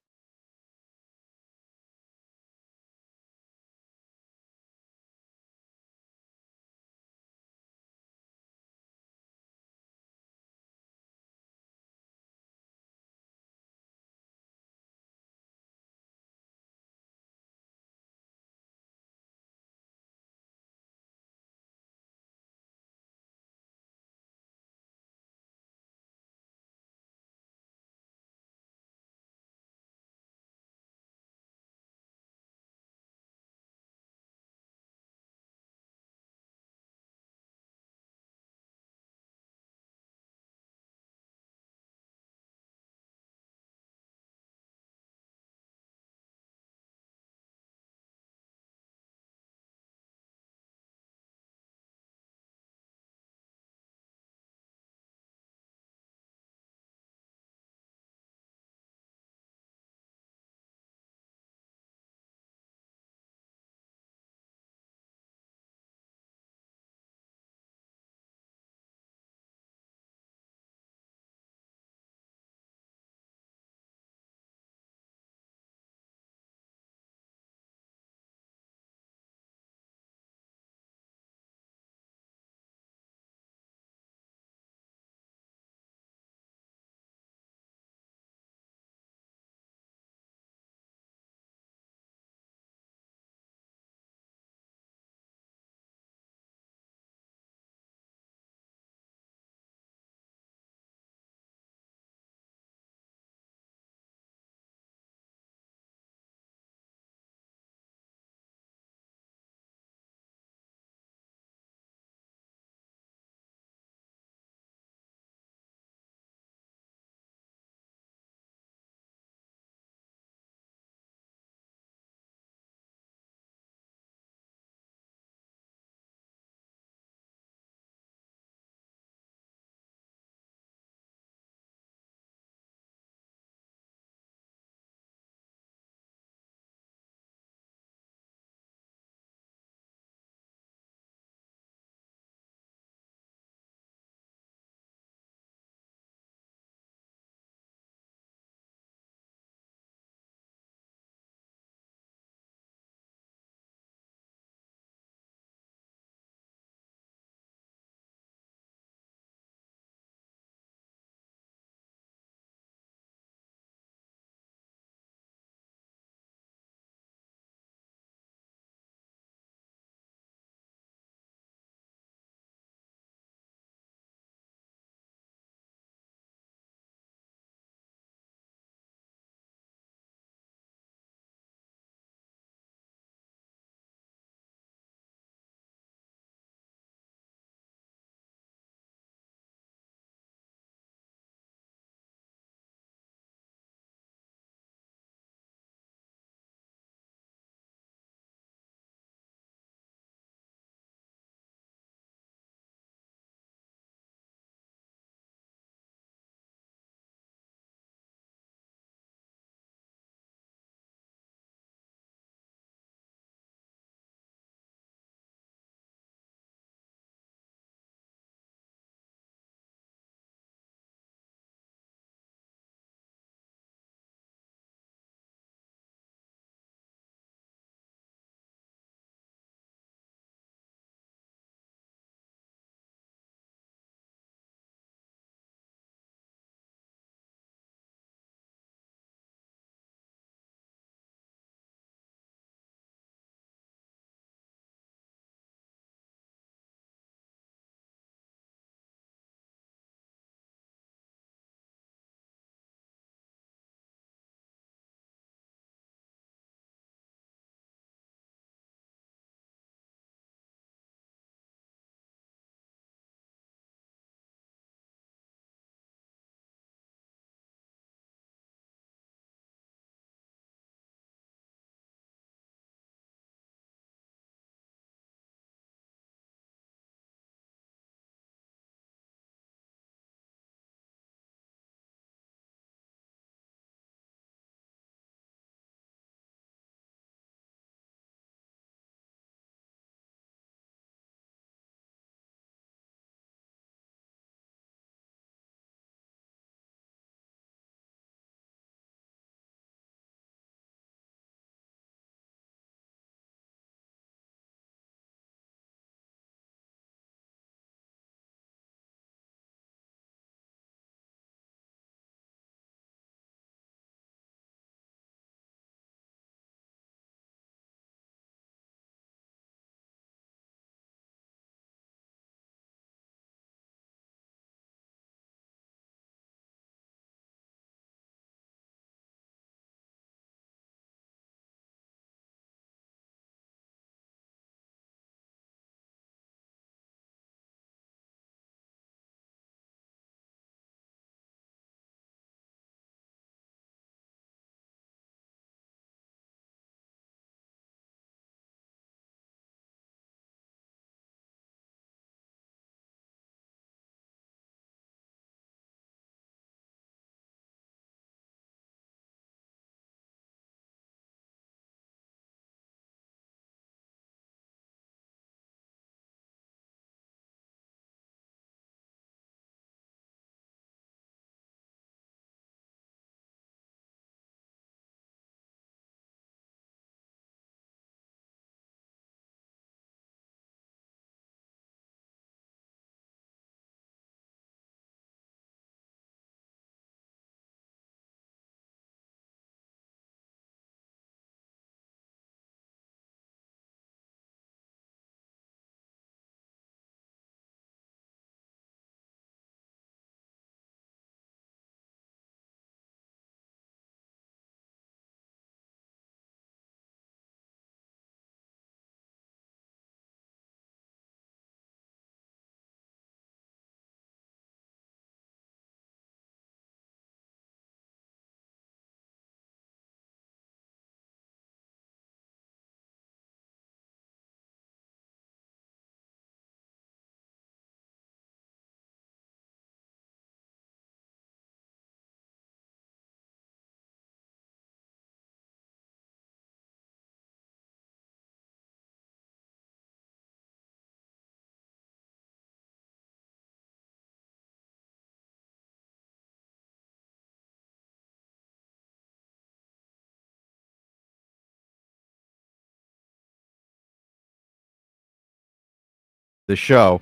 the show.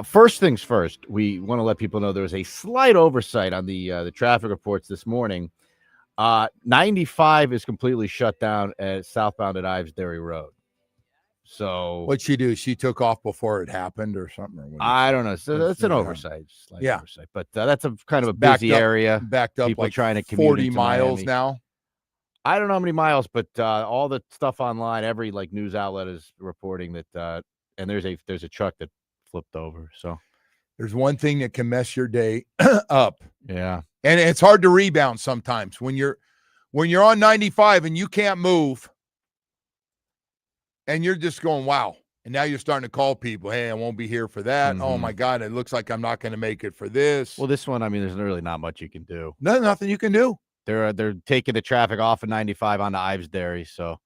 First things first, we want to let people know there was a slight oversight on the traffic reports this morning. 95 is completely shut down at southbound at Ives Dairy Road. So what'd she do? She took off before it happened or something? Or I don't know. So that's an oversight. Yeah. Oversight. But that's a kind of a backed busy up, area. Backed up people like trying to 40 into miles Miami. now. I don't know how many miles, but all the stuff online, every like news outlet is reporting that and there's a truck that flipped over. So there's one thing that can mess your day up. Yeah. And it's hard to rebound sometimes when you're on 95 and you can't move and you're just going, wow. And now you're starting to call people, hey, I won't be here for that. Oh, my God, it looks like I'm not going to make it for this. Well, this one, I mean, there's really not much you can do. No, nothing you can do. They're taking the traffic off of 95 onto Ives Dairy, so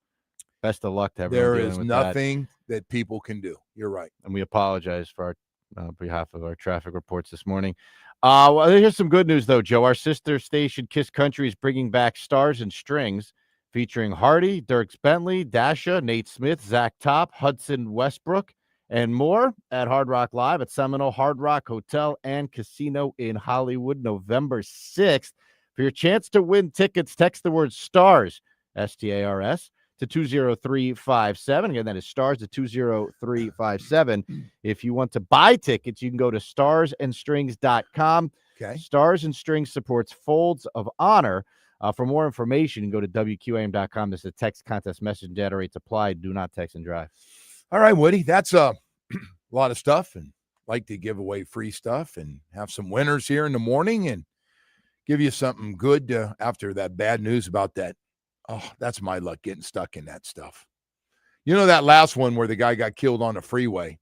best of luck to everyone. There dealing is with nothing that people can do. You're right. And we apologize for our behalf of our traffic reports this morning. Well, here's some good news, though, Joe. Our sister station, Kiss Country, is bringing back Stars and Strings, featuring Hardy, Dierks Bentley, Dasha, Nate Smith, Zach Top, Hudson Westbrook, and more at Hard Rock Live at Seminole Hard Rock Hotel and Casino in Hollywood, November 6th. For your chance to win tickets, text the word STARS, STARS, to 20357. Again, that is STARS to 20357. If you want to buy tickets, you can go to starsandstrings.com. Okay. Stars and Strings supports Folds of Honor. For more information, you can go to WQAM.com. This is a text contest message data rates applied. Do not text and drive. All right, Woody, that's a lot of stuff, and like to give away free stuff and have some winners here in the morning and give you something good after that bad news about that. Oh, that's my luck getting stuck in that stuff. You know that last one where the guy got killed on the freeway?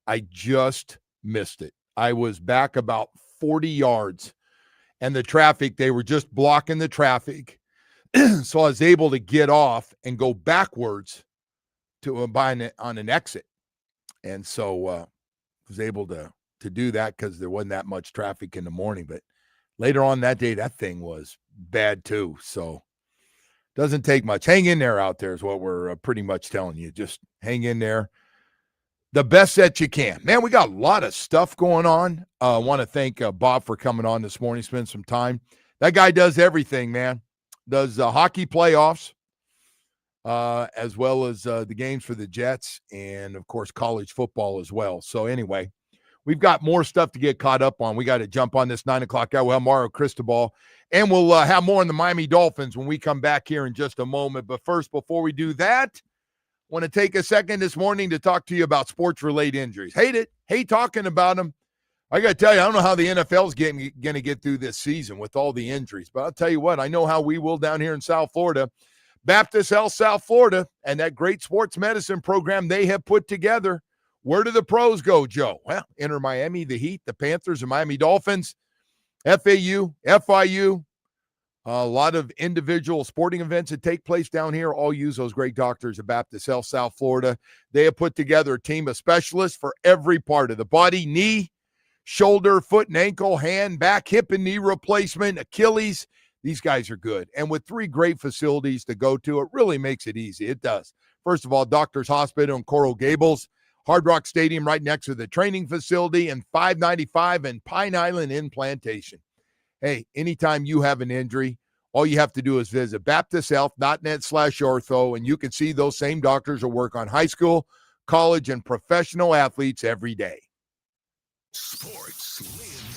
I just missed it. I was back about 40 yards, and the traffic, they were just blocking the traffic. So I was able to get off and go backwards to on an exit. And so was able to do that because there wasn't that much traffic in the morning. But later on that day, that thing was bad too. So doesn't take much. Hang in there out there is what we're pretty much telling you. Just hang in there. The best that you can. Man, we got a lot of stuff going on. I want to thank Bob for coming on this morning, spend some time. That guy does everything, man. Does hockey playoffs, as well as the games for the Jets, and, of course, college football as well. So, anyway, we've got more stuff to get caught up on. We got to jump on this 9 o'clock hour. We'll have Mario Cristobal, and we'll have more on the Miami Dolphins when we come back here in just a moment. But first, before we do that, I want to take a second this morning to talk to you about sports-related injuries. Hate talking about them. I got to tell you, I don't know how the NFL's going to get through this season with all the injuries. But I'll tell you what, I know how we will down here in South Florida. Baptist Health South Florida and that great sports medicine program they have put together. Where do the pros go, Joe? Well, enter Miami, the Heat, the Panthers, the Miami Dolphins, FAU, FIU. A lot of individual sporting events that take place down here all use those great doctors at Baptist Health South Florida. They have put together a team of specialists for every part of the body: knee, shoulder, foot and ankle, hand, back, hip and knee replacement, Achilles. These guys are good. And with 3 great facilities to go to, it really makes it easy. It does. First of all, Doctors Hospital in Coral Gables, Hard Rock Stadium right next to the training facility, and 595 and Pine Island in Plantation. Hey, anytime you have an injury, all you have to do is visit baptisthealth.net/ortho, and you can see those same doctors will work on high school, college, and professional athletes every day. Sports lives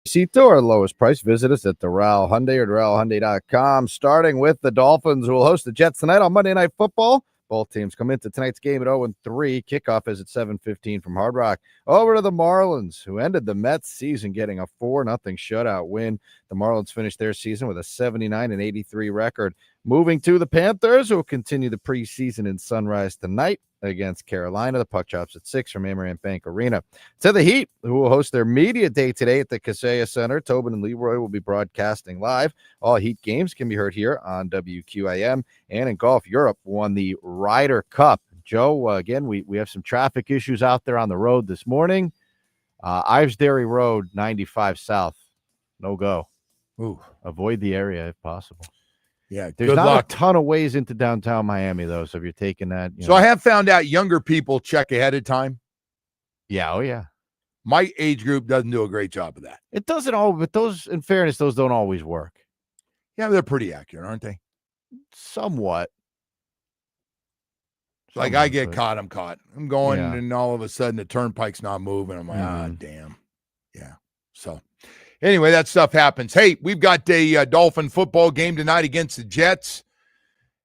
Cito, our lowest price. Visit us at Doral Hyundai or DoralHyundai.com. Starting with the Dolphins, who will host the Jets tonight on Monday Night Football. Both teams come into tonight's game at 0-3. Kickoff is at 7:15 from Hard Rock. Over to the Marlins, who ended the Mets season getting a 4-0 shutout win. The Marlins finished their season with a 79-83 record. Moving to the Panthers, who will continue the preseason in Sunrise tonight against Carolina. The puck drops at 6 from Amerant Bank Arena. To the Heat, who will host their media day today at the Kaseya Center. Tobin and Leroy will be broadcasting live. All Heat games can be heard here on WQAM. And in golf, Europe won the Ryder Cup. Joe, again, we have some traffic issues out there on the road this morning. Ives Dairy Road, 95 South. No go. Ooh. Avoid the area if possible. Yeah, there's not a ton of ways into downtown Miami, though. So if you're taking that, so I have found out younger people check ahead of time. Yeah, oh yeah. My age group doesn't do a great job of that. It doesn't all, but those, in fairness, those don't always work. Yeah, they're pretty accurate, aren't they? Somewhat. Like I get caught, I'm caught. I'm going, and all of a sudden the turnpike's not moving. I'm like, damn. Yeah. So anyway, that stuff happens. Hey, we've got a Dolphin football game tonight against the Jets,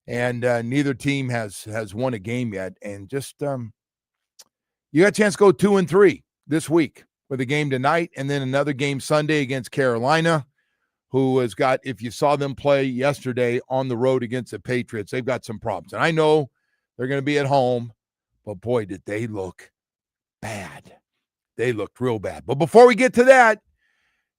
and neither team has won a game yet. And just you got a chance to go 2-3 this week with a game tonight, and then another game Sunday against Carolina, who has got, if you saw them play yesterday on the road against the Patriots, they've got some problems. And I know they're going to be at home, but boy, did they look bad. They looked real bad. But before we get to that,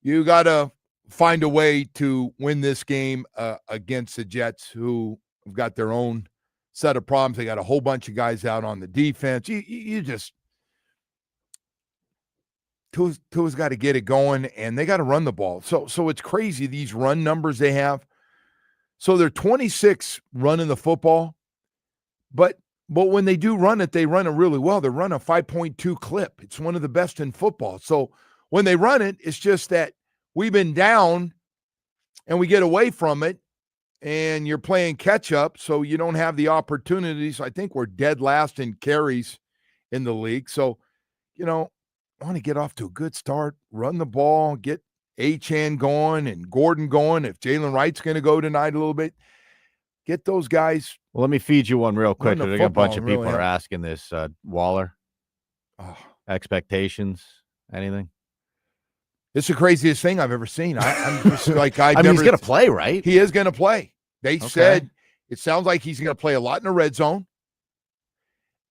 you got to find a way to win this game against the Jets, who have got their own set of problems. They got a whole bunch of guys out on the defense. You just Tua's got to get it going, and they got to run the ball. So it's crazy, these run numbers they have. So they're 26 running the football, but when they do run it, they run it really well. They run a 5.2 clip. It's one of the best in football. So when they run it, it's just that we've been down and we get away from it, and you're playing catch up, so you don't have the opportunities. I think we're dead last in carries in the league. So, I want to get off to a good start, run the ball, get Achane going and Gordon going. If Jalen Wright's going to go tonight a little bit, get those guys. Well, let me feed you one real quick. I think a bunch of people really are asking this. Waller, expectations, anything? It's the craziest thing I've ever seen. I'm just like, I mean, he's going to play, right? He is going to play. They said it sounds like he's going to play a lot in the red zone.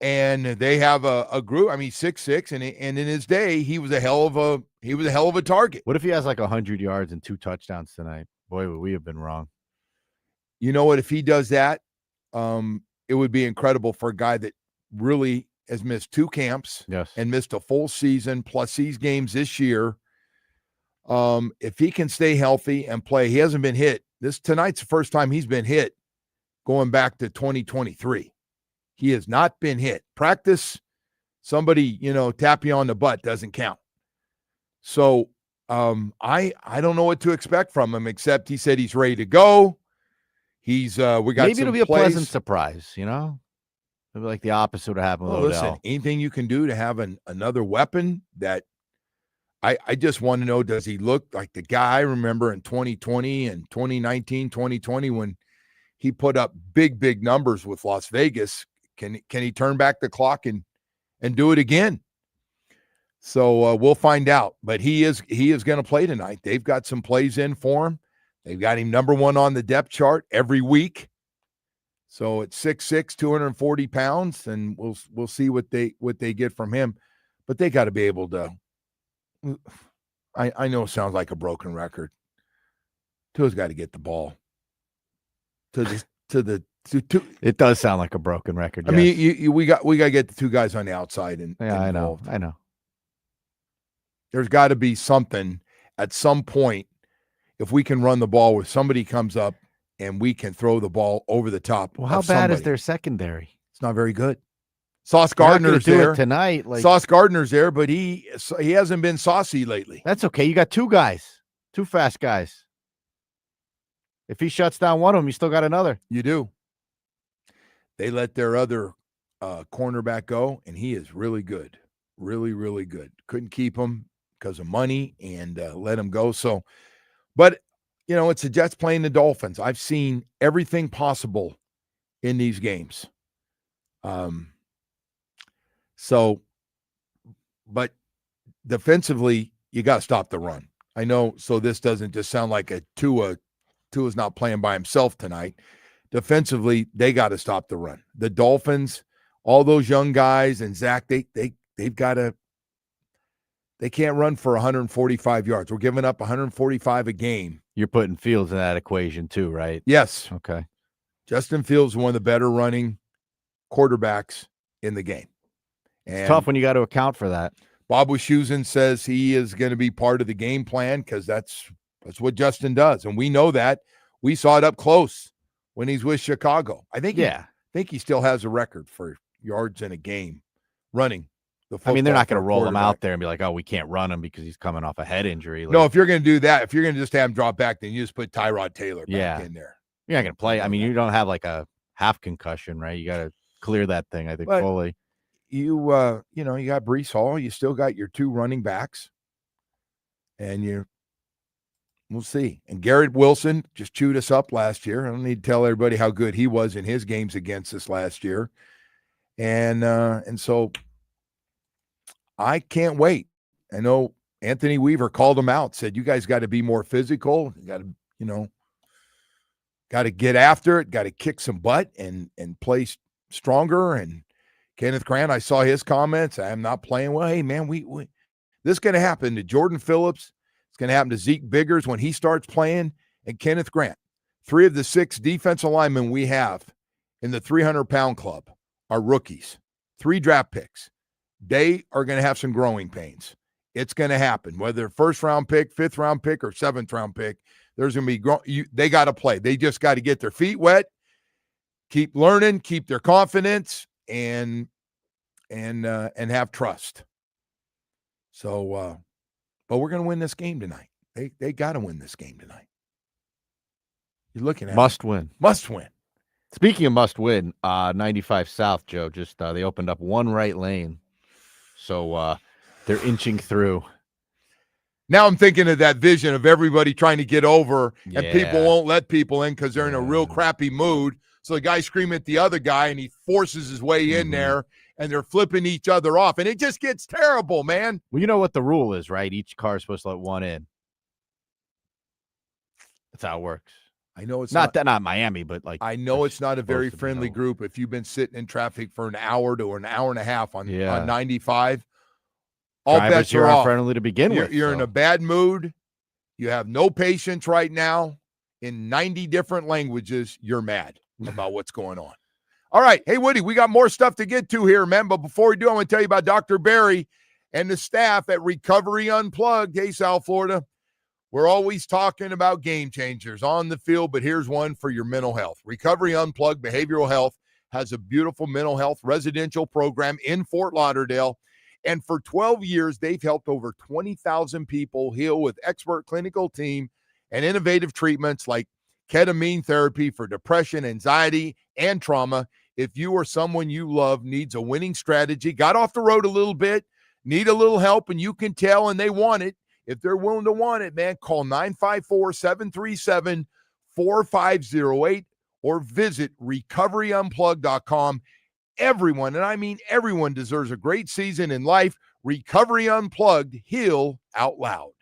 And they have a group. I mean, 6'6", and in his day, he was a hell of a target. What if he has like 100 yards and 2 touchdowns tonight? Boy, would we have been wrong. You know what? If he does that, it would be incredible for a guy that really has missed 2 camps and missed a full season plus these games this year. If he can stay healthy and play, he hasn't been hit. Tonight's the first time he's been hit going back to 2023. He has not been hit. Practice, somebody, tap you on the butt doesn't count. So I don't know what to expect from him, except he said he's ready to go. We got maybe some it'll be plays. A pleasant surprise, Maybe like the opposite would happen with Odell. Listen, anything you can do to have another weapon that I just want to know, does he look like the guy I remember in 2020 and 2019, 2020 when he put up big numbers with Las Vegas? Can he turn back the clock and do it again? So we'll find out. But he is going to play tonight. They've got some plays in for him. They've got him number 1 on the depth chart every week. So it's 6'6", 240 pounds, and we'll see what they get from him. But they got to be able to. I know it sounds like a broken record. Tua's got to get the ball to the. It does sound like a broken record. I mean, we got to get the 2 guys on the outside and I know. There's got to be something at some point. If we can run the ball where somebody comes up and we can throw the ball over the top. Well, how bad is their secondary? It's not very good. Sauce Gardner's there tonight. Sauce Gardner's there, but he hasn't been saucy lately. That's okay. You got 2 guys, 2 fast guys. If he shuts down one of them, you still got another. You do. They let their other cornerback go, and he is really good. Really, really good. Couldn't keep him. because of money and let him go. So, but, it's the Jets playing the Dolphins. I've seen everything possible in these games. But defensively, you got to stop the run. I know, so this doesn't just sound like a Tua's not playing by himself tonight. Defensively, they got to stop the run. The Dolphins, all those young guys and Zach, they've got to. They can't run for 145 yards. We're giving up 145 a game. You're putting Fields in that equation too, right? Yes. Okay. Justin Fields is one of the better running quarterbacks in the game. And it's tough when you got to account for that. Bob Wischusen says he is going to be part of the game plan because that's what Justin does. And we know that. We saw it up close when he's with Chicago. I think he still has a record for yards in a game running. I mean, they're not going to roll him out there and be like, oh, we can't run him because he's coming off a head injury. No, if you're going to do that, if you're going to just have him drop back, then you just put Tyrod Taylor back in there. You're not going to play. I mean, you don't have like a half concussion, right? You got to clear that thing, I think, fully. You got Breece Hall. You still got your two running backs. And we'll see. And Garrett Wilson just chewed us up last year. I don't need to tell everybody how good he was in his games against us last year. And so I can't wait. I know Anthony Weaver called him out, said, you guys got to be more physical. You got to, got to get after it, got to kick some butt and play stronger. And Kenneth Grant, I saw his comments. I'm not playing well. Hey, man, we this is going to happen to Jordan Phillips. It's going to happen to Zeke Biggers when he starts playing, and Kenneth Grant. 3 of the 6 defensive linemen we have in the 300-pound club are rookies. 3 draft picks. They are going to have some growing pains. It's going to happen. Whether first-round pick, 5th-round pick, or 7th-round pick, there's going to be they got to play. They just got to get their feet wet, keep learning, keep their confidence, and have trust. So, but we're going to win this game tonight. They got to win this game tonight. You're looking at must win. Must win. Speaking of must win, 95 South, Joe, just they opened up one right lane. So they're inching through. Now I'm thinking of that vision of everybody trying to get over, and people won't let people in because they're in a real crappy mood. So the guy screaming at the other guy, and he forces his way in there, and they're flipping each other off. And it just gets terrible, man. Well, you know what the rule is, right? Each car is supposed to let one in. That's how it works. I know it's not Miami, but like I know it's not a very friendly group. If you've been sitting in traffic for an hour to an hour and a half on 95, all bets are off. Friendly to begin with. You're in a bad mood. You have no patience right now. In 90 different languages, you're mad about what's going on. All right. Hey, Woody, we got more stuff to get to here, man. But before we do, I want to tell you about Dr. Barry and the staff at Recovery Unplugged. Hey, South Florida. We're always talking about game changers on the field, but here's one for your mental health. Recovery Unplugged Behavioral Health has a beautiful mental health residential program in Fort Lauderdale. And for 12 years, they've helped over 20,000 people heal with expert clinical team and innovative treatments like ketamine therapy for depression, anxiety, and trauma. If you or someone you love needs a winning strategy, got off the road a little bit, need a little help, and you can tell and they want it, if they're willing to want it, man, call 954-737-4508 or visit recoveryunplug.com. Everyone, and I mean everyone, deserves a great season in life. Recovery Unplugged, heal out loud.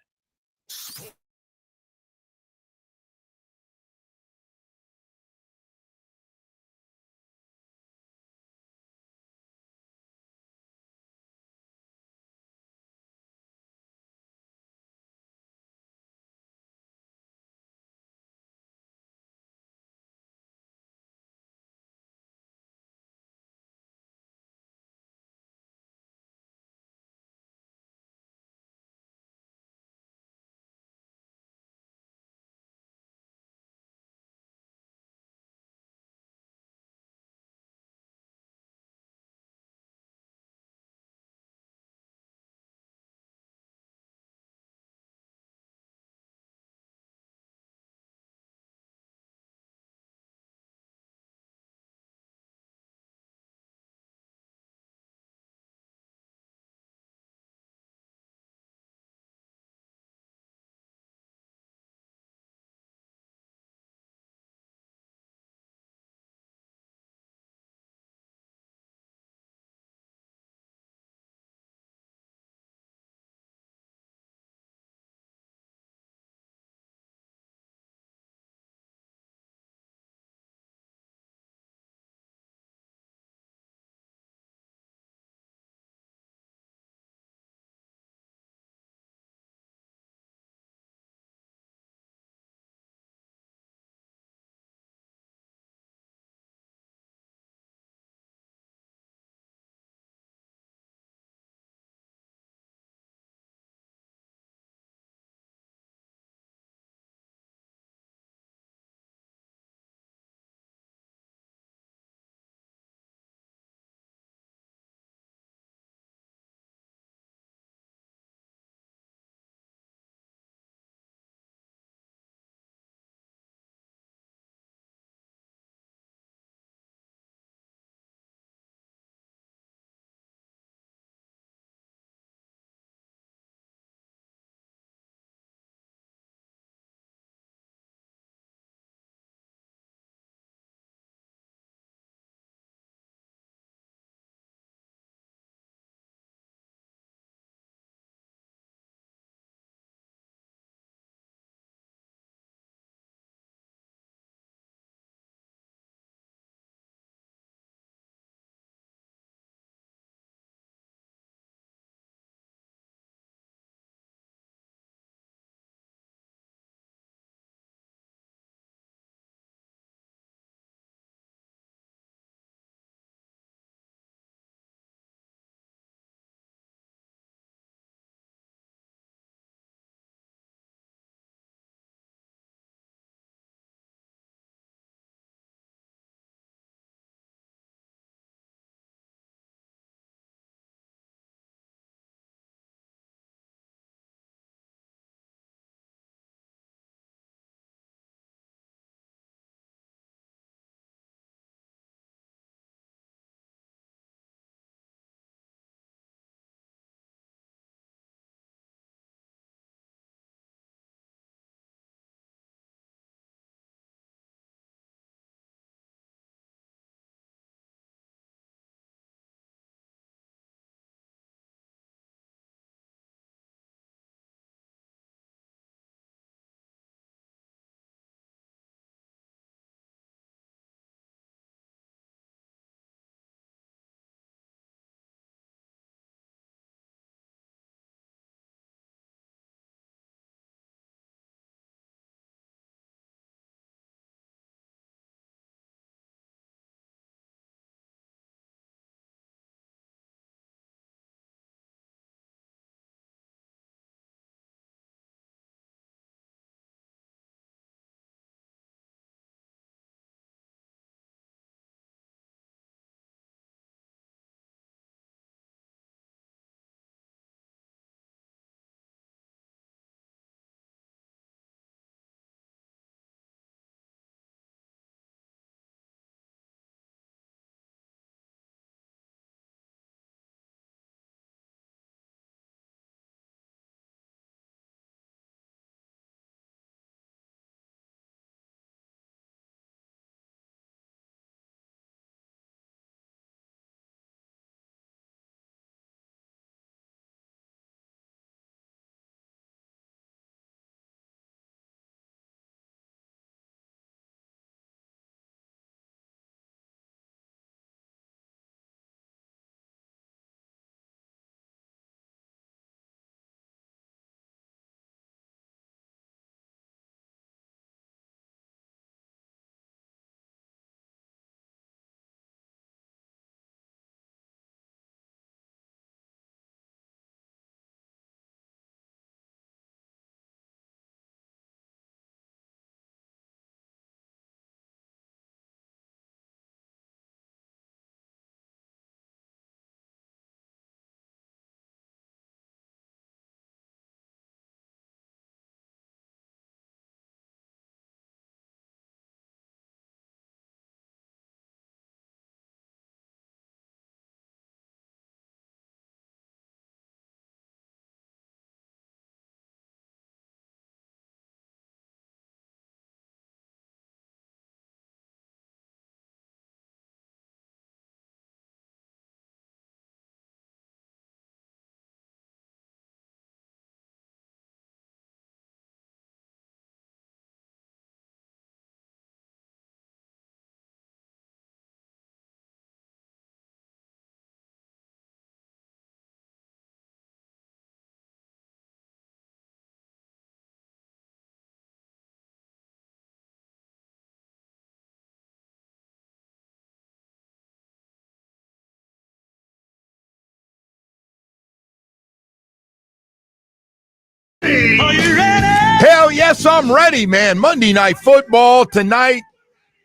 ready? Are you ready? Hell yes, I'm ready, man. Monday Night Football tonight.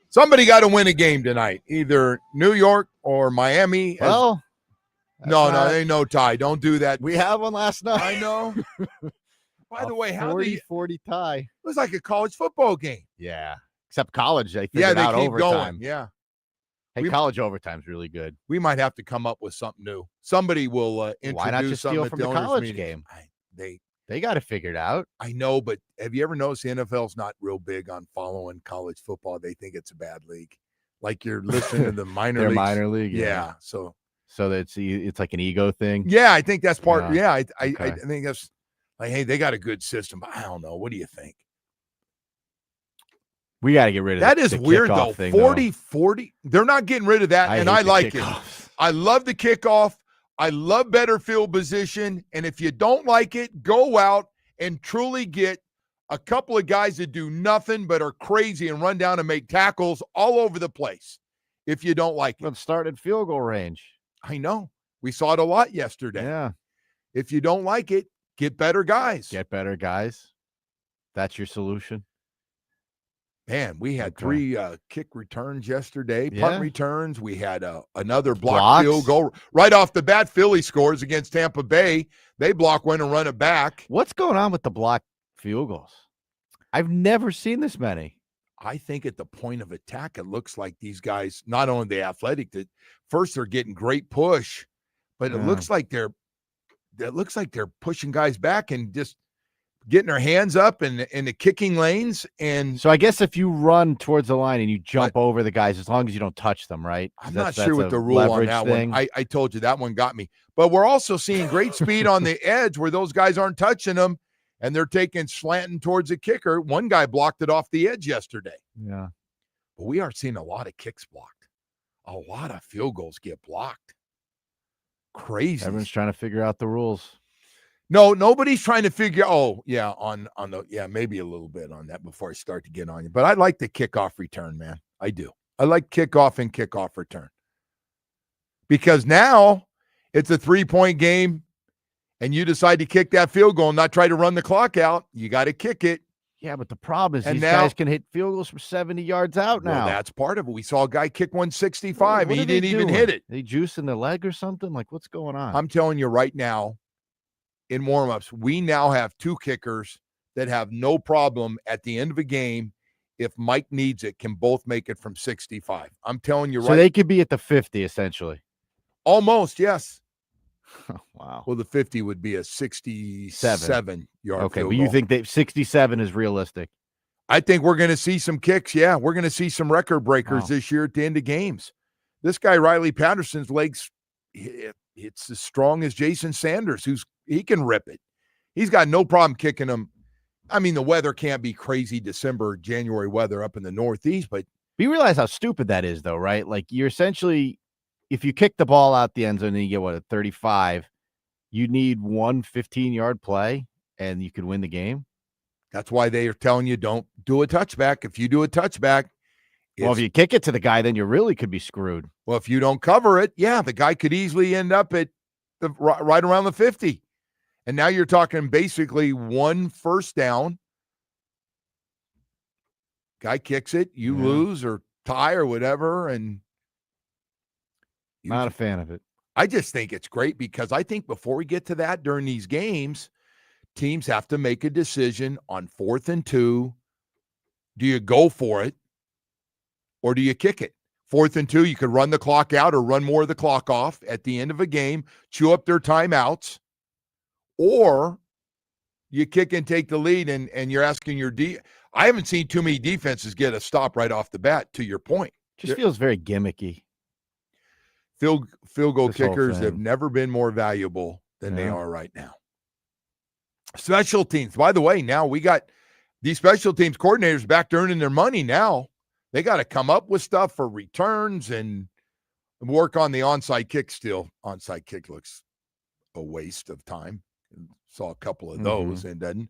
Somebody got to win a game tonight, either New York or Miami. Well, no, ain't no tie. Don't do that. We had one last night. I know. By the way, how 40-40 tie. It was like a college football game. Yeah, except college. They Yeah, figured they out keep overtime. going. Yeah. Hey, college overtime's really good. We might have to come up with something new. Somebody will introduce Why not just something steal at from the the owners' college meeting. game? They got it figured out. I know, but have you ever noticed the NFL's not real big on following college football? They think it's a bad league. Like you're listening to the minor leagues. Minor league. Yeah. So it's like an ego thing. yeah, I think that's part. Yeah, I Okay. think that's like, hey, they got a good system, but I don't know. What do you think? We got to get rid of That the is weird though. thing, 40-40. They're not getting rid of that, and I like it. I love the kickoff. I love better field position. And if you don't like it, go out and truly get a couple of guys that do nothing but are crazy and run down and make tackles all over the place. If you don't like it, Let's start at field goal range. I know. We saw it a lot yesterday. Yeah. If you don't like it, get better guys. Get better guys. That's your solution. Man, we had Okay. 3 kick returns yesterday, Yeah. punt returns. We had another block Blocks. field goal. Right off the bat, Philly scores against Tampa Bay. They block one and run it back. What's going on with the block field goals? I've never seen this many. I think at the point of attack, it looks like these guys, not only the athletic, that first they're getting great push, but it looks like they're pushing guys back and just getting their hands up in the kicking lanes. And So I guess if you run towards the line and you jump over the guys, as long as you don't touch them, right? I'm That's not sure what a the rule on leverage that thing. one. I told you that one got me. But we're also seeing great speed on the edge where those guys aren't touching them and they're taking slanting towards the kicker. One guy blocked it off the edge yesterday. Yeah. But we are seeing a lot of kicks blocked. A lot of field goals get blocked. Crazy. Everyone's trying to figure out the rules. No, nobody's trying to figure. Oh, yeah, on the maybe a little bit on that before I start to get on you. But I like the kickoff return, man. I do. I like kickoff and kickoff return because now it's a 3-point game, and you decide to kick that field goal and not try to run the clock out. You got to kick it. Yeah, but the problem is And these now- guys can hit field goals from 70 yards out now. Well, that's part of it. We saw a guy kick 165. What He are they didn't even doing? hit it. They juicing the leg or something? Like, what's going on? I'm telling you right now, in warmups, we now have 2 kickers that have no problem at the end of a game. If Mike needs it, can both make it from 65. I'm telling you So they could be at the 50 essentially. Almost, yes. Wow. Well, the 50 would be a 67-yard Okay, field but you goal. think that 67 is realistic? I think we're going to see some kicks. Yeah, we're going to see some record breakers Wow. this year at the end of games. This guy, Riley Patterson's legs, it's as strong as Jason Sanders, he can rip it. He's got no problem kicking them. I mean, the weather can't be crazy December, January weather up in the Northeast, but You realize how stupid that is, though, right? Like, you're essentially, if you kick the ball out the end zone and you get, a 35, you need one 15-yard play, and you could win the game. that's why they are telling you don't do a touchback. If you do a touchback, Well, if you kick it to the guy, then you really could be screwed. well, if you don't cover it, yeah, the guy could easily end up at right around the 50. And now you're talking basically 1 first down. Guy kicks it, you lose or tie or whatever. And Not a fan of it. I just think it's great because I think before we get to that during these games, teams have to make a decision on 4th and 2. Do you go for it or do you kick it? 4th and 2, you could run the clock out or run more of the clock off at the end of a game, chew up their timeouts, or you kick and take the lead and you're asking I haven't seen too many defenses get a stop right off the bat, to your point. Just feels very gimmicky. Field goal This whole kickers have thing. never been more valuable than they Yeah. are right now. Special teams. By the way, now we got these special teams coordinators back to earning their money now. They got to come up with stuff for returns and work on the onside kick still. Onside kick looks a waste of time. Saw a couple of those and doesn't.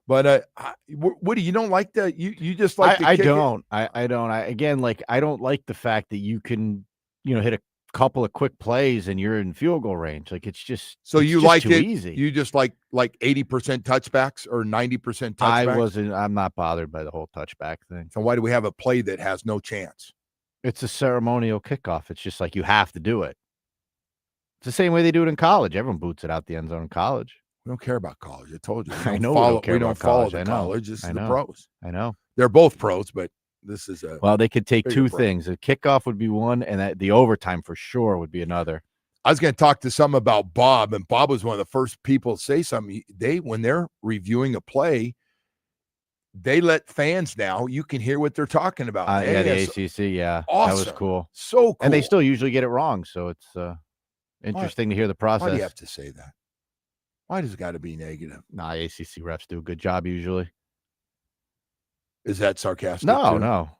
But Woody, you don't like that? You just like to I kick don't. I don't. I don't like the fact that you can, hit a couple of quick plays and you're in field goal range. Like it's just so it's you just like too it. Easy. You just like 80% touchbacks or 90% touchbacks. I'm not bothered by the whole touchback thing. So why do we have a play that has no chance? It's a ceremonial kickoff. It's just like you have to do it. It's the same way they do it in college. Everyone boots it out the end zone in college. We don't care about college. I told you. I know we don't follow college. the college. This is the pros. I know. They're both pros, but this is a well, they could take two pro. things. A kickoff would be one, and the overtime for sure would be another. I was going to talk to some about Bob, and Bob was one of the first people to say something. When they're reviewing a play, they let fans now. You can hear what they're talking about. Yeah, the ACC. Yeah, awesome. That was cool. So cool. And they still usually get it wrong, so it's interesting to hear the process. Why do you have to say that? Why does it got to be negative? Nah, ACC refs do a good job usually. Is that sarcastic? No.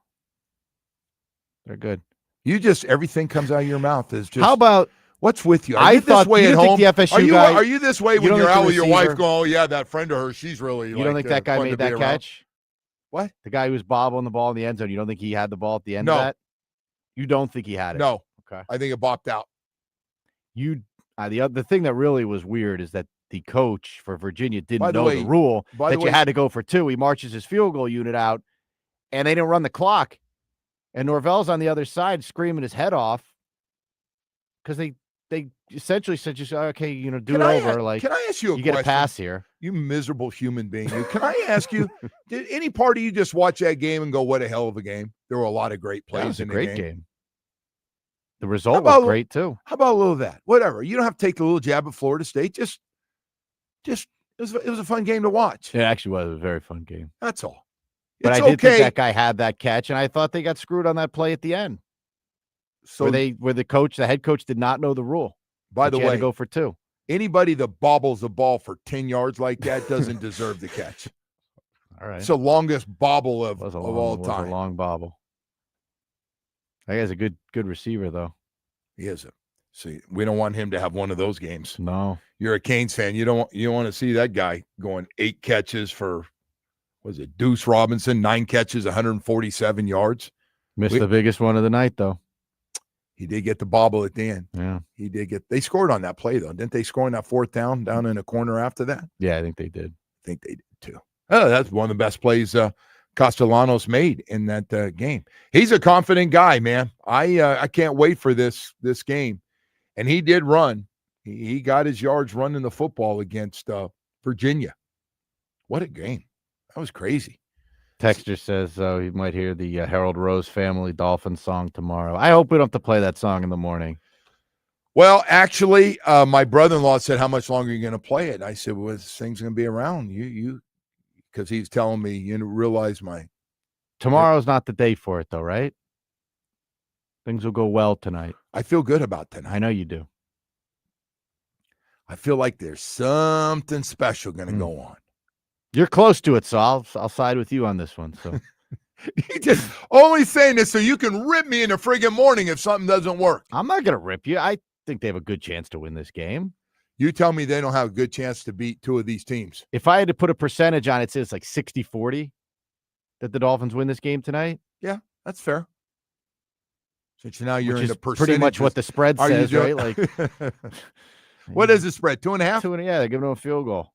They're good. You just everything comes out of your mouth is just. How about what's with you? I thought this way at home. The FSU guy, are you this way when you're out with your wife? Going, oh yeah, that friend of hers, she's really. You don't think that guy made that catch? What? The guy who was bobbling the ball in the end zone. You don't think he had the ball at the end of that? You don't think he had it? No. Okay. I think it bopped out. The thing that really was weird is that the coach for Virginia didn't know the rule that you had to go for two. He marches his field goal unit out, and they didn't run the clock. And Norvell's on the other side screaming his head off because they essentially said, just okay, do it over. Can I ask you a question? You get a pass here. You miserable human being. Can I ask you, did any part of you just watch that game and go, what a hell of a game? There were a lot of great plays in the game. Great game. The result was great too. How about a little of that? Whatever. You don't have to take a little jab at Florida State. Just it was a fun game to watch. It actually was a very fun game. That's all. But I did think that guy had that catch, and I thought they got screwed on that play at the end. So where the head coach did not know the rule. By the way, had to go for two. Anybody that bobbles the ball for 10 yards like that doesn't deserve the catch. All right. It's the longest bobble of all time. It was a long bobble. That guy's a good receiver, though. He is. See, we don't want him to have one of those games. No. You're a Canes fan. You don't want to see that guy going 8 catches for, was it Deuce Robinson, 9 catches, 147 yards. Missed the biggest one of the night, though. He did get the bobble at the end. Yeah. He did get – they scored on that play, though. Didn't they score on that 4th down in the corner after that? Yeah, I think they did. I think they did, too. Oh, that's one of the best plays Castellanos made in that game. He's a confident guy, man. I can't wait for this game. And he did run. He got his yards running the football against Virginia. What a game. That was crazy. Texter says he might hear the Harold Rose Family Dolphins song tomorrow. I hope we don't have to play that song in the morning. Well, actually, my brother-in-law said, how much longer are you going to play it? And I said, well, this thing's going to be around. You because he's telling me, realize tomorrow's not the day for it, though, right? Things will go well tonight. I feel good about tonight. I know you do. I feel like there's something special going to go on. You're close to it, so I'll side with you on this one. So you just only saying this so you can rip me in the friggin' morning if something doesn't work. I'm not going to rip you. I think they have a good chance to win this game. You tell me they don't have a good chance to beat two of these teams. If I had to put a percentage on it, it says like 60-40 that the Dolphins win this game tonight. Yeah, that's fair. Since now you're in the percentage. Pretty much what the spread says, right? Like, what is the spread? 2.5? 2.5. Yeah, they're giving them a field goal.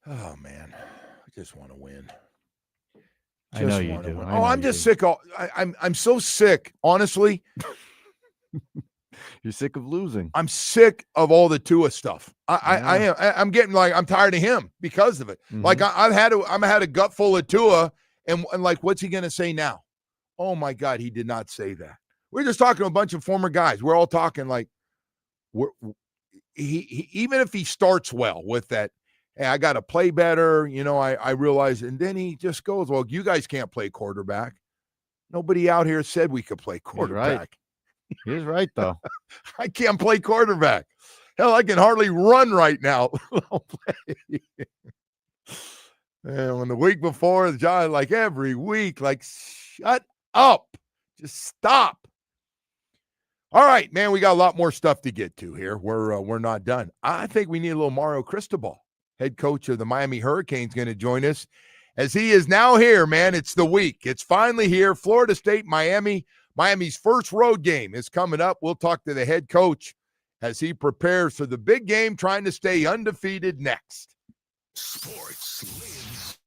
Oh man, I just want to win. I know you do. I'm just sick. I'm so sick, honestly. You're sick of losing. I'm sick of all the Tua stuff. I am. I'm getting I'm tired of him because of it. Mm-hmm. Like I've had a gut full of Tua, and like, what's he gonna say now? Oh my God, he did not say that. We're just talking to a bunch of former guys. We're all talking like, he even if he starts well with that. Hey, I got to play better. I realize. And then he just goes, well, you guys can't play quarterback. Nobody out here said we could play quarterback. He's right, though. I can't play quarterback. Hell, I can hardly run right now. And when the week before, John, like every week, like, shut up. Just stop. All right, man, we got a lot more stuff to get to here. We're not done. I think we need a little Mario Cristobal. Head coach of the Miami Hurricanes, going to join us. as he is now here, man. It's the week. It's finally here. Florida State, Miami. Miami's first road game is coming up. We'll talk to the head coach as he prepares for the big game, trying to stay undefeated next. Sports lives